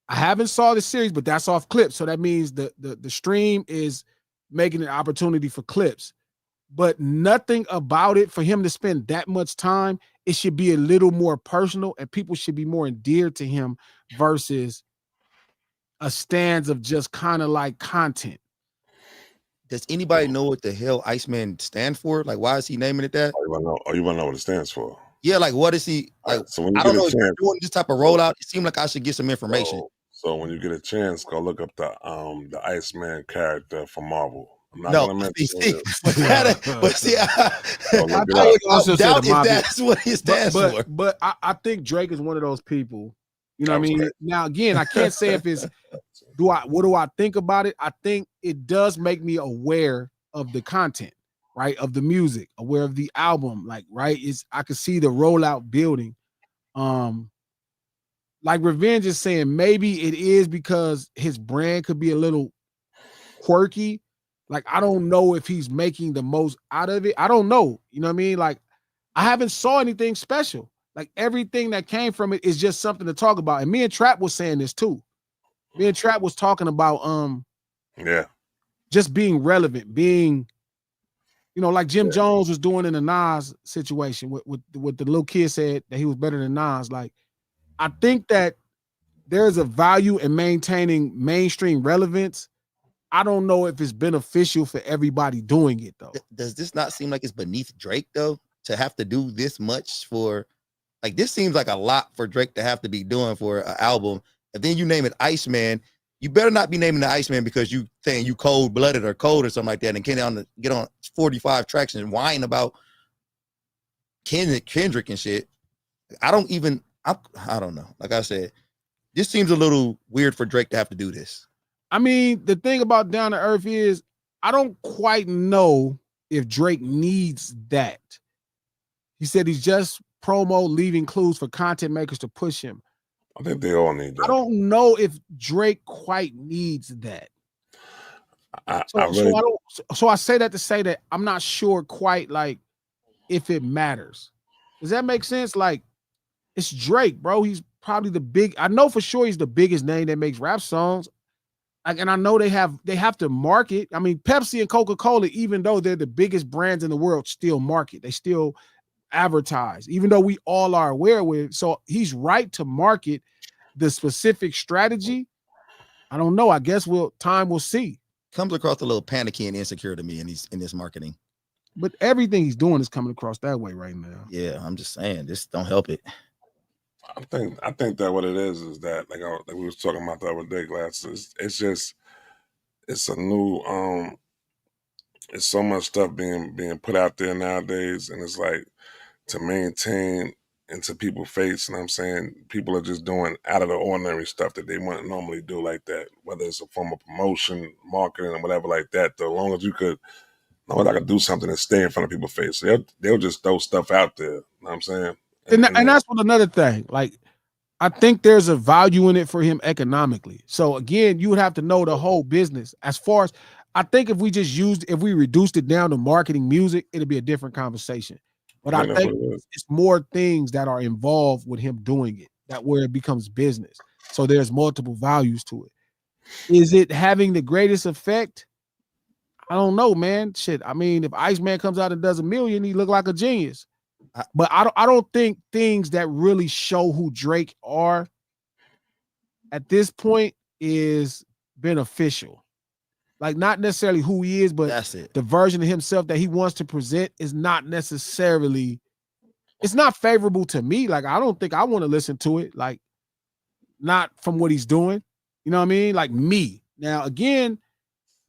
I haven't saw the series, but that's off clips. So that means the stream is making an opportunity for clips. But nothing about it for him to spend that much time. It should be a little more personal and people should be more endeared to him versus a stance of just kind of like content. Does anybody know what the hell Iceman stand for? Like, why is he naming it that? You want to know what it stands for? Yeah, like what is he like? So when you I don't know if you're doing this type of rollout. It seemed like I should get some information. So when you get a chance, go look up the Iceman character from Marvel. I'm not no, gonna mention it. I doubt if that's what he stands for. But I think Drake is one of those people. You know what I mean? Now again, I can't say if it's what do I think about it? I think it does make me aware of the content, right? Of the music, aware of the album, like right? I could see the rollout building. Like Revenge is saying, maybe it is because his brand could be a little quirky. Like, I don't know if he's making the most out of it. I don't know. You know what I mean? Like, I haven't saw anything special. Like everything that came from it is just something to talk about. And me and Trap was saying this too. Me and Trap was talking about just being relevant, being, like Jim Jones was doing in the Nas situation with the little kid said that he was better than Nas. Like, I think that there's a value in maintaining mainstream relevance. I don't know if it's beneficial for everybody doing it though. Does this not seem like it's beneath Drake though to have to do this much for? Like, this seems like a lot for Drake to have to be doing for an album. And then you name it Iceman. You better not be naming the Iceman because you saying you cold-blooded or cold or something like that and get on 45 tracks and whine about Kendrick and shit. I don't know. Like I said, this seems a little weird for Drake to have to do this. I mean, the thing about Down to Earth is I don't quite know if Drake needs that. He said he's just promo leaving clues for content makers to push him. I think they all need that. I don't know if Drake quite needs that. So I say that to say that I'm not sure quite like if it matters. Does that make sense? Like, it's Drake, bro. He's probably I know for sure he's the biggest name that makes rap songs. Like, and I know they have to market. I mean, Pepsi and Coca-Cola, even though they're the biggest brands in the world, still market. They still advertise, even though we all are aware with it. So he's right to market the specific strategy. I don't know. I guess time will see. Comes across a little panicky and insecure to me in this marketing. But everything he's doing is coming across that way right now. Yeah, I'm just saying, this don't help it. I think that what it is that like we was talking about the other day, Glasses. It's a new it's so much stuff being put out there nowadays, and it's like to maintain into people's face, and I'm saying people are just doing out of the ordinary stuff that they wouldn't normally do like that, whether it's a form of promotion, marketing, or whatever like that. As long as you could know I could do something and stay in front of people's face, they'll just throw stuff out there. You know what I'm saying? And that's what another thing. Like, I think there's a value in it for him economically. So again, you would have to know the whole business. As far as I think if we reduced it down to marketing music, it'd be a different conversation. But I think it's more things that are involved with him doing it, that where it becomes business. So there's multiple values to it. Is it having the greatest effect? I don't know, man. Shit. I mean, if Iceman comes out and does $1 million, he look like a genius. But I don't think things that really show who Drake are at this point is beneficial. Like, not necessarily who he is, but that's it. The version of himself that he wants to present is not necessarily, it's not favorable to me. Like, I don't think I want to listen to it. Like, not from what he's doing. You know what I mean? Like me. Now, again,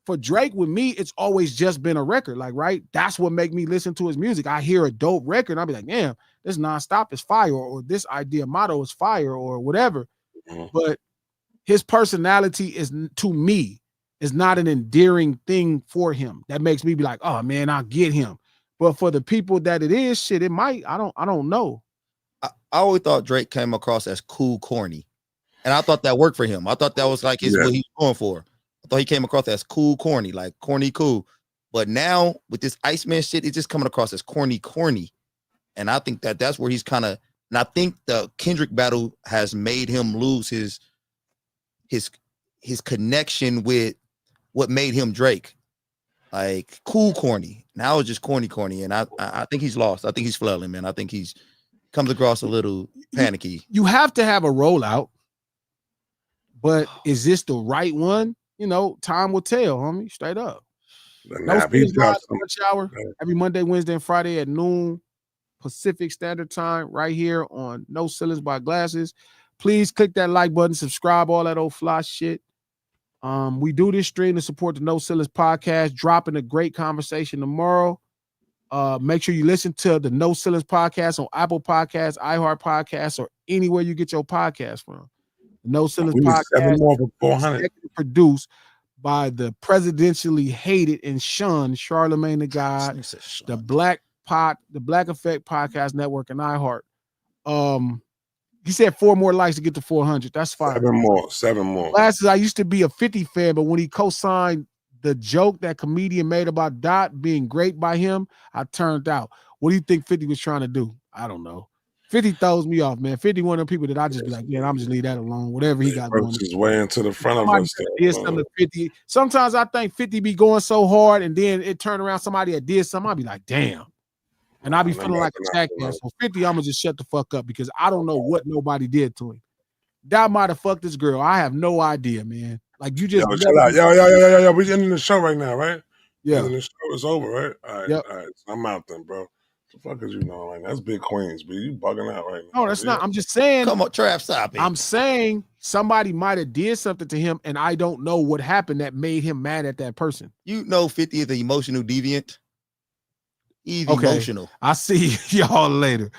for Drake, with me, it's always just been a record. Like, right? That's what make me listen to his music. I hear a dope record, and I'll be like, damn, this nonstop is fire, or this idea motto is fire, or whatever. Mm-hmm. But his personality is, to me, is not an endearing thing for him that makes me be like, oh man, I'll get him. But for the people that it is, shit, it might. I don't know. I always thought Drake came across as cool, corny, and I thought that worked for him. I thought that was like what he's going for. I thought he came across as cool, corny, like corny, cool. But now with this Iceman shit, it's just coming across as corny. And I think that's where he's kind of. And I think the Kendrick battle has made him lose his connection with what made him Drake. Like, cool, corny. Now it's just corny. And I think he's lost. I think he's flailing, man. I think he's comes across a little panicky. You have to have a rollout, but is this the right one? You know, time will tell, homie. Straight up. Hour every Monday, Wednesday, and Friday at noon Pacific Standard Time, right here on No Ceilings by Glasses. Please click that like button, subscribe, all that old fly shit. We do this stream to support the No Ceilings podcast, dropping a great conversation tomorrow. Make sure you listen to the No Ceilings podcast on Apple Podcasts, iHeart Podcasts, or anywhere you get your podcast from. The No Ceilings podcast is produced by the presidentially hated and shunned Charlamagne the God, the Black Effect Podcast Network, and iHeart. He said 4 more likes to get to 400. That's fine. 7 more. Glasses, I used to be a 50 fan, but when he co-signed the joke that comedian made about Dot being great by him, I turned out. What do you think 50 was trying to do? I don't know. 50 throws me off, man. 50 one of them people that I just be like, man, I'm just leave that alone. Whatever he got going. He's way into the front of Somebody us. did something to 50. Sometimes I think 50 be going so hard, and then it turn around somebody that did something. I be like, damn. And I be feeling like a jackass. So 50, I'm gonna just shut the fuck up because I don't know what nobody did to him. That might have fucked this girl. I have no idea, man. Like you just yo. We ending the show right now, right? Yeah. The show is over, right? All right, Yep. all right. So I'm out then, bro. The fuck is you know right now? That's Big Queens, but you bugging out right now. No, that's not. I'm just saying. Come on, Trav, stop it. I'm saying somebody might have did something to him, and I don't know what happened that made him mad at that person. You know 50 is the emotional deviant. He's Okay. emotional. I'll see y'all later.